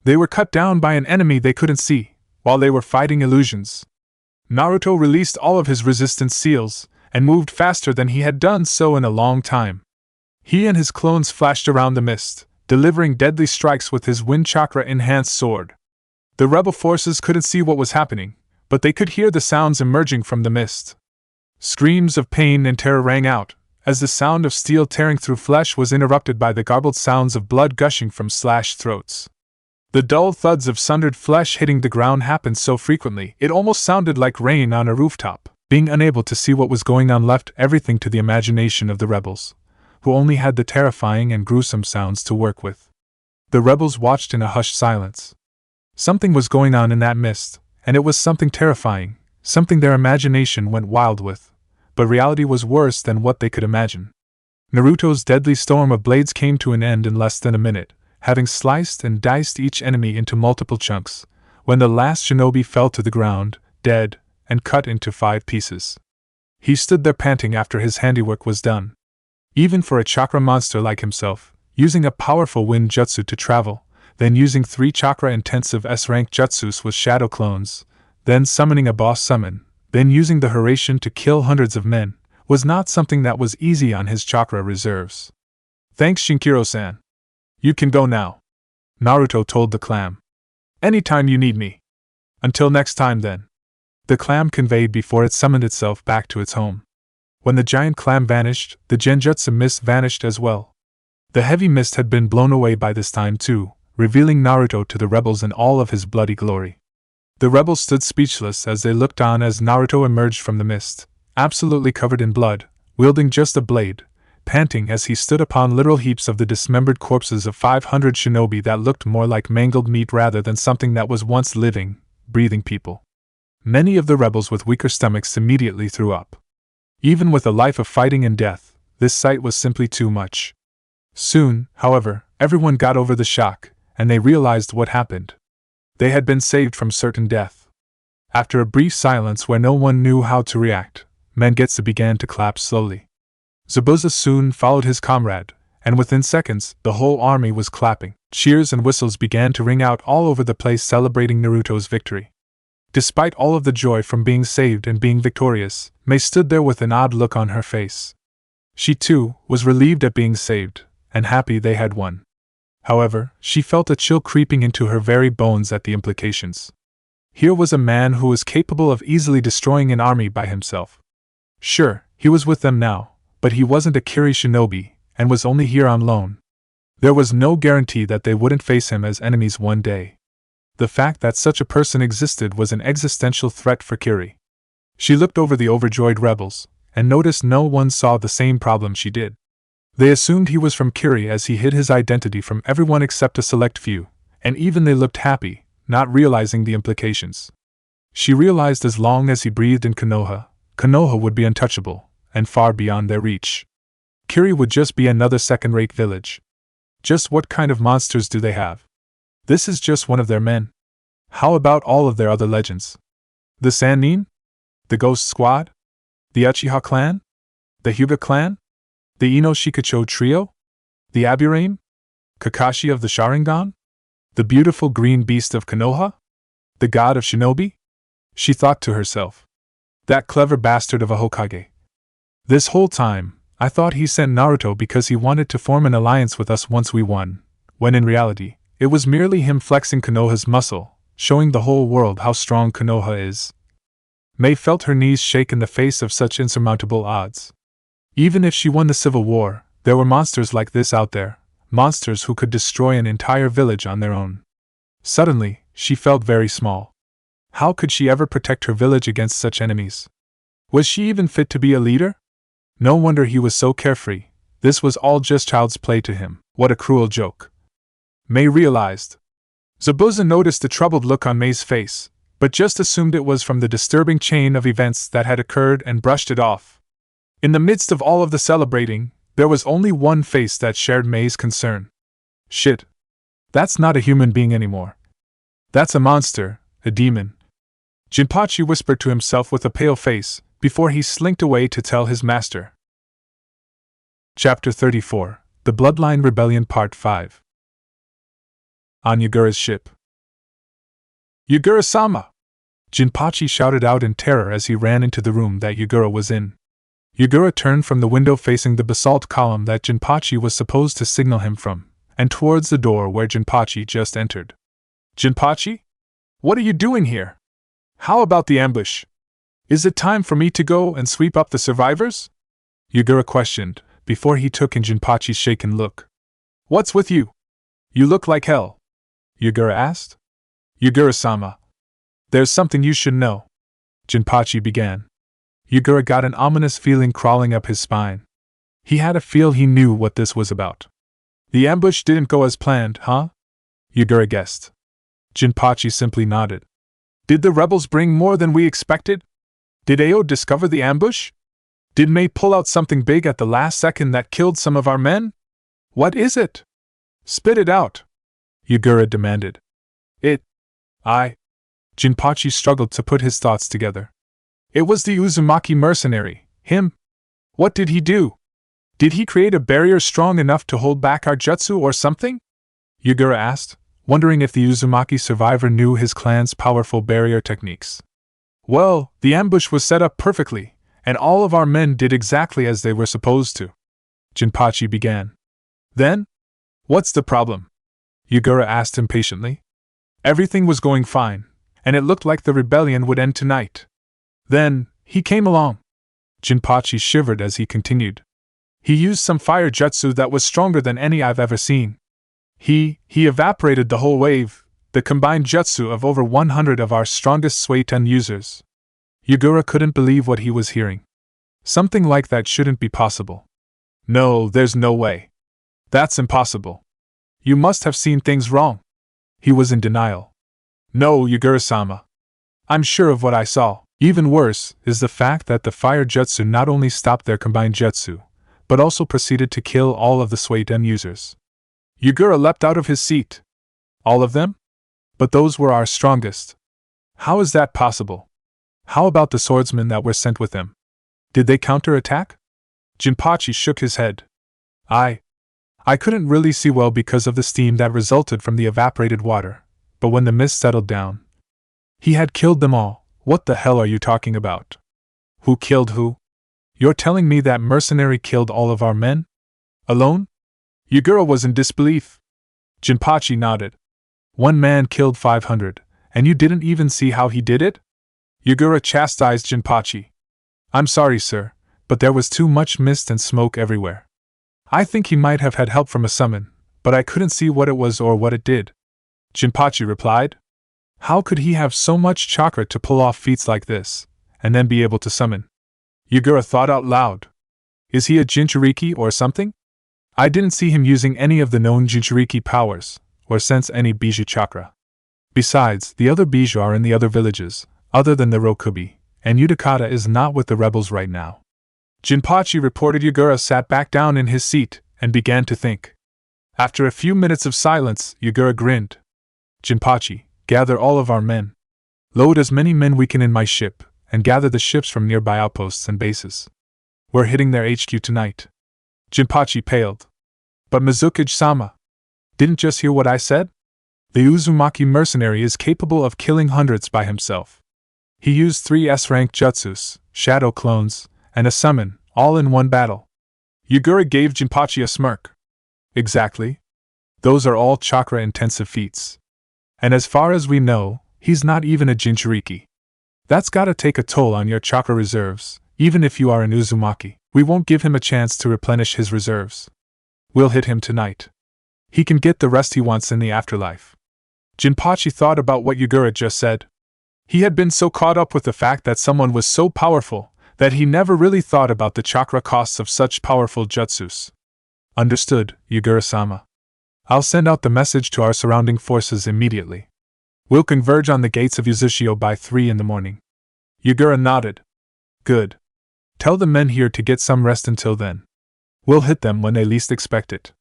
They were cut down by an enemy they couldn't see, while they were fighting illusions. Naruto released all of his resistance seals, and moved faster than he had done so in a long time. He and his clones flashed around the mist, delivering deadly strikes with his wind chakra-enhanced sword. The rebel forces couldn't see what was happening, but they could hear the sounds emerging from the mist. Screams of pain and terror rang out, as the sound of steel tearing through flesh was interrupted by the garbled sounds of blood gushing from slashed throats. The dull thuds of sundered flesh hitting the ground happened so frequently it almost sounded like rain on a rooftop. Being unable to see what was going on left everything to the imagination of the rebels, who only had the terrifying and gruesome sounds to work with. The rebels watched in a hushed silence. Something was going on in that mist, and it was something terrifying, something their imagination went wild with, but reality was worse than what they could imagine. Naruto's deadly storm of blades came to an end in less than a minute, having sliced and diced each enemy into multiple chunks, when the last shinobi fell to the ground, dead, and cut into 5 pieces. He stood there panting after his handiwork was done. Even for a chakra monster like himself, using a powerful wind jutsu to travel, then using 3 chakra-intensive S-rank jutsus with shadow clones, then summoning a boss summon, then using the Hiraishin to kill hundreds of men, was not something that was easy on his chakra reserves. Thanks, Shinjiro-san. You can go now, Naruto told the clam. Anytime you need me. Until next time then. The clam conveyed before it summoned itself back to its home. When the giant clam vanished, the genjutsu mist vanished as well. The heavy mist had been blown away by this time too, revealing Naruto to the rebels in all of his bloody glory. The rebels stood speechless as they looked on as Naruto emerged from the mist, absolutely covered in blood, wielding just a blade, panting as he stood upon literal heaps of the dismembered corpses of 500 shinobi that looked more like mangled meat rather than something that was once living, breathing people. Many of the rebels with weaker stomachs immediately threw up. Even with a life of fighting and death, this sight was simply too much. Soon, however, everyone got over the shock, and they realized what happened. They had been saved from certain death. After a brief silence where no one knew how to react, Mangetsu began to clap slowly. Zabuza soon followed his comrade, and within seconds, the whole army was clapping. Cheers and whistles began to ring out all over the place celebrating Naruto's victory. Despite all of the joy from being saved and being victorious, Mei stood there with an odd look on her face. She too was relieved at being saved, and happy they had won. However, she felt a chill creeping into her very bones at the implications. Here was a man who was capable of easily destroying an army by himself. Sure, he was with them now, but he wasn't a Kiri shinobi, and was only here on loan. There was no guarantee that they wouldn't face him as enemies one day. The fact that such a person existed was an existential threat for Kiri. She looked over the overjoyed rebels, and noticed no one saw the same problem she did. They assumed he was from Kiri as he hid his identity from everyone except a select few, and even they looked happy, not realizing the implications. She realized as long as he breathed in Konoha, Konoha would be untouchable, and far beyond their reach. Kiri would just be another second-rate village. Just what kind of monsters do they have? This is just one of their men. How about all of their other legends? The Sannin? The Ghost Squad? The Uchiha clan? The Hyuga clan? The Ino Shikacho trio? The Aburame? Kakashi of the Sharingan? The beautiful green beast of Konoha? The god of shinobi? She thought to herself. That clever bastard of a Hokage. This whole time, I thought he sent Naruto because he wanted to form an alliance with us once we won, when in reality, it was merely him flexing Konoha's muscle, showing the whole world how strong Konoha is. Mei felt her knees shake in the face of such insurmountable odds. Even if she won the Civil War, there were monsters like this out there, monsters who could destroy an entire village on their own. Suddenly, she felt very small. How could she ever protect her village against such enemies? Was she even fit to be a leader? No wonder he was so carefree. This was all just child's play to him. What a cruel joke. Mei realized. Zabuza noticed the troubled look on Mei's face, but just assumed it was from the disturbing chain of events that had occurred and brushed it off. In the midst of all of the celebrating, there was only one face that shared Mei's concern. Shit. That's not a human being anymore. That's a monster, a demon. Jinpachi whispered to himself with a pale face, before he slinked away to tell his master. Chapter 34, The Bloodline Rebellion Part 5. On Yagura's ship. Yagura-sama! Jinpachi shouted out in terror as he ran into the room that Yagura was in. Yagura turned from the window facing the basalt column that Jinpachi was supposed to signal him from, and towards the door where Jinpachi just entered. Jinpachi? What are you doing here? How about the ambush? Is it time for me to go and sweep up the survivors? Yagura questioned, before he took in Jinpachi's shaken look. What's with you? You look like hell. Yagura asked. Yagura-sama. There's something you should know. Jinpachi began. Yagura got an ominous feeling crawling up his spine. He had a feel he knew what this was about. The ambush didn't go as planned, huh? Yagura guessed. Jinpachi simply nodded. Did the rebels bring more than we expected? Did Ao discover the ambush? Did Mei pull out something big at the last second that killed some of our men? What is it? Spit it out, Yagura demanded. Jinpachi struggled to put his thoughts together. It was the Uzumaki mercenary, him. What did he do? Did he create a barrier strong enough to hold back our jutsu or something? Yagura asked, wondering if the Uzumaki survivor knew his clan's powerful barrier techniques. Well, the ambush was set up perfectly, and all of our men did exactly as they were supposed to. Jinpachi began. Then? What's the problem? Yagura asked impatiently. Everything was going fine, and it looked like the rebellion would end tonight. Then, he came along. Jinpachi shivered as he continued. He used some fire jutsu that was stronger than any I've ever seen. He evaporated the whole wave, the combined jutsu of over 100 of our strongest Suiten users. Yagura couldn't believe what he was hearing. Something like that shouldn't be possible. No, there's no way. That's impossible. You must have seen things wrong. He was in denial. No, Yagura-sama. I'm sure of what I saw. Even worse is the fact that the fire jutsu not only stopped their combined jutsu, but also proceeded to kill all of the Suiten users. Yagura leapt out of his seat. All of them? But those were our strongest. How is that possible? How about the swordsmen that were sent with them? Did they counterattack? Jinpachi shook his head. I couldn't really see well because of the steam that resulted from the evaporated water, but when the mist settled down, he had killed them all. What the hell are you talking about? Who killed who? You're telling me that mercenary killed all of our men? Alone? Yagura was in disbelief. Jinpachi nodded. One man killed 500, and you didn't even see how he did it? Yagura chastised Jinpachi. I'm sorry, sir, but there was too much mist and smoke everywhere. I think he might have had help from a summon, but I couldn't see what it was or what it did. Jinpachi replied. How could he have so much chakra to pull off feats like this, and then be able to summon? Yagura thought out loud. Is he a Jinchuriki or something? I didn't see him using any of the known Jinchuriki powers, or sense any Bijou chakra. Besides, the other Bijou are in the other villages, other than the Rokubi, and Utakata is not with the rebels right now. Jinpachi reported. Yagura sat back down in his seat and began to think. After a few minutes of silence, Yagura grinned. Jinpachi, gather all of our men. Load as many men we can in my ship, and gather the ships from nearby outposts and bases. We're hitting their HQ tonight. Jinpachi paled. But Mizukage-sama, didn't just hear what I said? The Uzumaki mercenary is capable of killing hundreds by himself. He used 3 S-rank jutsus, shadow clones, and a summon, all in one battle. Yagura gave Jinpachi a smirk. Exactly. Those are all chakra-intensive feats. And as far as we know, he's not even a Jinchuriki. That's gotta take a toll on your chakra reserves, even if you are an Uzumaki. We won't give him a chance to replenish his reserves. We'll hit him tonight. He can get the rest he wants in the afterlife. Jinpachi thought about what Yugura just said. He had been so caught up with the fact that someone was so powerful that he never really thought about the chakra costs of such powerful jutsus. Understood, Yugura-sama. I'll send out the message to our surrounding forces immediately. We'll converge on the gates of Uzushio by 3 in the morning. Yugura nodded. Good. Tell the men here to get some rest until then. We'll hit them when they least expect it.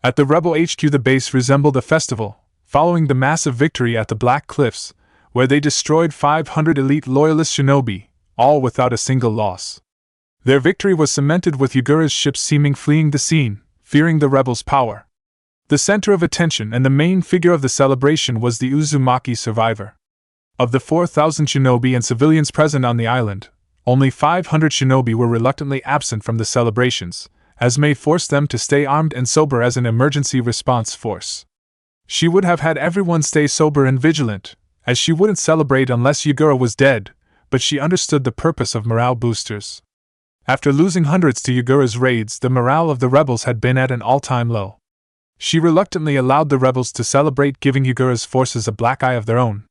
At the rebel HQ, the base resembled a festival, following the massive victory at the Black Cliffs, where they destroyed 500 elite loyalist shinobi, all without a single loss. Their victory was cemented with Yugura's ships seeming fleeing the scene, fearing the rebels' power. The center of attention and the main figure of the celebration was the Uzumaki survivor. Of the 4,000 shinobi and civilians present on the island, only 500 shinobi were reluctantly absent from the celebrations, as May forced them to stay armed and sober as an emergency response force. She would have had everyone stay sober and vigilant, as she wouldn't celebrate unless Yugura was dead, but she understood the purpose of morale boosters. After losing hundreds to Yugura's raids, the morale of the rebels had been at an all-time low. She reluctantly allowed the rebels to celebrate, giving Yugura's forces a black eye of their own.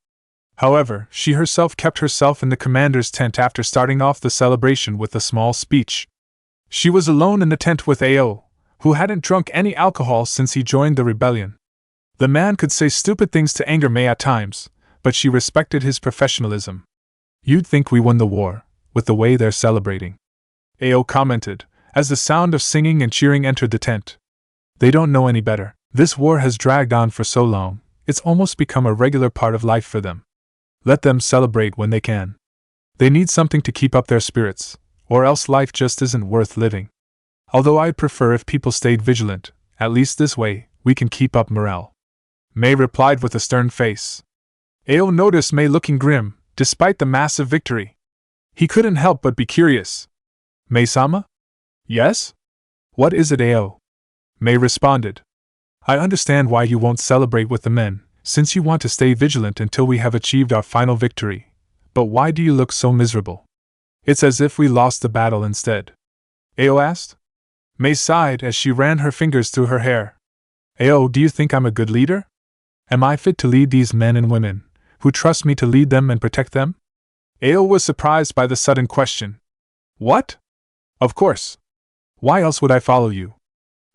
However, she herself kept herself in the commander's tent after starting off the celebration with a small speech. She was alone in the tent with Ao, who hadn't drunk any alcohol since he joined the rebellion. The man could say stupid things to anger May at times, but she respected his professionalism. You'd think we won the war, with the way they're celebrating, Ao commented, as the sound of singing and cheering entered the tent. They don't know any better. This war has dragged on for so long, it's almost become a regular part of life for them. Let them celebrate when they can. They need something to keep up their spirits, or else life just isn't worth living. Although I'd prefer if people stayed vigilant, at least this way, we can keep up morale. May replied with a stern face. Ao noticed May looking grim, despite the massive victory. He couldn't help but be curious. May-sama? Yes? What is it, Ao? May responded. I understand why you won't celebrate with the men, since you want to stay vigilant until we have achieved our final victory. But why do you look so miserable? It's as if we lost the battle instead. Ao asked. May sighed as she ran her fingers through her hair. Ao, do you think I'm a good leader? Am I fit to lead these men and women, who trust me to lead them and protect them? Ao was surprised by the sudden question. What? Of course. Why else would I follow you?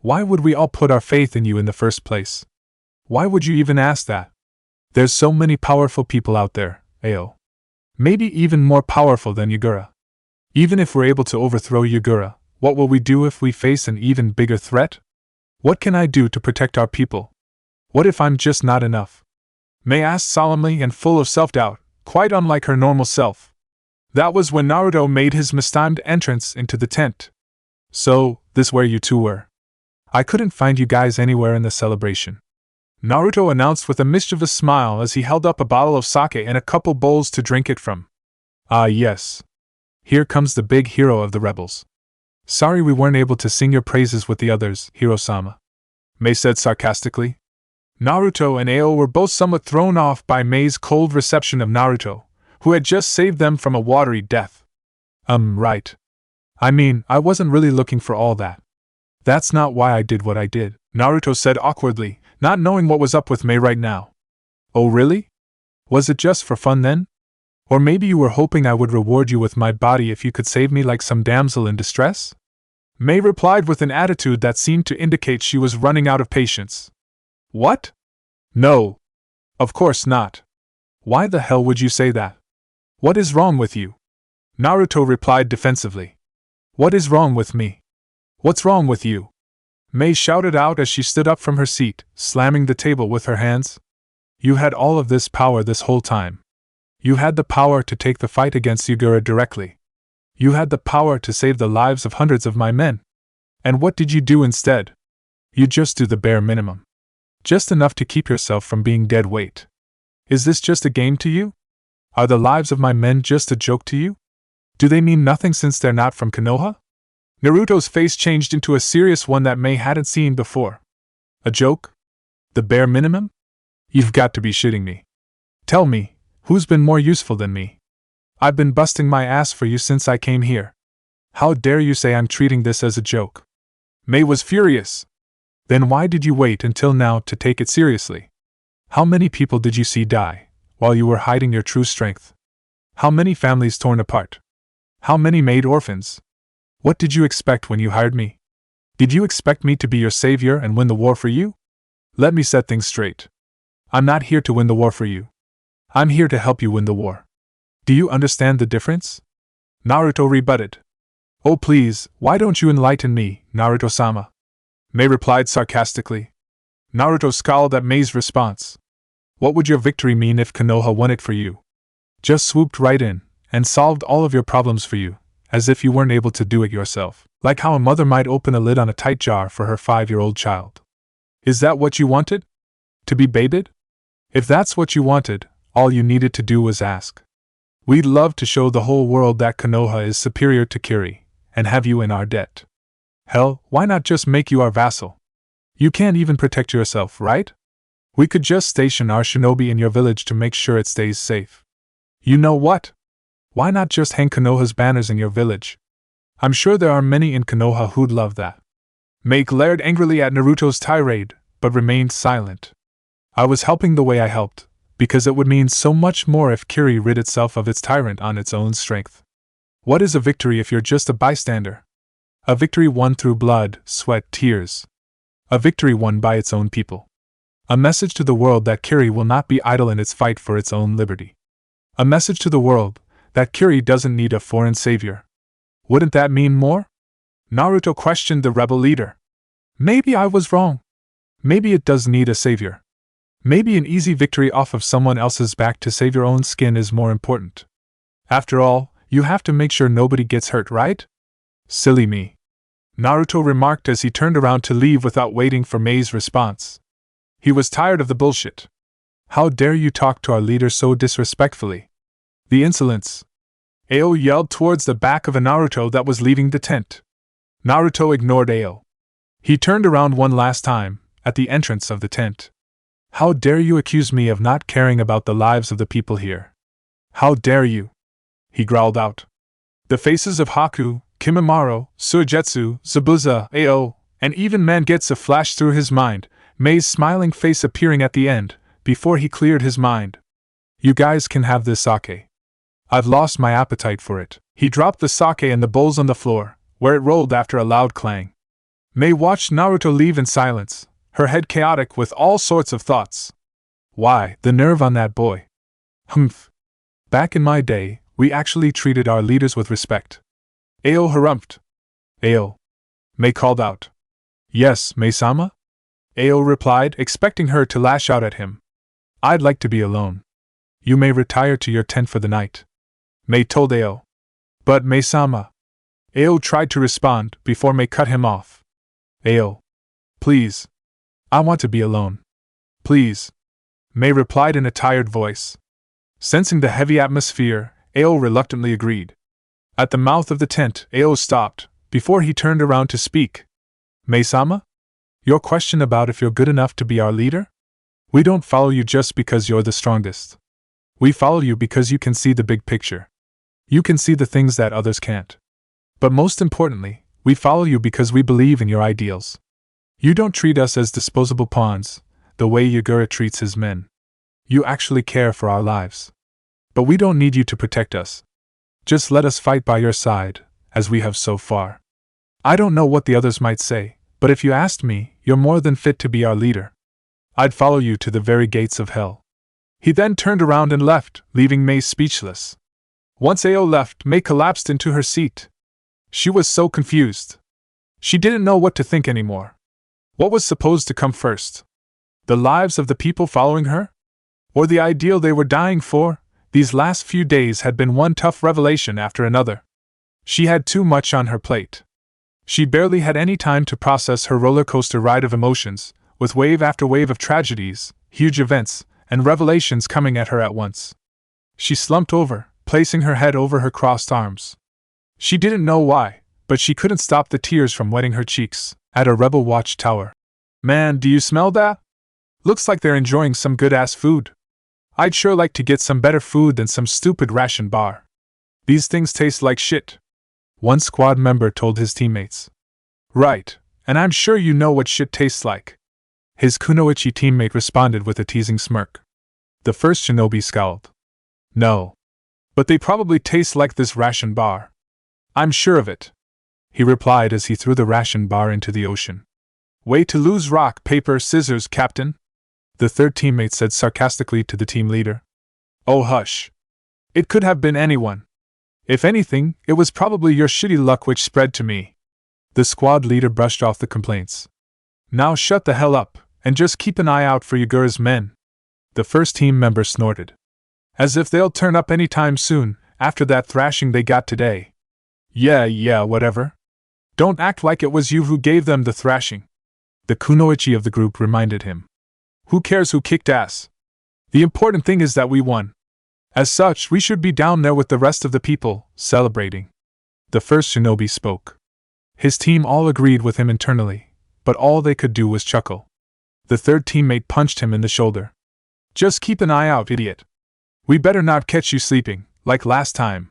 Why would we all put our faith in you in the first place? Why would you even ask that? There's so many powerful people out there, Ao. Maybe even more powerful than Yugura. Even if we're able to overthrow Yugura, what will we do if we face an even bigger threat? What can I do to protect our people? What if I'm just not enough? May asked solemnly and full of self-doubt, quite unlike her normal self. That was when Naruto made his mistimed entrance into the tent. So, this where you two were. I couldn't find you guys anywhere in the celebration. Naruto announced with a mischievous smile as he held up a bottle of sake and a couple bowls to drink it from. Ah yes. Here comes the big hero of the rebels. Sorry we weren't able to sing your praises with the others, Hiro-sama. May said sarcastically. Naruto and Ao were both somewhat thrown off by May's cold reception of Naruto, who had just saved them from a watery death. Right. I mean, I wasn't really looking for all that. That's not why I did what I did, Naruto said awkwardly, not knowing what was up with May right now. Oh really? Was it just for fun then? Or maybe you were hoping I would reward you with my body if you could save me like some damsel in distress? May replied with an attitude that seemed to indicate she was running out of patience. What? No. Of course not. Why the hell would you say that? What is wrong with you? Naruto replied defensively. What is wrong with me? What's wrong with you? May shouted out as she stood up from her seat, slamming the table with her hands. You had all of this power this whole time. You had the power to take the fight against Yugura directly. You had the power to save the lives of hundreds of my men. And what did you do instead? You just do the bare minimum. Just enough to keep yourself from being dead weight. Is this just a game to you? Are the lives of my men just a joke to you? Do they mean nothing since they're not from Konoha? Naruto's face changed into a serious one that May hadn't seen before. A joke? The bare minimum? You've got to be shitting me. Tell me, who's been more useful than me? I've been busting my ass for you since I came here. How dare you say I'm treating this as a joke? May was furious. Then why did you wait until now to take it seriously? How many people did you see die, while you were hiding your true strength? How many families torn apart? How many made orphans? What did you expect when you hired me? Did you expect me to be your savior and win the war for you? Let me set things straight. I'm not here to win the war for you. I'm here to help you win the war. Do you understand the difference? Naruto rebutted. Oh please, why don't you enlighten me, Naruto-sama? Mei replied sarcastically. Naruto scowled at Mei's response. What would your victory mean if Konoha won it for you? Just swooped right in, and solved all of your problems for you, as if you weren't able to do it yourself, like how a mother might open a lid on a tight jar for her 5-year-old child. Is that what you wanted? To be baited? If that's what you wanted, all you needed to do was ask. We'd love to show the whole world that Konoha is superior to Kyuubi, and have you in our debt. Hell, why not just make you our vassal? You can't even protect yourself, right? We could just station our shinobi in your village to make sure it stays safe. You know what? Why not just hang Konoha's banners in your village? I'm sure there are many in Konoha who'd love that. Mei glared angrily at Naruto's tirade, but remained silent. I was helping the way I helped, because it would mean so much more if Kyuubi rid itself of its tyrant on its own strength. What is a victory if you're just a bystander? A victory won through blood, sweat, tears. A victory won by its own people. A message to the world that Kyuubi will not be idle in its fight for its own liberty. A message to the world that Kyuubi doesn't need a foreign savior. Wouldn't that mean more? Naruto questioned the rebel leader. Maybe I was wrong. Maybe it does need a savior. Maybe an easy victory off of someone else's back to save your own skin is more important. After all, you have to make sure nobody gets hurt, right? Silly me. Naruto remarked as he turned around to leave without waiting for Mei's response. He was tired of the bullshit. How dare you talk to our leader so disrespectfully? The insolence! Ao yelled towards the back of a Naruto that was leaving the tent. Naruto ignored Ao. He turned around one last time, at the entrance of the tent. How dare you accuse me of not caring about the lives of the people here? How dare you? He growled out. The faces of Haku, Kimimaro, Suigetsu, Zabuza, Ao, and even Mangetsu flashed through his mind, Mei's smiling face appearing at the end, before he cleared his mind. You guys can have this sake. I've lost my appetite for it. He dropped the sake and the bowls on the floor, where it rolled after a loud clang. Mei watched Naruto leave in silence, her head chaotic with all sorts of thoughts. Why, the nerve on that boy. Humph. Back in my day, we actually treated our leaders with respect. Ao harumphed. Ao. Mei called out. Yes, Mei-sama? Ao replied, expecting her to lash out at him. I'd like to be alone. You may retire to your tent for the night. Mei told Ao. But Mei-sama. Ao tried to respond before Mei cut him off. Ao. Please. I want to be alone. Please. Mei replied in a tired voice. Sensing the heavy atmosphere, Ao reluctantly agreed. At the mouth of the tent, Ao stopped, before he turned around to speak. Mei-sama? Your question about if you're good enough to be our leader? We don't follow you just because you're the strongest. We follow you because you can see the big picture. You can see the things that others can't. But most importantly, we follow you because we believe in your ideals. You don't treat us as disposable pawns, the way Yagura treats his men. You actually care for our lives. But we don't need you to protect us. Just let us fight by your side, as we have so far. I don't know what the others might say, but if you asked me, you're more than fit to be our leader. I'd follow you to the very gates of hell. He then turned around and left, leaving Mei speechless. Once Ao left, Mei collapsed into her seat. She was so confused. She didn't know what to think anymore. What was supposed to come first? The lives of the people following her? Or the ideal they were dying for? These last few days had been one tough revelation after another. She had too much on her plate. She barely had any time to process her roller coaster ride of emotions, with wave after wave of tragedies, huge events, and revelations coming at her at once. She slumped over, placing her head over her crossed arms. She didn't know why, but she couldn't stop the tears from wetting her cheeks, at a rebel watchtower. Man, do you smell that? Looks like they're enjoying some good-ass food. I'd sure like to get some better food than some stupid ration bar. These things taste like shit. One squad member told his teammates. Right, and I'm sure you know what shit tastes like. His kunoichi teammate responded with a teasing smirk. The first shinobi scowled. No. But they probably taste like this ration bar. I'm sure of it, he replied as he threw the ration bar into the ocean. Way to lose rock, paper, scissors, Captain, the third teammate said sarcastically to the team leader. Oh hush. It could have been anyone. If anything, it was probably your shitty luck which spread to me. The squad leader brushed off the complaints. Now shut the hell up, and just keep an eye out for Yagura's men. The first team member snorted. As if they'll turn up any time soon, after that thrashing they got today. Yeah, whatever. Don't act like it was you who gave them the thrashing, the kunoichi of the group reminded him. Who cares who kicked ass? The important thing is that we won. As such, we should be down there with the rest of the people, celebrating. The first shinobi spoke. His team all agreed with him internally, but all they could do was chuckle. The third teammate punched him in the shoulder. Just keep an eye out, idiot. We better not catch you sleeping, like last time.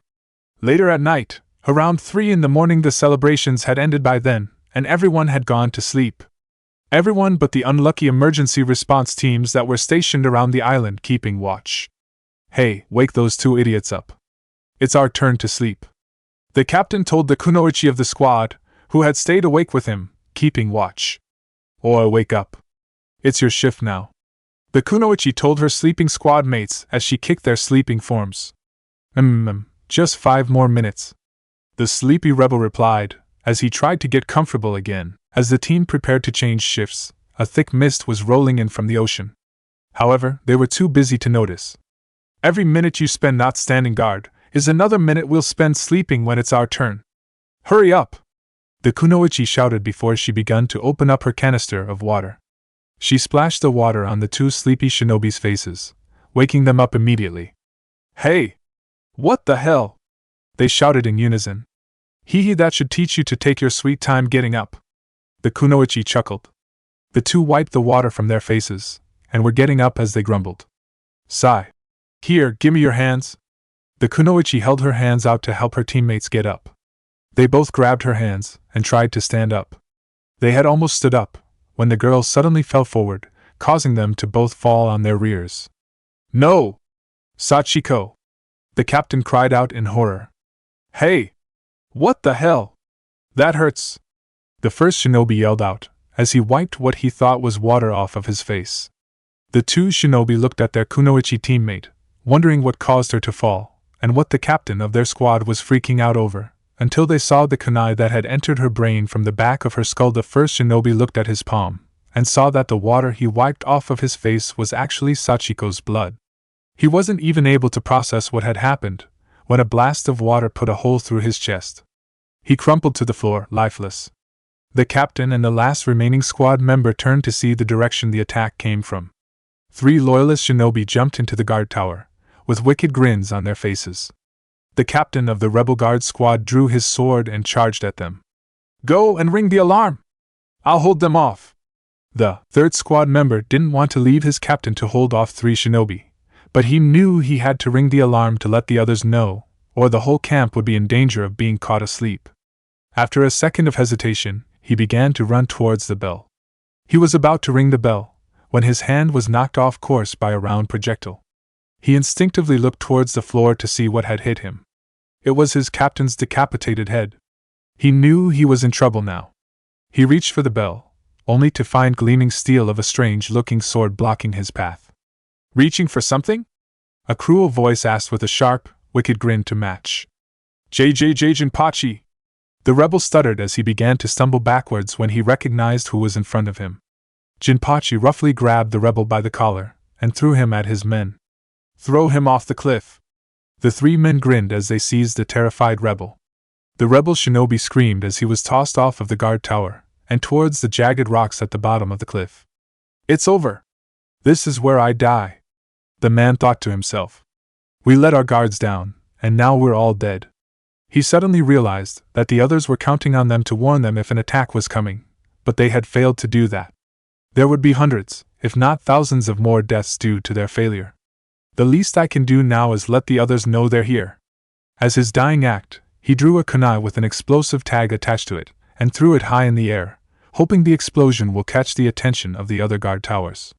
Later at night, around 3 in the morning, the celebrations had ended by then, and everyone had gone to sleep. Everyone but the unlucky emergency response teams that were stationed around the island keeping watch. Hey, wake those two idiots up. It's our turn to sleep, the captain told the kunoichi of the squad, who had stayed awake with him, keeping watch. Or wake up. It's your shift now, the kunoichi told her sleeping squad mates as she kicked their sleeping forms. Just 5 more minutes, the sleepy rebel replied, as he tried to get comfortable again. As the team prepared to change shifts, a thick mist was rolling in from the ocean. However, they were too busy to notice. Every minute you spend not standing guard is another minute we'll spend sleeping when it's our turn. Hurry up! The kunoichi shouted before she began to open up her canister of water. She splashed the water on the 2 sleepy shinobi's faces, waking them up immediately. Hey! What the hell? They shouted in unison. Hee, that should teach you to take your sweet time getting up. The kunoichi chuckled. The 2 wiped the water from their faces, and were getting up as they grumbled. Sigh. Here, gimme your hands. The kunoichi held her hands out to help her teammates get up. They both grabbed her hands, and tried to stand up. They had almost stood up, when the girl suddenly fell forward, causing them to both fall on their rears. No! Sachiko! The captain cried out in horror. Hey! What the hell? That hurts! The first shinobi yelled out, as he wiped what he thought was water off of his face. The 2 shinobi looked at their kunoichi teammate, wondering what caused her to fall, and what the captain of their squad was freaking out over, until they saw the kunai that had entered her brain from the back of her skull. The first shinobi looked at his palm, and saw that the water he wiped off of his face was actually Sachiko's blood. He wasn't even able to process what had happened, when a blast of water put a hole through his chest. He crumpled to the floor, lifeless. The captain and the last remaining squad member turned to see the direction the attack came from. 3 loyalist shinobi jumped into the guard tower, with wicked grins on their faces. The captain of the rebel guard squad drew his sword and charged at them. Go and ring the alarm! I'll hold them off! The 3rd squad member didn't want to leave his captain to hold off 3 shinobi, but he knew he had to ring the alarm to let the others know, or the whole camp would be in danger of being caught asleep. After a second of hesitation, he began to run towards the bell. He was about to ring the bell, when his hand was knocked off course by a round projectile. He instinctively looked towards the floor to see what had hit him. It was his captain's decapitated head. He knew he was in trouble now. He reached for the bell, only to find gleaming steel of a strange-looking sword blocking his path. Reaching for something? A cruel voice asked with a sharp, wicked grin to match. Jinpachi! The rebel stuttered as he began to stumble backwards when he recognized who was in front of him. Jinpachi roughly grabbed the rebel by the collar and threw him at his men. Throw him off the cliff! The 3 men grinned as they seized the terrified rebel. The rebel shinobi screamed as he was tossed off of the guard tower and towards the jagged rocks at the bottom of the cliff. It's over! This is where I die, the man thought to himself. We let our guards down, and now we're all dead. He suddenly realized that the others were counting on them to warn them if an attack was coming, but they had failed to do that. There would be hundreds, if not thousands of more deaths due to their failure. The least I can do now is let the others know they're here. As his dying act, he drew a kunai with an explosive tag attached to it, and threw it high in the air, hoping the explosion will catch the attention of the other guard towers.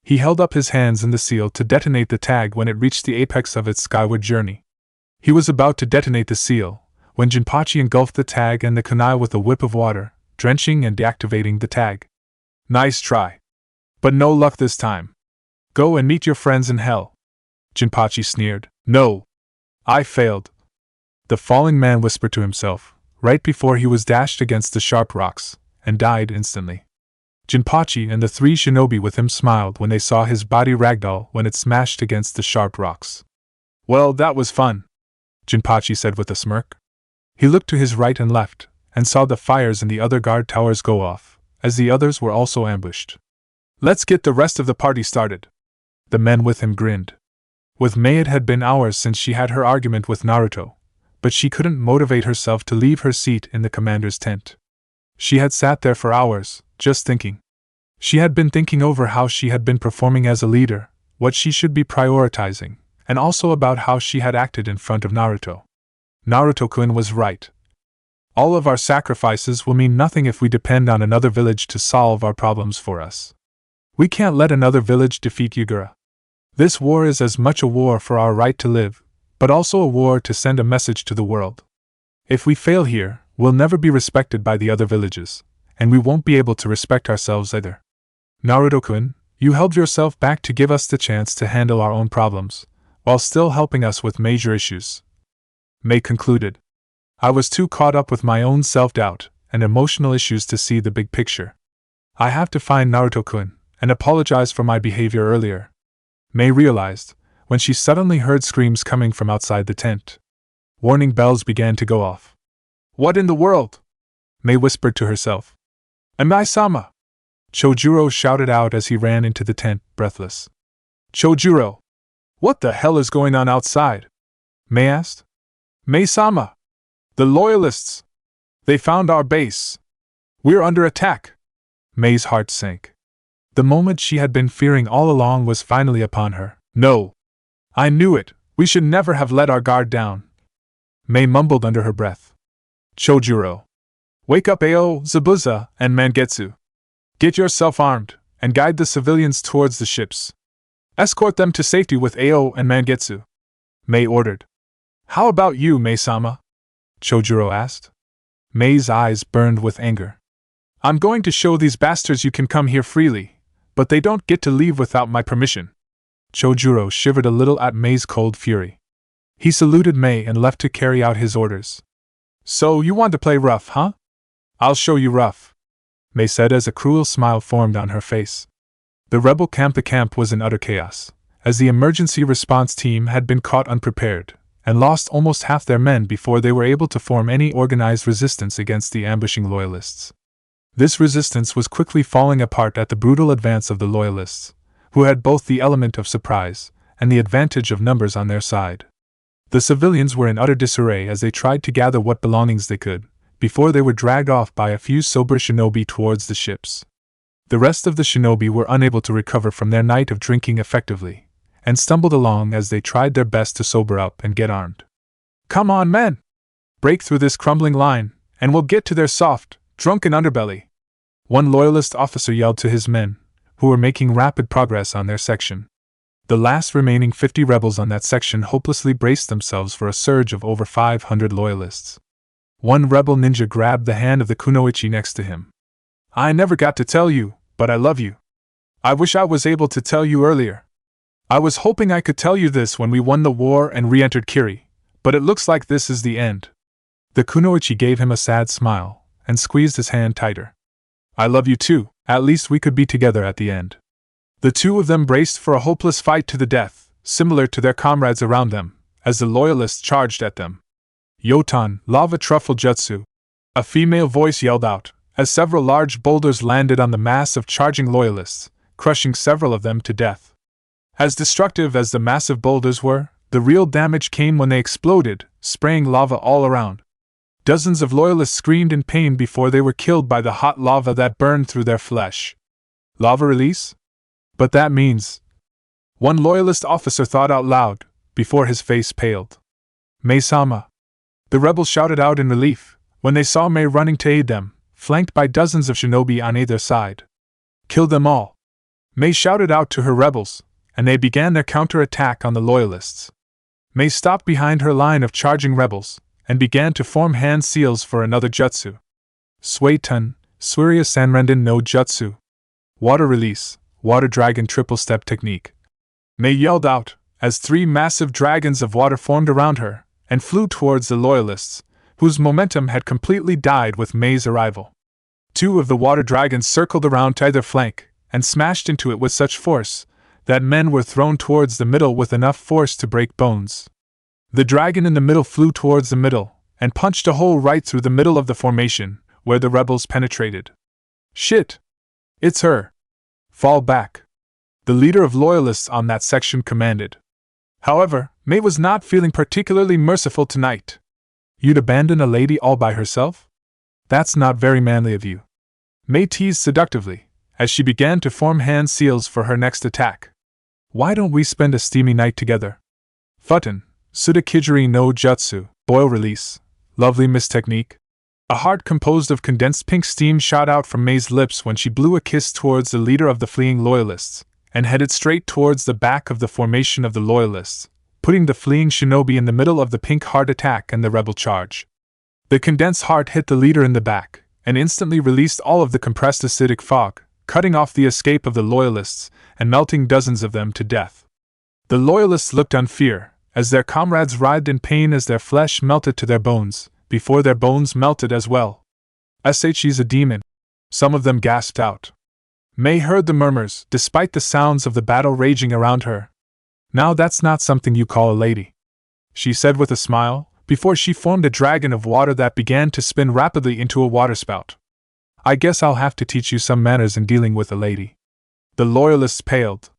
He held up his hands in the seal to detonate the tag when it reached the apex of its skyward journey. He was about to detonate the seal when Jinpachi engulfed the tag and the kunai with a whip of water, drenching and deactivating the tag. Nice try. But no luck this time. Go and meet your friends in hell. Jinpachi sneered. No. I failed. The falling man whispered to himself, right before he was dashed against the sharp rocks, and died instantly. Jinpachi and the 3 shinobi with him smiled when they saw his body ragdoll when it smashed against the sharp rocks. Well, that was fun, Jinpachi said with a smirk. He looked to his right and left, and saw the fires in the other guard towers go off, as the others were also ambushed. Let's get the rest of the party started. The men with him grinned. With Mei it had been hours since she had her argument with Naruto, but she couldn't motivate herself to leave her seat in the commander's tent. She had sat there for hours, just thinking. She had been thinking over how she had been performing as a leader, what she should be prioritizing, and also about how she had acted in front of Naruto. Naruto-kun was right. All of our sacrifices will mean nothing if we depend on another village to solve our problems for us. We can't let another village defeat Yugura. This war is as much a war for our right to live, but also a war to send a message to the world. If we fail here, we'll never be respected by the other villages, and we won't be able to respect ourselves either. Naruto-kun, you held yourself back to give us the chance to handle our own problems, while still helping us with major issues. Mei concluded. I was too caught up with my own self-doubt and emotional issues to see the big picture. I have to find Naruto-kun and apologize for my behavior earlier. Mei realized, when she suddenly heard screams coming from outside the tent. Warning bells began to go off. What in the world? Mei whispered to herself. Amai-sama! Chojuro shouted out as he ran into the tent, breathless. Chojuro! What the hell is going on outside? Mei asked. Mei-sama! The Loyalists! They found our base! We're under attack! Mei's heart sank. The moment she had been fearing all along was finally upon her. No! I knew it! We should never have let our guard down! Mei mumbled under her breath. Chojuro! Wake up Ao, Zabuza, and Mangetsu! Get yourself armed, and guide the civilians towards the ships. Escort them to safety with Ao and Mangetsu. Mei ordered. How about you, Mei-sama? Chojuro asked. Mei's eyes burned with anger. I'm going to show these bastards you can come here freely, but they don't get to leave without my permission. Chojuro shivered a little at Mei's cold fury. He saluted Mei and left to carry out his orders. So you want to play rough, huh? I'll show you rough, Mei said as a cruel smile formed on her face. The rebel camp was in utter chaos, as the emergency response team had been caught unprepared, and lost almost half their men before they were able to form any organized resistance against the ambushing Loyalists. This resistance was quickly falling apart at the brutal advance of the Loyalists, who had both the element of surprise and the advantage of numbers on their side. The civilians were in utter disarray as they tried to gather what belongings they could, before they were dragged off by a few sober shinobi towards the ships. The rest of the shinobi were unable to recover from their night of drinking effectively, and stumbled along as they tried their best to sober up and get armed. Come on, men! Break through this crumbling line, and we'll get to their soft, drunken underbelly! One Loyalist officer yelled to his men, who were making rapid progress on their section. The last remaining 50 rebels on that section hopelessly braced themselves for a surge of over 500 Loyalists. One rebel ninja grabbed the hand of the kunoichi next to him. I never got to tell you, but I love you. I wish I was able to tell you earlier. I was hoping I could tell you this when we won the war and re-entered Kiri, but it looks like this is the end. The kunoichi gave him a sad smile, and squeezed his hand tighter. I love you too, at least we could be together at the end. The two of them braced for a hopeless fight to the death, similar to their comrades around them, as the Loyalists charged at them. Yotan, lava truffle jutsu! A female voice yelled out, as several large boulders landed on the mass of charging Loyalists, crushing several of them to death. As destructive as the massive boulders were, the real damage came when they exploded, spraying lava all around. Dozens of Loyalists screamed in pain before they were killed by the hot lava that burned through their flesh. Lava release? But that means... One Loyalist officer thought out loud, before his face paled. Mei-sama. The rebels shouted out in relief, when they saw Mei running to aid them, flanked by dozens of shinobi on either side. Kill them all! Mei shouted out to her rebels, and they began their counter-attack on the loyalists. Mei stopped behind her line of charging rebels, and began to form hand seals for another jutsu. Suitun, Surya Sanrenden no Jutsu. Water Release, Water Dragon Triple Step Technique. Mei yelled out, as 3 massive dragons of water formed around her, and flew towards the loyalists, whose momentum had completely died with Mei's arrival. 2 of the water dragons circled around to either flank, and smashed into it with such force, that men were thrown towards the middle with enough force to break bones. The dragon in the middle flew towards the middle, and punched a hole right through the middle of the formation, where the rebels penetrated. Shit! It's her! Fall back! The leader of loyalists on that section commanded. However, Mei was not feeling particularly merciful tonight. You'd abandon a lady all by herself? That's not very manly of you. Mei teased seductively, as she began to form hand seals for her next attack. Why don't we spend a steamy night together? Futton, Sudakijiri no Jutsu, Boil Release, Lovely Mist Technique. A heart composed of condensed pink steam shot out from Mei's lips when she blew a kiss towards the leader of the fleeing loyalists, and headed straight towards the back of the formation of the loyalists, putting the fleeing shinobi in the middle of the pink heart attack and the rebel charge. The condensed heart hit the leader in the back, and instantly released all of the compressed acidic fog, cutting off the escape of the loyalists, and melting dozens of them to death. The loyalists looked on fear, as their comrades writhed in pain as their flesh melted to their bones, before their bones melted as well. She's a demon. Some of them gasped out. Mei heard the murmurs, despite the sounds of the battle raging around her. Now that's not something you call a lady, she said with a smile, before she formed a dragon of water that began to spin rapidly into a waterspout. I guess I'll have to teach you some manners in dealing with a lady. The loyalists paled.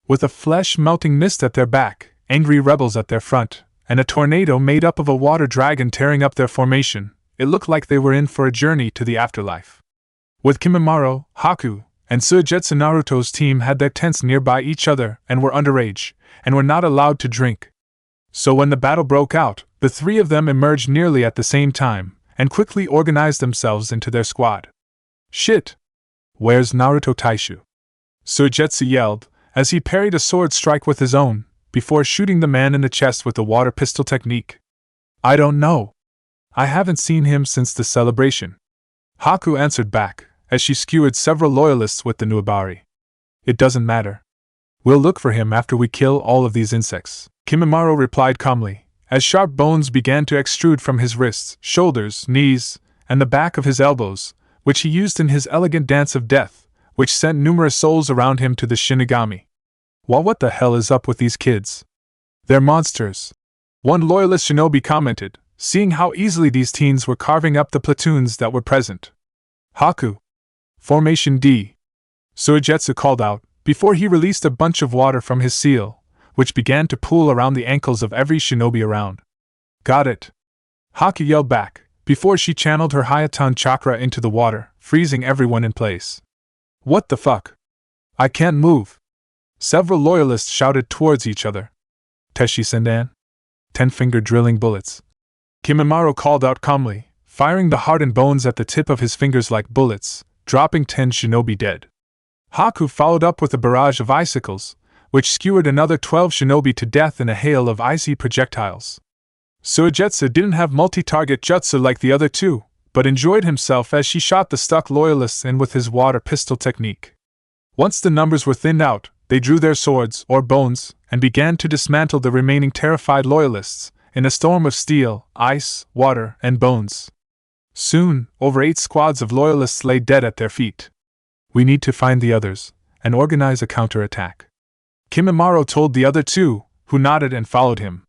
With a flesh-melting mist at their back, angry rebels at their front, and a tornado made up of a water dragon tearing up their formation, it looked like they were in for a journey to the afterlife. With Kimimaro, Haku, and Suigetsu, Naruto's team had their tents nearby each other and were underage, and were not allowed to drink. So when the battle broke out, the 3 of them emerged nearly at the same time, and quickly organized themselves into their squad. Shit! Where's Naruto Taishu? Suigetsu yelled, as he parried a sword strike with his own, before shooting the man in the chest with the water pistol technique. I don't know. I haven't seen him since the celebration. Haku answered back, as she skewered several loyalists with the Nuabari. It doesn't matter. We'll look for him after we kill all of these insects, Kimimaro replied calmly, as sharp bones began to extrude from his wrists, shoulders, knees, and the back of his elbows, which he used in his elegant dance of death, which sent numerous souls around him to the Shinigami. Well, what the hell is up with these kids? They're monsters. One loyalist shinobi commented, seeing how easily these teens were carving up the platoons that were present. Haku. Formation D. Suigetsu called out, before he released a bunch of water from his seal, which began to pool around the ankles of every shinobi around. Got it. Haku yelled back, before she channeled her Hayatan chakra into the water, freezing everyone in place. What the fuck? I can't move. Several loyalists shouted towards each other. Teshi Sendan? 10-finger drilling bullets. Kimimaro called out calmly, firing the heart and bones at the tip of his fingers like bullets, dropping 10 shinobi dead. Haku followed up with a barrage of icicles, which skewered another 12 shinobi to death in a hail of icy projectiles. Suigetsu didn't have multi-target jutsu like the other 2, but enjoyed himself as she shot the stuck loyalists in with his water pistol technique. Once the numbers were thinned out, they drew their swords, or bones, and began to dismantle the remaining terrified loyalists, in a storm of steel, ice, water, and bones. Soon, over 8 squads of loyalists lay dead at their feet. We need to find the others, and organize a counterattack. Kimimaro told the other 2, who nodded and followed him.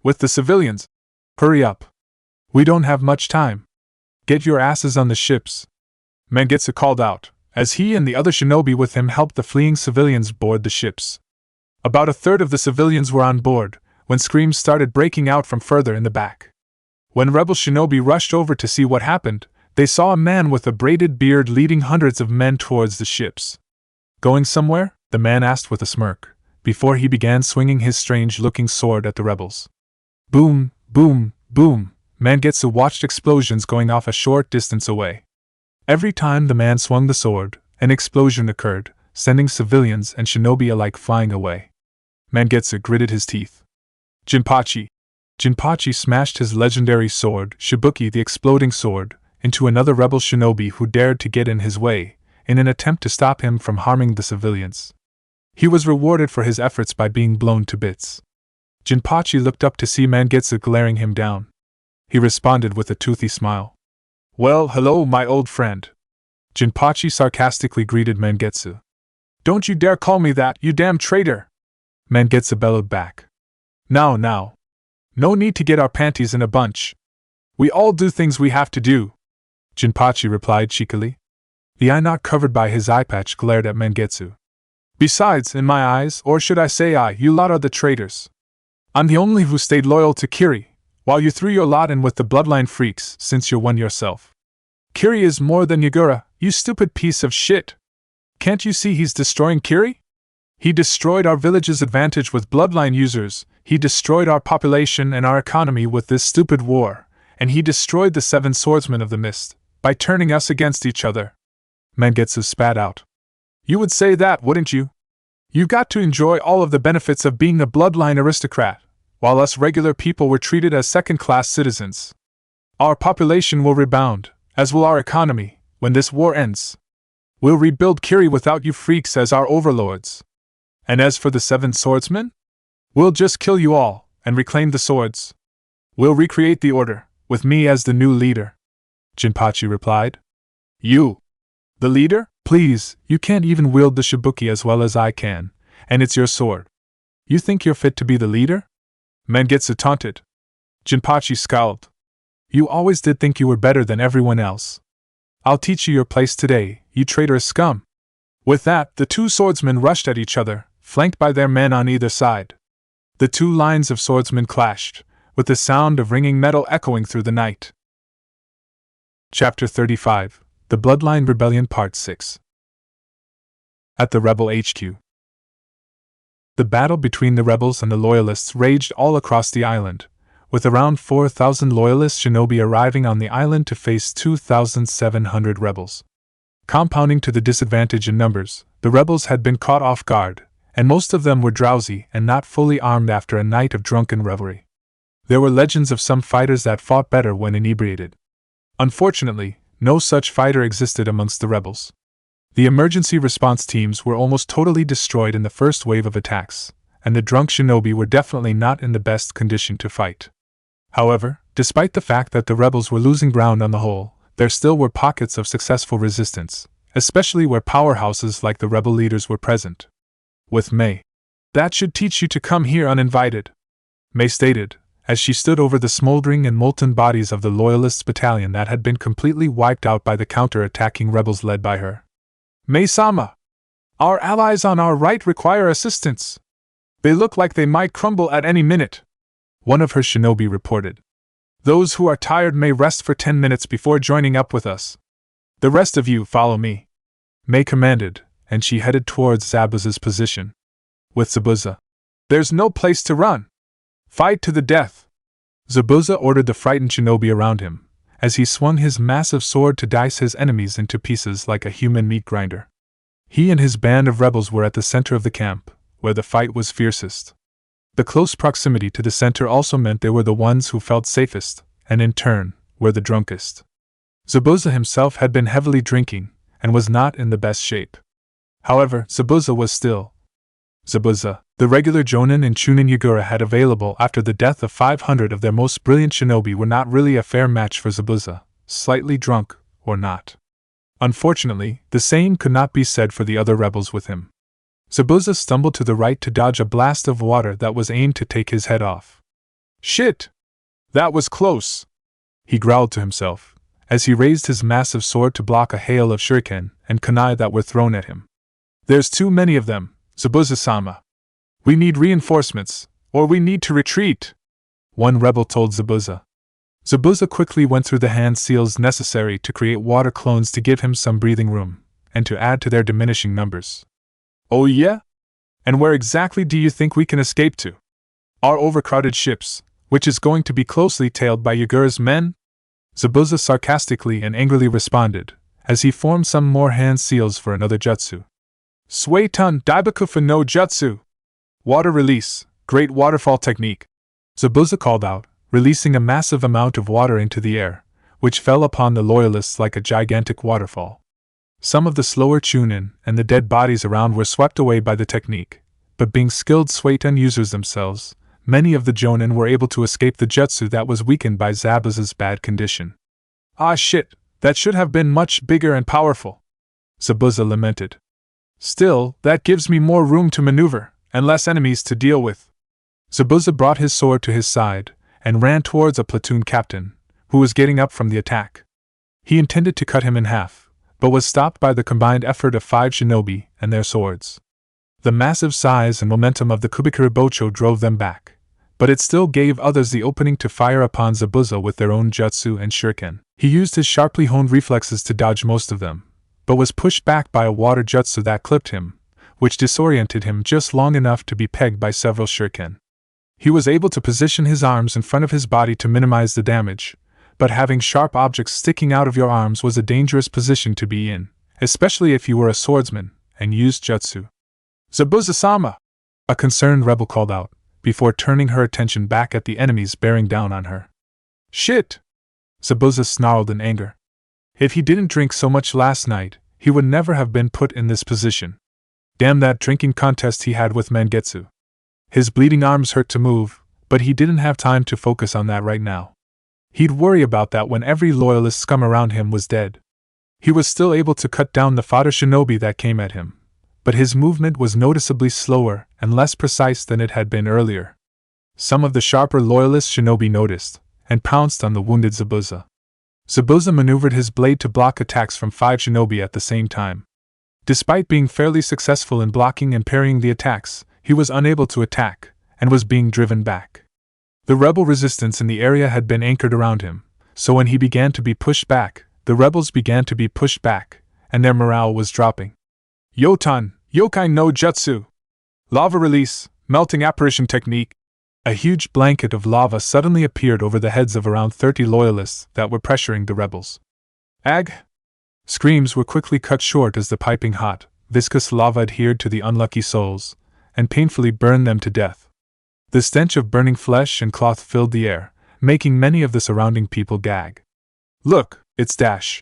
With the civilians, hurry up. We don't have much time. Get your asses on the ships. Mangetsu called out, as he and the other shinobi with him helped the fleeing civilians board the ships. About a third of the civilians were on board, when screams started breaking out from further in the back. When rebel shinobi rushed over to see what happened, they saw a man with a braided beard leading hundreds of men towards the ships. Going somewhere? The man asked with a smirk, before he began swinging his strange-looking sword at the rebels. Boom, boom, boom. Mangetsu watched explosions going off a short distance away. Every time the man swung the sword, an explosion occurred, sending civilians and shinobi alike flying away. Mangetsu gritted his teeth. Jinpachi! Jinpachi smashed his legendary sword, Shibuki the exploding sword, into another rebel shinobi who dared to get in his way, in an attempt to stop him from harming the civilians. He was rewarded for his efforts by being blown to bits. Jinpachi looked up to see Mangetsu glaring him down. He responded with a toothy smile. Well, hello, my old friend. Jinpachi sarcastically greeted Mangetsu. Don't you dare call me that, you damn traitor! Mangetsu bellowed back. Now. No need to get our panties in a bunch. We all do things we have to do, Jinpachi replied cheekily. The eye not covered by his eye patch glared at Mangetsu. Besides, in my eyes, or should I say you lot are the traitors. I'm the only who stayed loyal to Kiri, while you threw your lot in with the bloodline freaks since you're one yourself. Kiri is more than Yagura, you stupid piece of shit. Can't you see he's destroying Kiri? He destroyed our village's advantage with bloodline users, he destroyed our population and our economy with this stupid war, and he destroyed the 7 swordsmen of the mist, by turning us against each other. Mangetsu spat out. You would say that, wouldn't you? You've got to enjoy all of the benefits of being a bloodline aristocrat, while us regular people were treated as second-class citizens. Our population will rebound, as will our economy, when this war ends. We'll rebuild Kiri without you freaks as our overlords. And as for the 7 swordsmen? We'll just kill you all, and reclaim the swords. We'll recreate the order, with me as the new leader. Jinpachi replied. You? The leader? Please, you can't even wield the Shibuki as well as I can, and it's your sword. You think you're fit to be the leader? Mangetsu taunted. Jinpachi scowled. You always did think you were better than everyone else. I'll teach you your place today, you traitorous scum. With that, the 2 swordsmen rushed at each other, flanked by their men on either side. The 2 lines of swordsmen clashed, with the sound of ringing metal echoing through the night. Chapter 35. The Bloodline Rebellion Part 6. At the Rebel HQ. The battle between the rebels and the loyalists raged all across the island, with around 4,000 loyalist shinobi arriving on the island to face 2,700 rebels. Compounding to the disadvantage in numbers, the rebels had been caught off guard, and most of them were drowsy and not fully armed after a night of drunken revelry. There were legends of some fighters that fought better when inebriated. Unfortunately, no such fighter existed amongst the rebels. The emergency response teams were almost totally destroyed in the first wave of attacks, and the drunk shinobi were definitely not in the best condition to fight. However, despite the fact that the rebels were losing ground on the whole, there still were pockets of successful resistance, especially where powerhouses like the rebel leaders were present. With Mei. That should teach you to come here uninvited, Mei stated, as she stood over the smoldering and molten bodies of the Loyalists' battalion that had been completely wiped out by the counter-attacking rebels led by her. Mei-sama! Our allies on our right require assistance. They look like they might crumble at any minute, one of her shinobi reported. Those who are tired may rest for 10 minutes before joining up with us. The rest of you follow me, Mei commanded, and she headed towards Zabuza's position. With Zabuza, there's no place to run. Fight to the death! Zabuza ordered the frightened shinobi around him, as he swung his massive sword to dice his enemies into pieces like a human meat grinder. He and his band of rebels were at the center of the camp, where the fight was fiercest. The close proximity to the center also meant they were the ones who felt safest, and in turn, were the drunkest. Zabuza himself had been heavily drinking, and was not in the best shape. However, Zabuza was still Zabuza. The regular Jonin and Chunin Yagura had available after the death of 500 of their most brilliant shinobi were not really a fair match for Zabuza, slightly drunk or not. Unfortunately, the same could not be said for the other rebels with him. Zabuza stumbled to the right to dodge a blast of water that was aimed to take his head off. Shit! That was close! He growled to himself, as he raised his massive sword to block a hail of shuriken and kunai that were thrown at him. There's too many of them, Zabuza-sama. We need reinforcements, or we need to retreat, one rebel told Zabuza. Zabuza quickly went through the hand seals necessary to create water clones to give him some breathing room, and to add to their diminishing numbers. Oh yeah? And where exactly do you think we can escape to? Our overcrowded ships, which is going to be closely tailed by Yagura's men? Zabuza sarcastically and angrily responded, as he formed some more hand seals for another jutsu. Suiton Daibakufu no Jutsu! Water release, great waterfall technique! Zabuza called out, releasing a massive amount of water into the air, which fell upon the loyalists like a gigantic waterfall. Some of the slower Chunin and the dead bodies around were swept away by the technique, but being skilled Suiton users themselves, many of the Jonin were able to escape the jutsu that was weakened by Zabuza's bad condition. Ah shit, that should have been much bigger and powerful, Zabuza lamented. Still, that gives me more room to maneuver, and less enemies to deal with. Zabuza brought his sword to his side, and ran towards a platoon captain, who was getting up from the attack. He intended to cut him in half, but was stopped by the combined effort of 5 shinobi and their swords. The massive size and momentum of the Kubikiri Bocho drove them back, but it still gave others the opening to fire upon Zabuza with their own jutsu and shuriken. He used his sharply honed reflexes to dodge most of them, but was pushed back by a water jutsu that clipped him, which disoriented him just long enough to be pegged by several shuriken. He was able to position his arms in front of his body to minimize the damage, but having sharp objects sticking out of your arms was a dangerous position to be in, especially if you were a swordsman and used jutsu. Zabuza-sama! A concerned rebel called out, before turning her attention back at the enemies bearing down on her. Shit! Zabuza snarled in anger. If he didn't drink so much last night, he would never have been put in this position. Damn that drinking contest he had with Mangetsu. His bleeding arms hurt to move, but he didn't have time to focus on that right now. He'd worry about that when every loyalist scum around him was dead. He was still able to cut down the fodder shinobi that came at him, but his movement was noticeably slower and less precise than it had been earlier. Some of the sharper loyalist shinobi noticed, and pounced on the wounded Zabuza. Zabuza maneuvered his blade to block attacks from 5 shinobi at the same time. Despite being fairly successful in blocking and parrying the attacks, he was unable to attack, and was being driven back. The rebel resistance in the area had been anchored around him, so when he began to be pushed back, the rebels began to be pushed back, and their morale was dropping. Yotan, Yokai no Jutsu! Lava release, melting apparition technique! A huge blanket of lava suddenly appeared over the heads of around 30 loyalists that were pressuring the rebels. Ag! Screams were quickly cut short as the piping hot, viscous lava adhered to the unlucky souls, and painfully burned them to death. The stench of burning flesh and cloth filled the air, making many of the surrounding people gag. Look, it's Dash.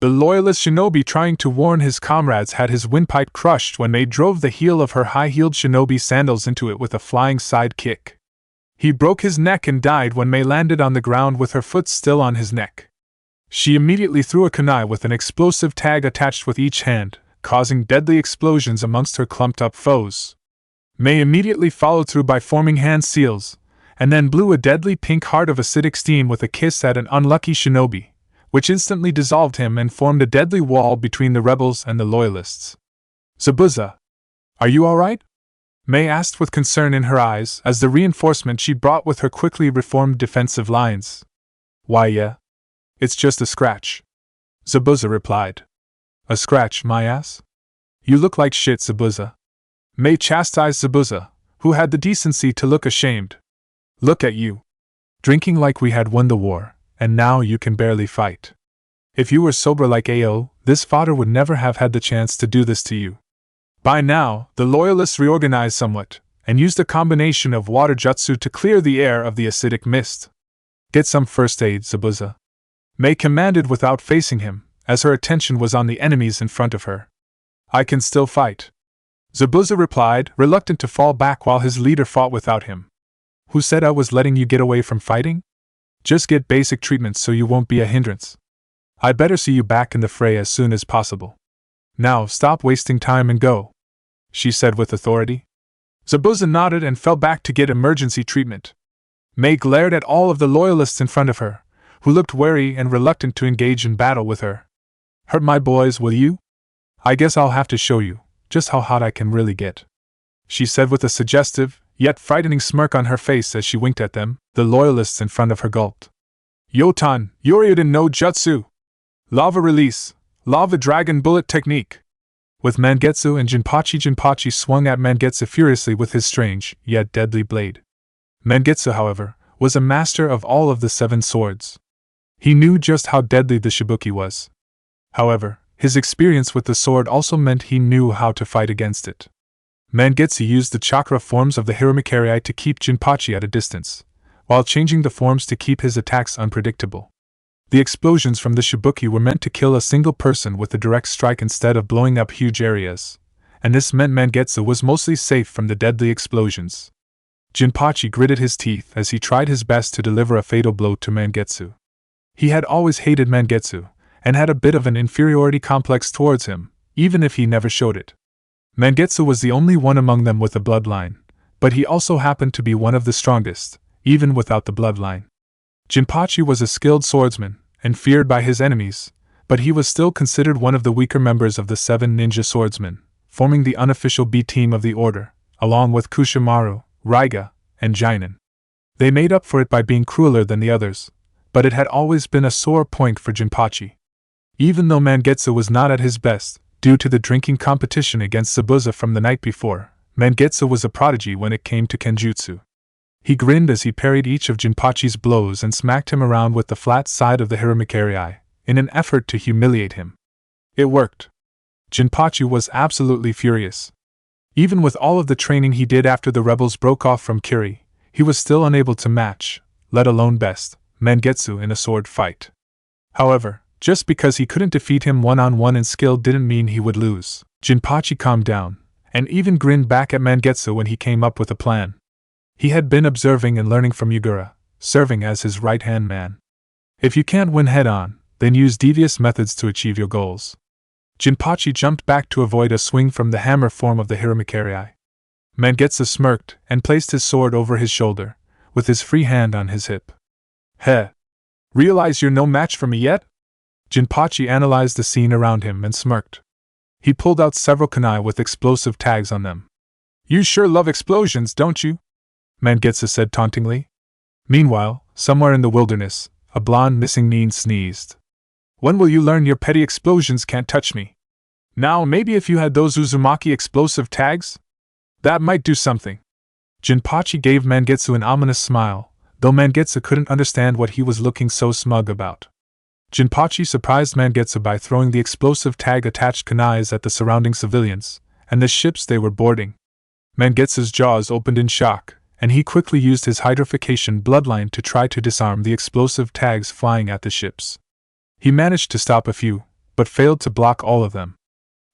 The loyalist shinobi trying to warn his comrades had his windpipe crushed when Mei drove the heel of her high-heeled shinobi sandals into it with a flying side kick. He broke his neck and died when Mei landed on the ground with her foot still on his neck. She immediately threw a kunai with an explosive tag attached with each hand, causing deadly explosions amongst her clumped-up foes. Mei immediately followed through by forming hand seals, and then blew a deadly pink heart of acidic steam with a kiss at an unlucky shinobi, which instantly dissolved him and formed a deadly wall between the rebels and the loyalists. Zabuza, are you alright? Mei asked with concern in her eyes as the reinforcement she brought with her quickly reformed defensive lines. Why yeah. It's just a scratch. Zabuza replied. A scratch, my ass? You look like shit, Zabuza. Mei chastised Zabuza, who had the decency to look ashamed. Look at you. Drinking like we had won the war, and now you can barely fight. If you were sober like Ao, this fodder would never have had the chance to do this to you. By now, the loyalists reorganized somewhat, and used a combination of water jutsu to clear the air of the acidic mist. Get some first aid, Zabuza. Mei commanded without facing him, as her attention was on the enemies in front of her. I can still fight. Zabuza replied, reluctant to fall back while his leader fought without him. Who said I was letting you get away from fighting? Just get basic treatment so you won't be a hindrance. I'd better see you back in the fray as soon as possible. Now stop wasting time and go, she said with authority. Zabuza nodded and fell back to get emergency treatment. Mei glared at all of the loyalists in front of her, who looked wary and reluctant to engage in battle with her. Hurt my boys, will you? I guess I'll have to show you just how hot I can really get, she said with a suggestive, yet frightening smirk on her face as she winked at them. The loyalists in front of her gulped. Yotan, Yoryuden no Jutsu! Lava release, lava dragon bullet technique! With Mangetsu and Jinpachi swung at Mangetsu furiously with his strange, yet deadly blade. Mangetsu, however, was a master of all of the 7 swords. He knew just how deadly the Shibuki was. However, his experience with the sword also meant he knew how to fight against it. Mangetsu used the chakra forms of the Hiramakerii to keep Jinpachi at a distance, while changing the forms to keep his attacks unpredictable. The explosions from the Shibuki were meant to kill a single person with a direct strike instead of blowing up huge areas, and this meant Mangetsu was mostly safe from the deadly explosions. Jinpachi gritted his teeth as he tried his best to deliver a fatal blow to Mangetsu. He had always hated Mangetsu, and had a bit of an inferiority complex towards him, even if he never showed it. Mangetsu was the only one among them with a bloodline, but he also happened to be one of the strongest, even without the bloodline. Jinpachi was a skilled swordsman, and feared by his enemies, but he was still considered one of the weaker members of the 7 ninja swordsmen, forming the unofficial B team of the order, along with Kushimaru, Raiga, and Jinin. They made up for it by being crueler than the others, but it had always been a sore point for Jinpachi. Even though Mangetsu was not at his best, due to the drinking competition against Zabuza from the night before, Mangetsu was a prodigy when it came to kenjutsu. He grinned as he parried each of Jinpachi's blows and smacked him around with the flat side of the Hiramakerii, in an effort to humiliate him. It worked. Jinpachi was absolutely furious. Even with all of the training he did after the rebels broke off from Kiri, he was still unable to match, let alone best, Mangetsu in a sword fight. However, just because he couldn't defeat him one-on-one in skill didn't mean he would lose. Jinpachi calmed down, and even grinned back at Mangetsu when he came up with a plan. He had been observing and learning from Yugura, serving as his right-hand man. If you can't win head-on, then use devious methods to achieve your goals. Jinpachi jumped back to avoid a swing from the hammer form of the Hiramakerii. Mangetsu smirked and placed his sword over his shoulder, with his free hand on his hip. Heh! Realize you're no match for me yet? Jinpachi analyzed the scene around him and smirked. He pulled out several kunai with explosive tags on them. You sure love explosions, don't you? Mangetsu said tauntingly. Meanwhile, somewhere in the wilderness, a blonde missing nin sneezed. When will you learn your petty explosions can't touch me? Now maybe if you had those Uzumaki explosive tags? That might do something. Jinpachi gave Mangetsu an ominous smile, though Mangetsu couldn't understand what he was looking so smug about. Jinpachi surprised Mangetsu by throwing the explosive tag-attached kunais at the surrounding civilians, and the ships they were boarding. Mangetsu's jaws opened in shock, and he quickly used his hydrification bloodline to try to disarm the explosive tags flying at the ships. He managed to stop a few, but failed to block all of them.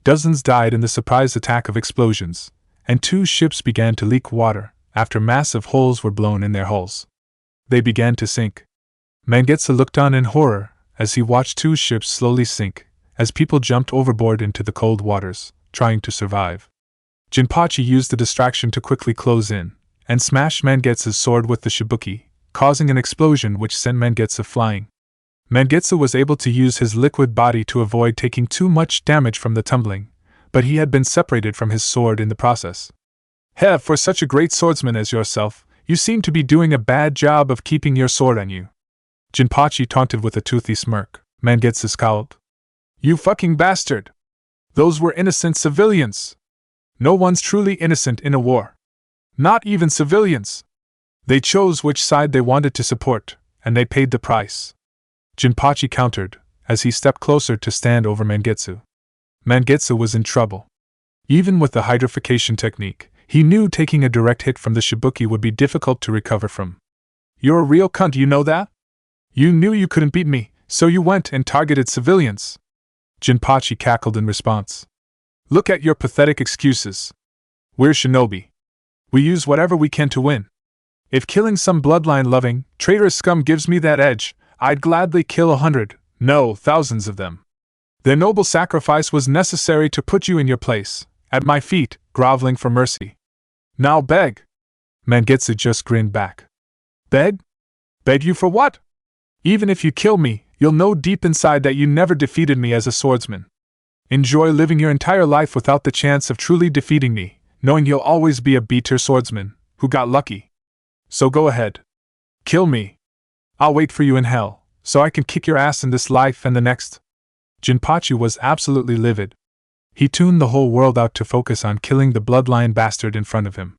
Dozens died in the surprise attack of explosions, and 2 ships began to leak water after massive holes were blown in their hulls. They began to sink. Mangetsu looked on in horror as he watched 2 ships slowly sink, as people jumped overboard into the cold waters, trying to survive. Jinpachi used the distraction to quickly close in, and smash Mangetsu's sword with the shibuki, causing an explosion which sent Mangetsu flying. Mangetsu was able to use his liquid body to avoid taking too much damage from the tumbling, but he had been separated from his sword in the process. Heh, for such a great swordsman as yourself, you seem to be doing a bad job of keeping your sword on you. Jinpachi taunted with a toothy smirk. Mangetsu scowled. You fucking bastard! Those were innocent civilians! No one's truly innocent in a war. Not even civilians. They chose which side they wanted to support, and they paid the price. Jinpachi countered, as he stepped closer to stand over Mangetsu. Mangetsu was in trouble. Even with the hydrification technique, he knew taking a direct hit from the shibuki would be difficult to recover from. You're a real cunt, you know that? You knew you couldn't beat me, so you went and targeted civilians. Jinpachi cackled in response. Look at your pathetic excuses. We're shinobi. We use whatever we can to win. If killing some bloodline-loving, traitorous scum gives me that edge, I'd gladly kill 100, no, thousands of them. Their noble sacrifice was necessary to put you in your place, at my feet, groveling for mercy. Now beg. Mangetsu just grinned back. Beg? Beg you for what? Even if you kill me, you'll know deep inside that you never defeated me as a swordsman. Enjoy living your entire life without the chance of truly defeating me, knowing you'll always be a beater swordsman, who got lucky. So go ahead. Kill me. I'll wait for you in hell, so I can kick your ass in this life and the next. Jinpachi was absolutely livid. He tuned the whole world out to focus on killing the bloodline bastard in front of him.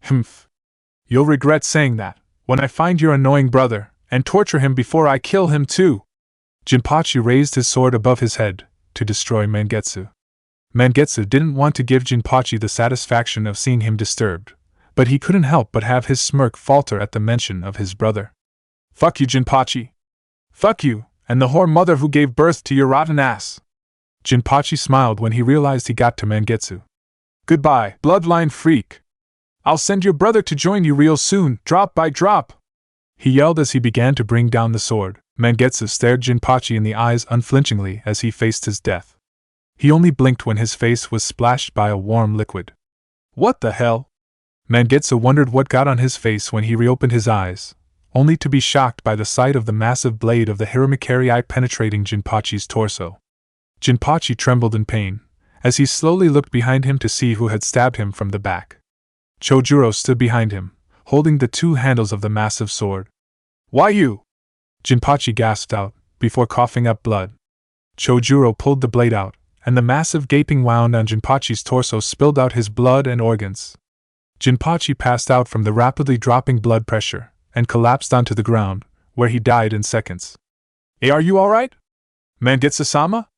Humph. You'll regret saying that, when I find your annoying brother, and torture him before I kill him too. Jinpachi raised his sword above his head, to destroy Mangetsu. Mangetsu didn't want to give Jinpachi the satisfaction of seeing him disturbed, but he couldn't help but have his smirk falter at the mention of his brother. Fuck you, Jinpachi! Fuck you, and the whore mother who gave birth to your rotten ass! Jinpachi smiled when he realized he got to Mangetsu. Goodbye, bloodline freak! I'll send your brother to join you real soon, drop by drop! He yelled as he began to bring down the sword. Mangetsu stared Jinpachi in the eyes unflinchingly as he faced his death. He only blinked when his face was splashed by a warm liquid. What the hell? Mangetsu wondered what got on his face when he reopened his eyes, only to be shocked by the sight of the massive blade of the Hiramikari penetrating Jinpachi's torso. Jinpachi trembled in pain, as he slowly looked behind him to see who had stabbed him from the back. Chojuro stood behind him, holding the two handles of the massive sword. Why you? Jinpachi gasped out, before coughing up blood. Chojuro pulled the blade out, and the massive gaping wound on Jinpachi's torso spilled out his blood and organs. Jinpachi passed out from the rapidly dropping blood pressure, and collapsed onto the ground, where he died in seconds. Hey, are you alright? Mangetsu-sama?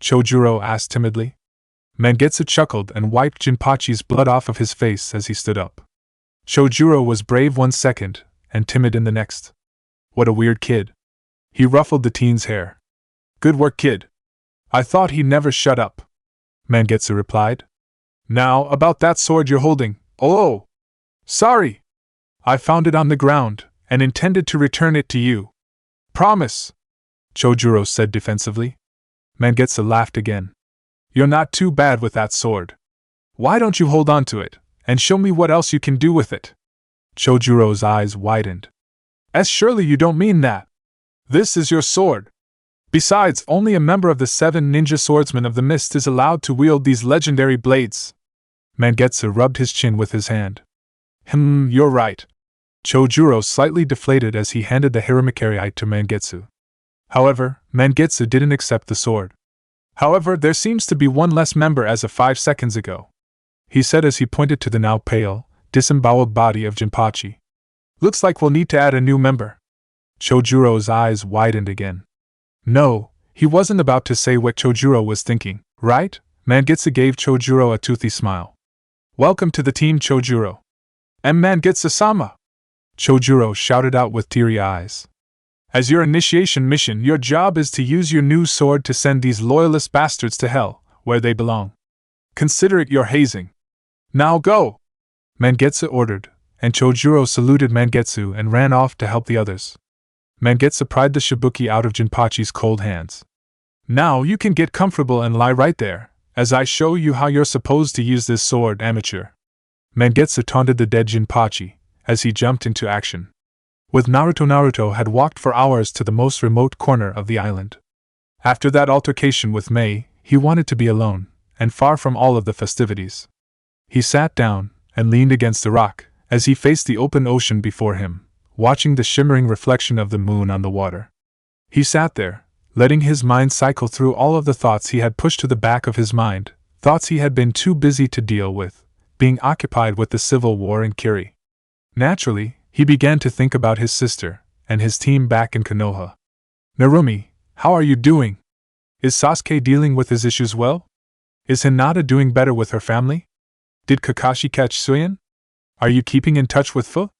Chojuro asked timidly. Mangetsu chuckled and wiped Jinpachi's blood off of his face as he stood up. Chojuro was brave 1 second, and timid in the next. What a weird kid. He ruffled the teen's hair. Good work, kid. I thought he'd never shut up. Mangetsu replied. Now, about that sword you're holding. Oh! Sorry! I found it on the ground, and intended to return it to you. Promise! Chojuro said defensively. Mangetsu laughed again. You're not too bad with that sword. Why don't you hold on to it, and show me what else you can do with it? Chojuro's eyes widened. Surely you don't mean that. This is your sword. Besides, only a member of the 7 ninja swordsmen of the mist is allowed to wield these legendary blades. Mangetsu rubbed his chin with his hand. You're right. Chojuro slightly deflated as he handed the Hiramikari to Mangetsu. However, Mangetsu didn't accept the sword. However, there seems to be one less member as of 5 seconds ago, he said as he pointed to the now pale, disemboweled body of Jinpachi. Looks like we'll need to add a new member. Chojuro's eyes widened again. No, he wasn't about to say what Chojuro was thinking, right? Mangetsu gave Chojuro a toothy smile. Welcome to the team, Chojuro. Mangetsu-sama! Chojuro shouted out with teary eyes. As your initiation mission, your job is to use your new sword to send these loyalist bastards to hell, where they belong. Consider it your hazing. Now go! Mangetsu ordered, and Chojuro saluted Mangetsu and ran off to help the others. Mangetsu pried the shibuki out of Jinpachi's cold hands. Now you can get comfortable and lie right there, as I show you how you're supposed to use this sword, amateur. Mangetsu taunted the dead Jinpachi, as he jumped into action. With Naruto had walked for hours to the most remote corner of the island. After that altercation with Mei, he wanted to be alone, and far from all of the festivities. He sat down, and leaned against a rock, as he faced the open ocean before him, watching the shimmering reflection of the moon on the water. He sat there, letting his mind cycle through all of the thoughts he had pushed to the back of his mind, thoughts he had been too busy to deal with, being occupied with the civil war in Kiri. Naturally, he began to think about his sister, and his team back in Konoha. Narumi, how are you doing? Is Sasuke dealing with his issues well? Is Hinata doing better with her family? Did Kakashi catch Suyin? Are you keeping in touch with Fu?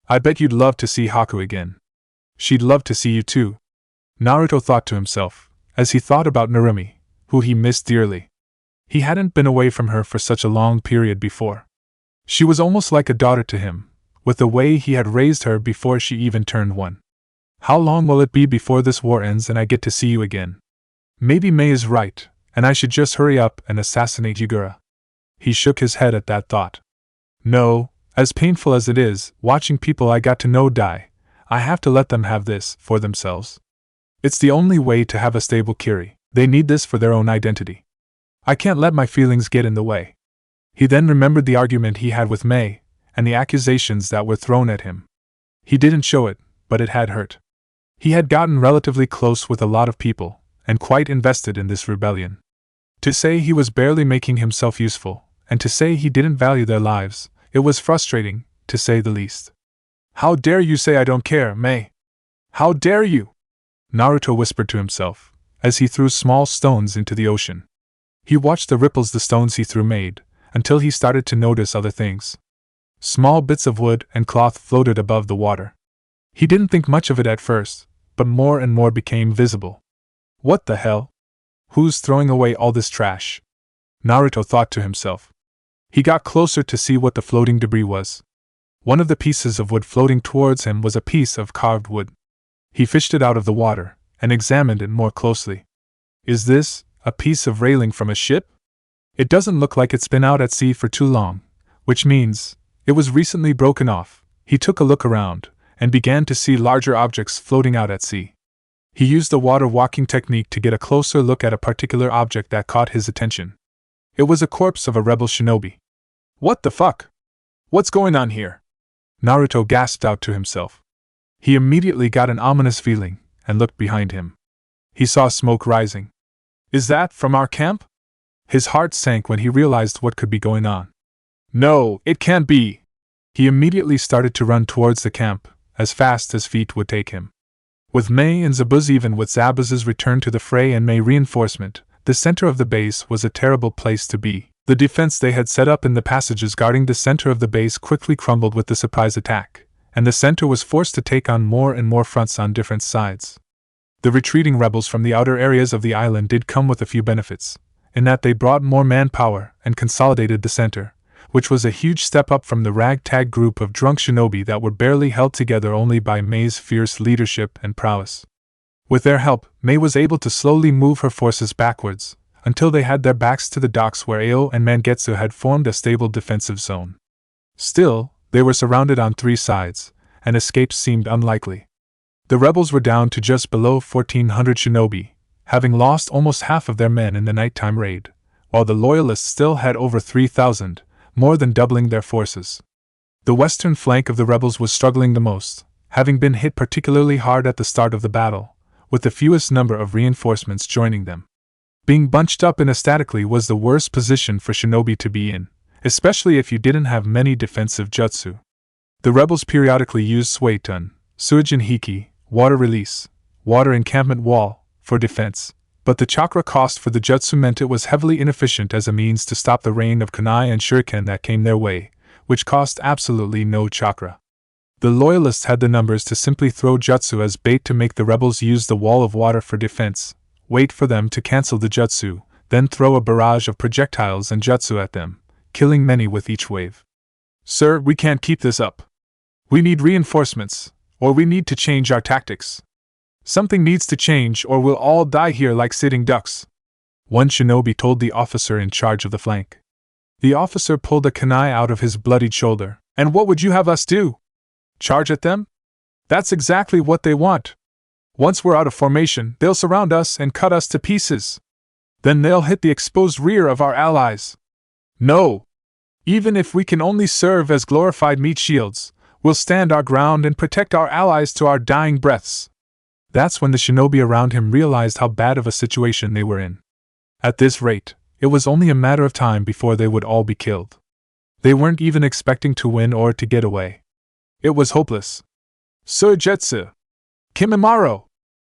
I bet you'd love to see Haku again. She'd love to see you too. Naruto thought to himself, as he thought about Narumi, who he missed dearly. He hadn't been away from her for such a long period before. She was almost like a daughter to him, with the way he had raised her before she even turned 1. How long will it be before this war ends and I get to see you again? Maybe Mei is right, and I should just hurry up and assassinate Yugura. He shook his head at that thought. No, as painful as it is, watching people I got to know die, I have to let them have this for themselves. It's the only way to have a stable Kiri. They need this for their own identity. I can't let my feelings get in the way. He then remembered the argument he had with Mei, and the accusations that were thrown at him. He didn't show it, but it had hurt. He had gotten relatively close with a lot of people, and quite invested in this rebellion. To say he was barely making himself useful, and to say he didn't value their lives, it was frustrating, to say the least. How dare you say I don't care, Mei? How dare you? Naruto whispered to himself, as he threw small stones into the ocean. He watched the ripples the stones he threw made, until he started to notice other things. Small bits of wood and cloth floated above the water. He didn't think much of it at first, but more and more became visible. What the hell? Who's throwing away all this trash? Naruto thought to himself. He got closer to see what the floating debris was. One of the pieces of wood floating towards him was a piece of carved wood. He fished it out of the water, and examined it more closely. Is this a piece of railing from a ship? It doesn't look like it's been out at sea for too long, which means it was recently broken off. He took a look around, and began to see larger objects floating out at sea. He used the water walking technique to get a closer look at a particular object that caught his attention. It was a corpse of a rebel shinobi. What the fuck? What's going on here? Naruto gasped out to himself. He immediately got an ominous feeling, and looked behind him. He saw smoke rising. Is that from our camp? His heart sank when he realized what could be going on. No, it can't be! He immediately started to run towards the camp, as fast as feet would take him. With Mei and Zabuz, even with Zabuz's return to the fray and Mei reinforcement, the center of the base was a terrible place to be. The defense they had set up in the passages guarding the center of the base quickly crumbled with the surprise attack, and the center was forced to take on more and more fronts on different sides. The retreating rebels from the outer areas of the island did come with a few benefits, in that they brought more manpower and consolidated the center, which was a huge step up from the ragtag group of drunk shinobi that were barely held together only by Mei's fierce leadership and prowess. With their help, Mei was able to slowly move her forces backwards, until they had their backs to the docks where Ao and Mangetsu had formed a stable defensive zone. Still, they were surrounded on three sides, and escape seemed unlikely. The rebels were down to just below 1,400 shinobi, having lost almost half of their men in the nighttime raid, while the loyalists still had over 3,000, more than doubling their forces. The western flank of the rebels was struggling the most, having been hit particularly hard at the start of the battle, with the fewest number of reinforcements joining them. Being bunched up in a statically was the worst position for shinobi to be in, especially if you didn't have many defensive jutsu. The rebels periodically used Suetun, Suijin Hiki, water release, water encampment wall, for defense, but the chakra cost for the jutsu meant it was heavily inefficient as a means to stop the rain of kunai and shuriken that came their way, which cost absolutely no chakra. The loyalists had the numbers to simply throw jutsu as bait to make the rebels use the wall of water for defense, wait for them to cancel the jutsu, then throw a barrage of projectiles and jutsu at them, killing many with each wave. Sir, we can't keep this up. We need reinforcements, or we need to change our tactics. Something needs to change or we'll all die here like sitting ducks, one shinobi told the officer in charge of the flank. The officer pulled a kunai out of his bloodied shoulder. And what would you have us do? Charge at them? That's exactly what they want. Once we're out of formation, they'll surround us and cut us to pieces. Then they'll hit the exposed rear of our allies. No! Even if we can only serve as glorified meat shields, we'll stand our ground and protect our allies to our dying breaths. That's when the shinobi around him realized how bad of a situation they were in. At this rate, it was only a matter of time before they would all be killed. They weren't even expecting to win or to get away. It was hopeless. Suigetsu! Kimimaro!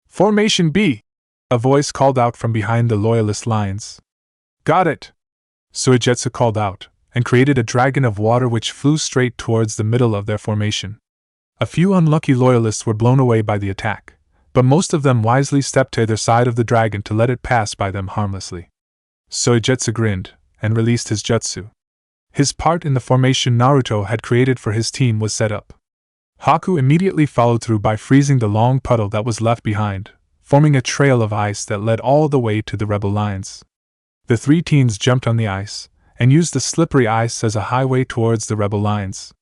Formation B! A voice called out from behind the loyalist lines. Got it! Suigetsu called out, and created a dragon of water which flew straight towards the middle of their formation. A few unlucky loyalists were blown away by the attack, but most of them wisely stepped to their side of the dragon to let it pass by them harmlessly. Suigetsu grinned, and released his jutsu. His part in the formation Naruto had created for his team was set up. Haku immediately followed through by freezing the long puddle that was left behind, forming a trail of ice that led all the way to the rebel lines. The three teens jumped on the ice, and used the slippery ice as a highway towards the rebel lines.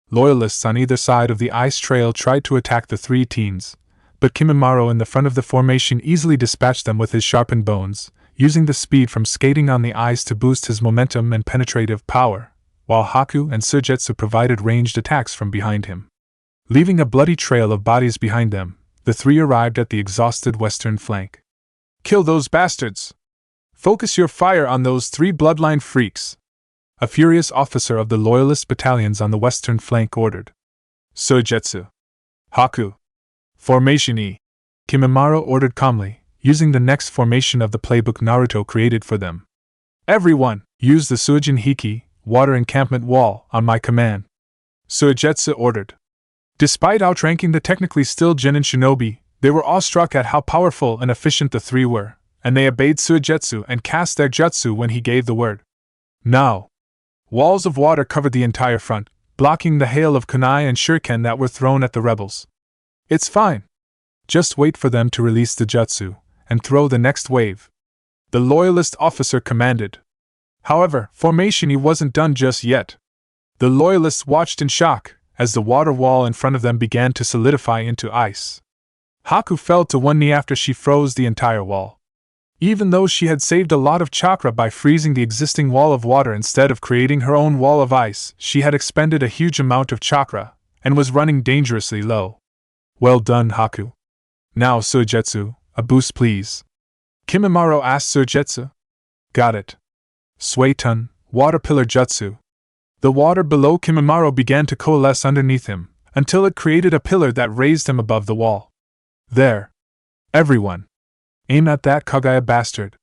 Loyalists on either side of the ice trail tried to attack the three teens, but Kimimaro in the front of the formation easily dispatched them with his sharpened bones, using the speed from skating on the ice to boost his momentum and penetrative power, while Haku and Suigetsu provided ranged attacks from behind him. Leaving a bloody trail of bodies behind them, the three arrived at the exhausted western flank. Kill those bastards! Focus your fire on those three bloodline freaks! A furious officer of the loyalist battalions on the western flank ordered. Suigetsu! Haku! Formation E! Kimimaro ordered calmly, using the next formation of the playbook Naruto created for them. Everyone, use the Jinchuriki, water encampment wall, on my command. Suigetsu ordered. Despite outranking the technically still genin shinobi, they were awestruck at how powerful and efficient the three were, and they obeyed Suigetsu and cast their jutsu when he gave the word. Now, walls of water covered the entire front, blocking the hail of kunai and shuriken that were thrown at the rebels. It's fine. Just wait for them to release the jutsu, and throw the next wave. The loyalist officer commanded. However, formation wasn't done just yet. The loyalists watched in shock, as the water wall in front of them began to solidify into ice. Haku fell to one knee after she froze the entire wall. Even though she had saved a lot of chakra by freezing the existing wall of water instead of creating her own wall of ice, she had expended a huge amount of chakra, and was running dangerously low. Well done, Haku. Now, Suigetsu, a boost please. Kimimaro asked Suigetsu. Got it. Suiton, water pillar jutsu. The water below Kimimaro began to coalesce underneath him, until it created a pillar that raised him above the wall. There. Everyone. Aim at that Kaguya bastard.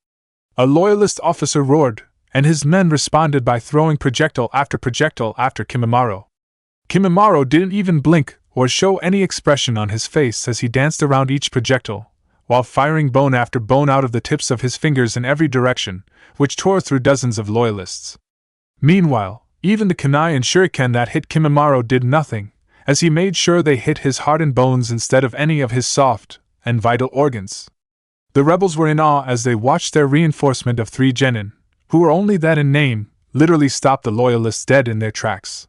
A loyalist officer roared, and his men responded by throwing projectile after Kimimaro. Kimimaro didn't even blink or show any expression on his face as he danced around each projectile, while firing bone after bone out of the tips of his fingers in every direction, which tore through dozens of loyalists. Meanwhile, even the kunai and shuriken that hit Kimimaro did nothing, as he made sure they hit his hardened bones instead of any of his soft and vital organs. The rebels were in awe as they watched their reinforcement of 3 genin, who were only that in name, literally stop the loyalists dead in their tracks.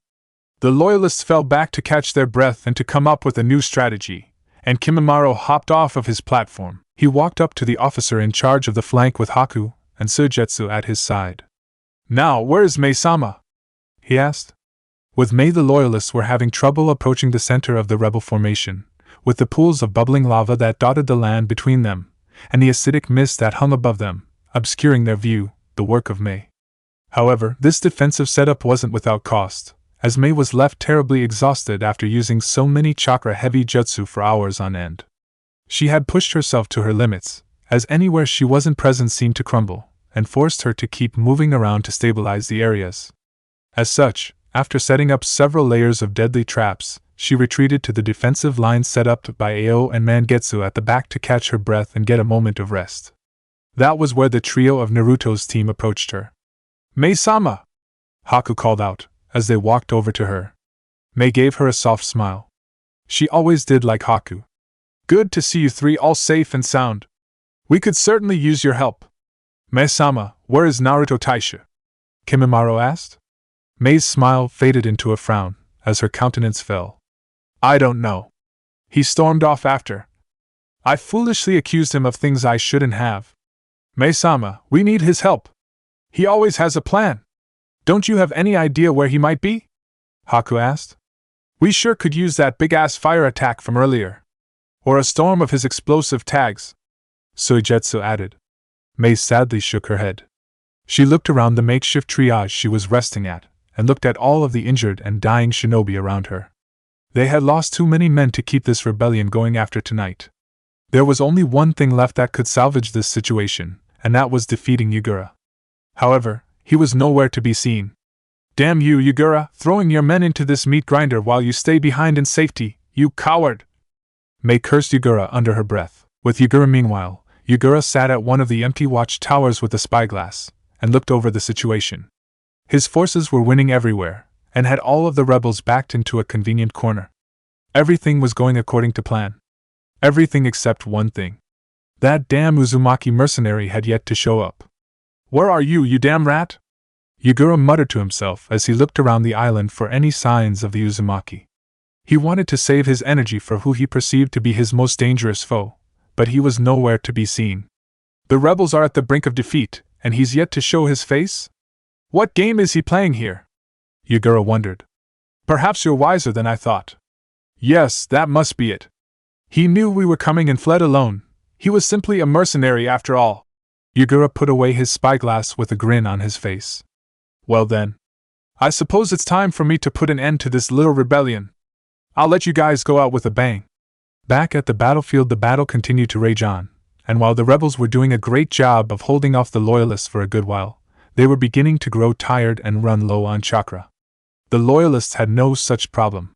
The loyalists fell back to catch their breath and to come up with a new strategy, and Kimimaro hopped off of his platform. He walked up to the officer in charge of the flank with Haku and Suigetsu at his side. Now, where is Mei-sama? He asked. With Mei, the loyalists were having trouble approaching the center of the rebel formation, with the pools of bubbling lava that dotted the land between them, and the acidic mist that hung above them, obscuring their view, the work of Mei. However, this defensive setup wasn't without cost, as Mei was left terribly exhausted after using so many chakra-heavy jutsu for hours on end. She had pushed herself to her limits, as anywhere she wasn't present seemed to crumble, and forced her to keep moving around to stabilize the areas. As such, after setting up several layers of deadly traps, she retreated to the defensive line set up by Ao and Mangetsu at the back to catch her breath and get a moment of rest. That was where the trio of Naruto's team approached her. Mei-sama! Haku called out, as they walked over to her. Mei gave her a soft smile. She always did like Haku. Good to see you 3 all safe and sound. We could certainly use your help. Mei-sama, where is Naruto Taisha? Kimimaro asked. Mei's smile faded into a frown, as her countenance fell. I don't know. He stormed off after. I foolishly accused him of things I shouldn't have. Mei-sama, we need his help. He always has a plan. Don't you have any idea where he might be? Haku asked. We sure could use that big-ass fire attack from earlier. Or a storm of his explosive tags. Suigetsu added. Mei sadly shook her head. She looked around the makeshift triage she was resting at, and looked at all of the injured and dying shinobi around her. They had lost too many men to keep this rebellion going after tonight. There was only one thing left that could salvage this situation, and that was defeating Yugura. However, he was nowhere to be seen. Damn you, Yugura, throwing your men into this meat grinder while you stay behind in safety, you coward! Mei cursed Yugura under her breath. With Yugura meanwhile, Yugura sat at one of the empty watch towers with a spyglass, and looked over the situation. His forces were winning everywhere, and had all of the rebels backed into a convenient corner. Everything was going according to plan. Everything except one thing. That damn Uzumaki mercenary had yet to show up. Where are you, you damn rat? Yugura muttered to himself as he looked around the island for any signs of the Uzumaki. He wanted to save his energy for who he perceived to be his most dangerous foe, but he was nowhere to be seen. The rebels are at the brink of defeat, and he's yet to show his face? What game is he playing here? Yugura wondered. Perhaps you're wiser than I thought. Yes, that must be it. He knew we were coming and fled alone. He was simply a mercenary after all. Yugura put away his spyglass with a grin on his face. Well then, I suppose it's time for me to put an end to this little rebellion. I'll let you guys go out with a bang. Back at the battlefield, the battle continued to rage on, and while the rebels were doing a great job of holding off the loyalists for a good while, they were beginning to grow tired and run low on chakra. The loyalists had no such problem.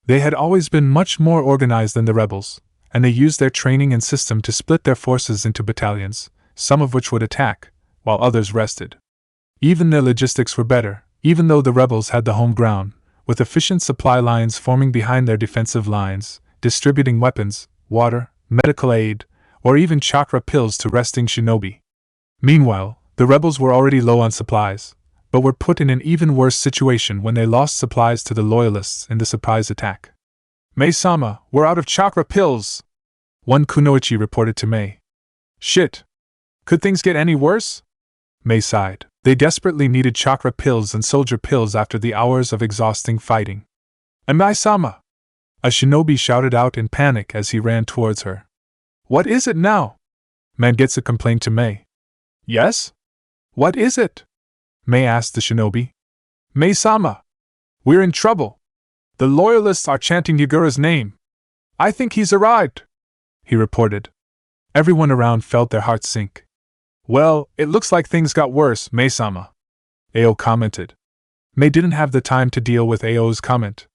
They had always been much more organized than the rebels, and they used their training and system to split their forces into battalions, some of which would attack, while others rested. Even their logistics were better, even though the rebels had the home ground, with efficient supply lines forming behind their defensive lines, distributing weapons, water, medical aid, or even chakra pills to resting shinobi. Meanwhile, the rebels were already low on supplies, but were put in an even worse situation when they lost supplies to the loyalists in the surprise attack. "Mei-sama, we're out of chakra pills!" one kunoichi reported to Mei. "Shit! Could things get any worse?" Mei sighed. They desperately needed chakra pills and soldier pills after the hours of exhausting fighting. "Mei-sama!" a shinobi shouted out in panic as he ran towards her. "What is it now?" Mangetsu complained to Mei. "Yes? What is it?" Mei asked the shinobi. "Mei-sama! We're in trouble. The loyalists are chanting Yagura's name. I think he's arrived," he reported. Everyone around felt their hearts sink. "Well, it looks like things got worse, Mei-sama," Ao commented. Mei didn't have the time to deal with Ao's comment.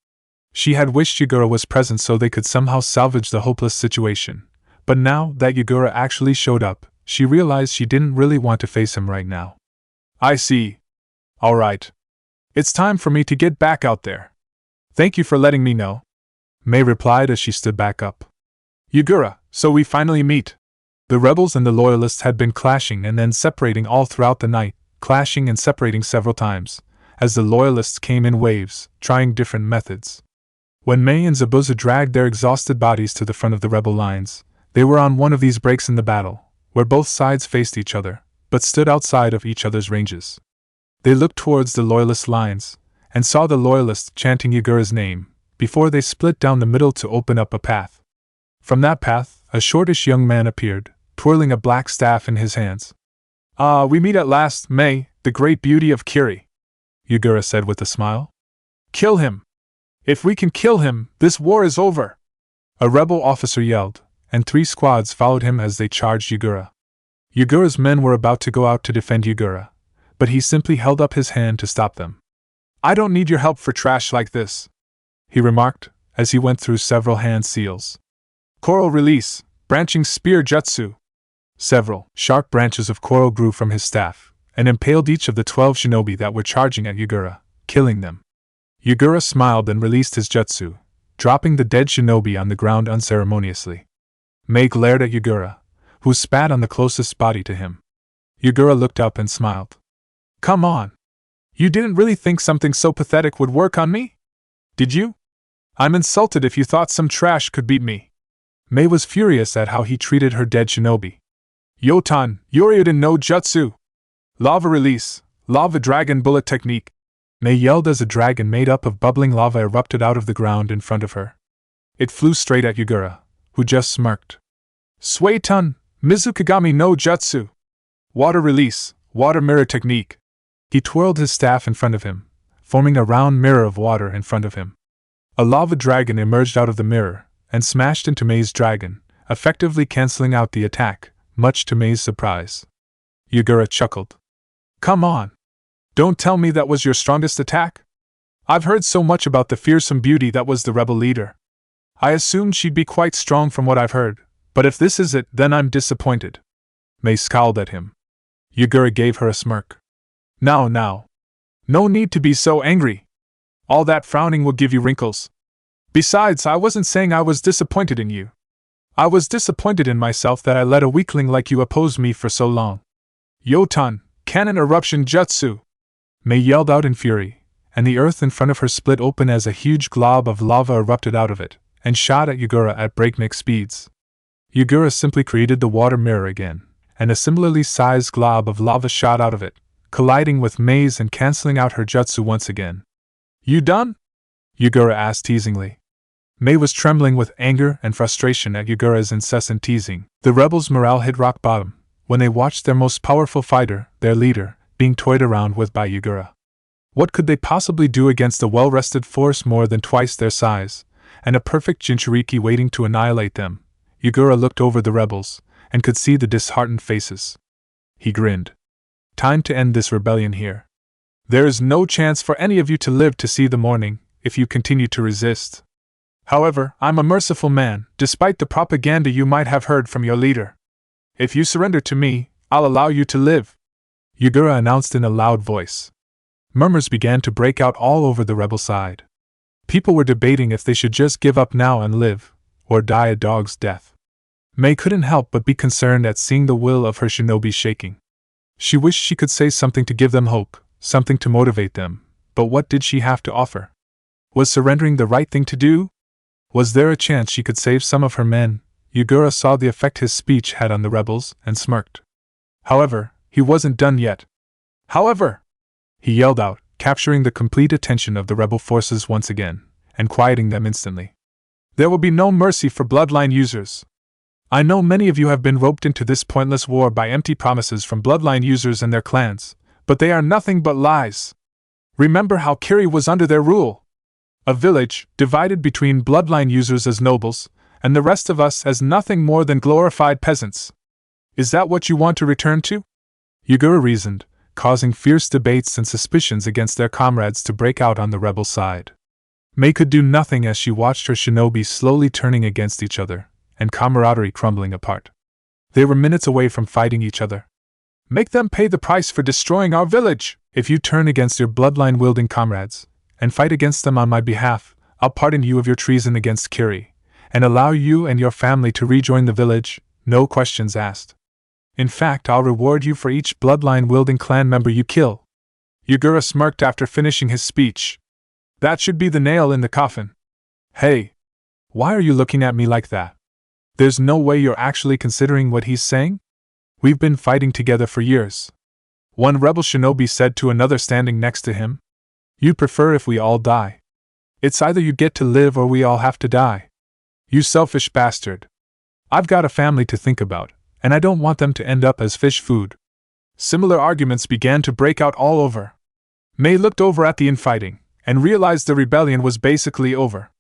She had wished Yagura was present so they could somehow salvage the hopeless situation, but now that Yagura actually showed up, she realized she didn't really want to face him right now. "I see. All right. It's time for me to get back out there. Thank you for letting me know," Mei replied as she stood back up. "Yagura, so we finally meet." The rebels and the loyalists had been clashing and then separating all throughout the night, clashing and separating several times, as the loyalists came in waves, trying different methods. When Mei and Zabuza dragged their exhausted bodies to the front of the rebel lines, they were on one of these breaks in the battle, where both sides faced each other, but stood outside of each other's ranges. They looked towards the loyalist lines, and saw the loyalists chanting Yagura's name, before they split down the middle to open up a path. From that path, a shortish young man appeared, twirling a black staff in his hands. "Ah, we meet at last, Mei, the great beauty of Kiri," Yagura said with a smile. "Kill him! If we can kill him, this war is over!" A rebel officer yelled, and 3 squads followed him as they charged Yagura. Yagura's men were about to go out to defend Yagura, but he simply held up his hand to stop them. "I don't need your help for trash like this," he remarked, as he went through several hand seals. "Coral release, branching spear jutsu." Several sharp branches of coral grew from his staff, and impaled each of the 12 shinobi that were charging at Yagura, killing them. Yagura smiled and released his jutsu, dropping the dead shinobi on the ground unceremoniously. Mei glared at Yagura, who spat on the closest body to him. Yagura looked up and smiled. "Come on. You didn't really think something so pathetic would work on me? Did you? I'm insulted if you thought some trash could beat me." Mei was furious at how he treated her dead shinobi. "Yotan, Yoryuden no Jutsu! Lava release, lava dragon bullet technique!" Mei yelled as a dragon made up of bubbling lava erupted out of the ground in front of her. It flew straight at Yagura, who just smirked. "Suetun, Mizukigami no Jutsu! Water release, water mirror technique!" He twirled his staff in front of him, forming a round mirror of water in front of him. A lava dragon emerged out of the mirror, and smashed into Mei's dragon, effectively canceling out the attack, much to Mei's surprise. Yagura chuckled. "Come on! Don't tell me that was your strongest attack? I've heard so much about the fearsome beauty that was the rebel leader. I assumed she'd be quite strong from what I've heard, but if this is it, then I'm disappointed." Mei scowled at him. Yagura gave her a smirk. Now. No need to be so angry. All that frowning will give you wrinkles. Besides, I wasn't saying I was disappointed in you. I was disappointed in myself that I let a weakling like you oppose me for so long. Yotan, cannon eruption jutsu! Mei yelled out in fury, and the earth in front of her split open as a huge glob of lava erupted out of it, and shot at Yagura at breakneck speeds. Yagura simply created the water mirror again, and a similarly sized glob of lava shot out of it, colliding with Mei's and canceling out her jutsu once again. "You done?" Yagura asked teasingly. Mei was trembling with anger and frustration at Yagura's incessant teasing. The rebels' morale hit rock bottom when they watched their most powerful fighter, their leader, being toyed around with by Yagura. What could they possibly do against a well-rested force more than twice their size, and a perfect Jinchuriki waiting to annihilate them? Yagura looked over the rebels, and could see the disheartened faces. He grinned. Time to end this rebellion here. There is no chance for any of you to live to see the morning, if you continue to resist. However, I'm a merciful man, despite the propaganda you might have heard from your leader. If you surrender to me, I'll allow you to live, Yugura announced in a loud voice. Murmurs began to break out all over the rebel side. People were debating if they should just give up now and live, or die a dog's death. Mei couldn't help but be concerned at seeing the will of her shinobi shaking. She wished she could say something to give them hope, something to motivate them, but what did she have to offer? Was surrendering the right thing to do? Was there a chance she could save some of her men? Yugura saw the effect his speech had on the rebels and smirked. However, he wasn't done yet. However, he yelled out, capturing the complete attention of the rebel forces once again, and quieting them instantly. There will be no mercy for bloodline users. I know many of you have been roped into this pointless war by empty promises from bloodline users and their clans, but they are nothing but lies. Remember how Kiri was under their rule. A village, divided between bloodline users as nobles, and the rest of us as nothing more than glorified peasants. Is that what you want to return to? Yugura reasoned, causing fierce debates and suspicions against their comrades to break out on the rebel side. Mei could do nothing as she watched her shinobi slowly turning against each other, and camaraderie crumbling apart. They were minutes away from fighting each other. Make them pay the price for destroying our village! If you turn against your bloodline-wielding comrades, and fight against them on my behalf, I'll pardon you of your treason against Kiri, and allow you and your family to rejoin the village, no questions asked. In fact, I'll reward you for each bloodline-wielding clan member you kill. Yugura smirked after finishing his speech. That should be the nail in the coffin. Hey! Why are you looking at me like that? There's no way you're actually considering what he's saying? We've been fighting together for years. One rebel shinobi said to another standing next to him. You'd prefer if we all die. It's either you get to live or we all have to die. You selfish bastard. I've got a family to think about, and I don't want them to end up as fish food. Similar arguments began to break out all over. Mei looked over at the infighting, and realized the rebellion was basically over.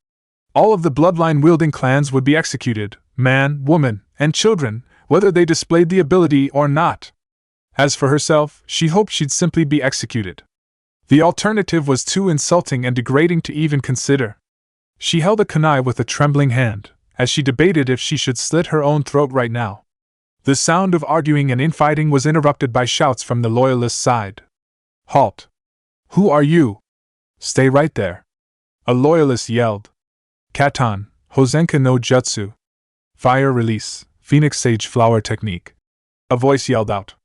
All of the bloodline-wielding clans would be executed, man, woman, and children, whether they displayed the ability or not. As for herself, she hoped she'd simply be executed. The alternative was too insulting and degrading to even consider. She held a kunai with a trembling hand, as she debated if she should slit her own throat right now. The sound of arguing and infighting was interrupted by shouts from the loyalist side. Halt! Who are you? Stay right there! A loyalist yelled. Katan, Hosenka no Jutsu. Fire release, Phoenix Sage Flower Technique. A voice yelled out.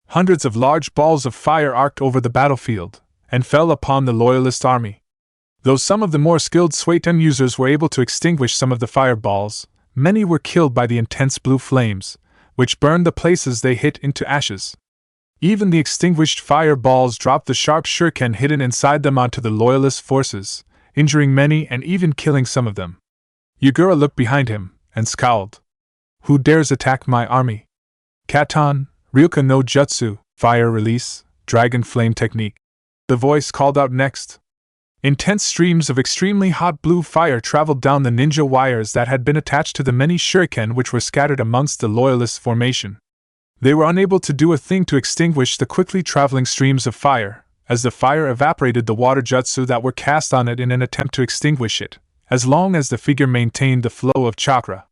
Hundreds of large balls of fire arced over the battlefield, and fell upon the loyalist army. Though some of the more skilled Sueten users were able to extinguish some of the fireballs, many were killed by the intense blue flames, which burned the places they hit into ashes. Even the extinguished fireballs dropped the sharp shuriken hidden inside them onto the loyalist forces, injuring many and even killing some of them. Yugura looked behind him, and scowled. Who dares attack my army? Katan, Ryuka no Jutsu, Fire Release, Dragon Flame Technique. The voice called out next. Intense streams of extremely hot blue fire traveled down the ninja wires that had been attached to the many shuriken which were scattered amongst the loyalist formation. They were unable to do a thing to extinguish the quickly traveling streams of fire, as the fire evaporated the water jutsu that were cast on it in an attempt to extinguish it, as long as the figure maintained the flow of chakra.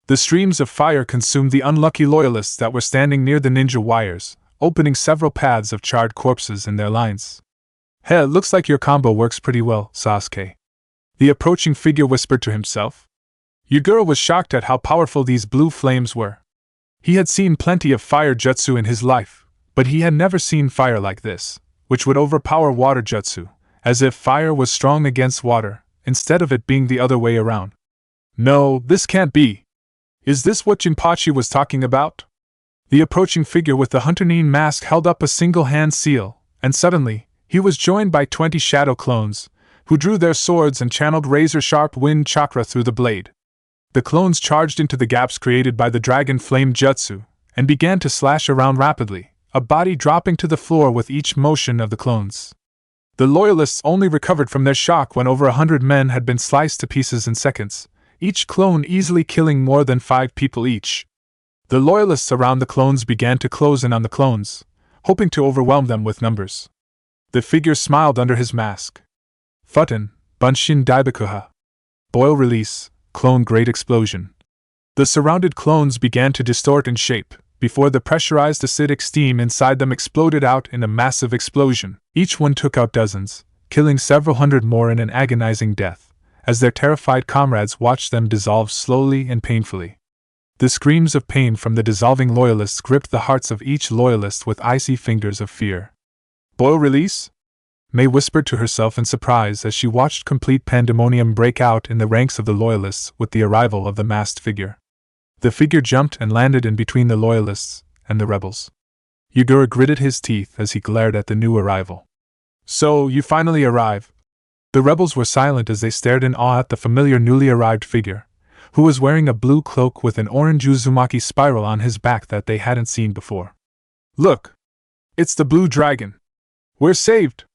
The streams of fire consumed the unlucky loyalists that were standing near the ninja wires, opening several paths of charred corpses in their lines. Hey, it looks like your combo works pretty well, Sasuke. The approaching figure whispered to himself. Yugura was shocked at how powerful these blue flames were. He had seen plenty of fire jutsu in his life, but he had never seen fire like this, which would overpower water jutsu, as if fire was strong against water, instead of it being the other way around. No, this can't be. Is this what Jinpachi was talking about? The approaching figure with the Hunter-Nin mask held up a single-hand seal, and suddenly, he was joined by 20 shadow clones, who drew their swords and channeled razor-sharp wind chakra through the blade. The clones charged into the gaps created by the dragon flame jutsu, and began to slash around rapidly, a body dropping to the floor with each motion of the clones. The loyalists only recovered from their shock when over 100 men had been sliced to pieces in seconds, each clone easily killing more than 5 people each. The loyalists around the clones began to close in on the clones, hoping to overwhelm them with numbers. The figure smiled under his mask. Futton, Bunshin Daibakuha. Boil release, clone great explosion. The surrounded clones began to distort in shape, before the pressurized acidic steam inside them exploded out in a massive explosion. Each one took out dozens, killing several hundred more in an agonizing death, as their terrified comrades watched them dissolve slowly and painfully. The screams of pain from the dissolving loyalists gripped the hearts of each loyalist with icy fingers of fear. Boil release? May whispered to herself in surprise as she watched complete pandemonium break out in the ranks of the loyalists with the arrival of the masked figure. The figure jumped and landed in between the loyalists and the rebels. Yugura gritted his teeth as he glared at the new arrival. So, you finally arrive? The rebels were silent as they stared in awe at the familiar newly arrived figure, who was wearing a blue cloak with an orange Uzumaki spiral on his back that they hadn't seen before. Look! It's the blue dragon! We're saved!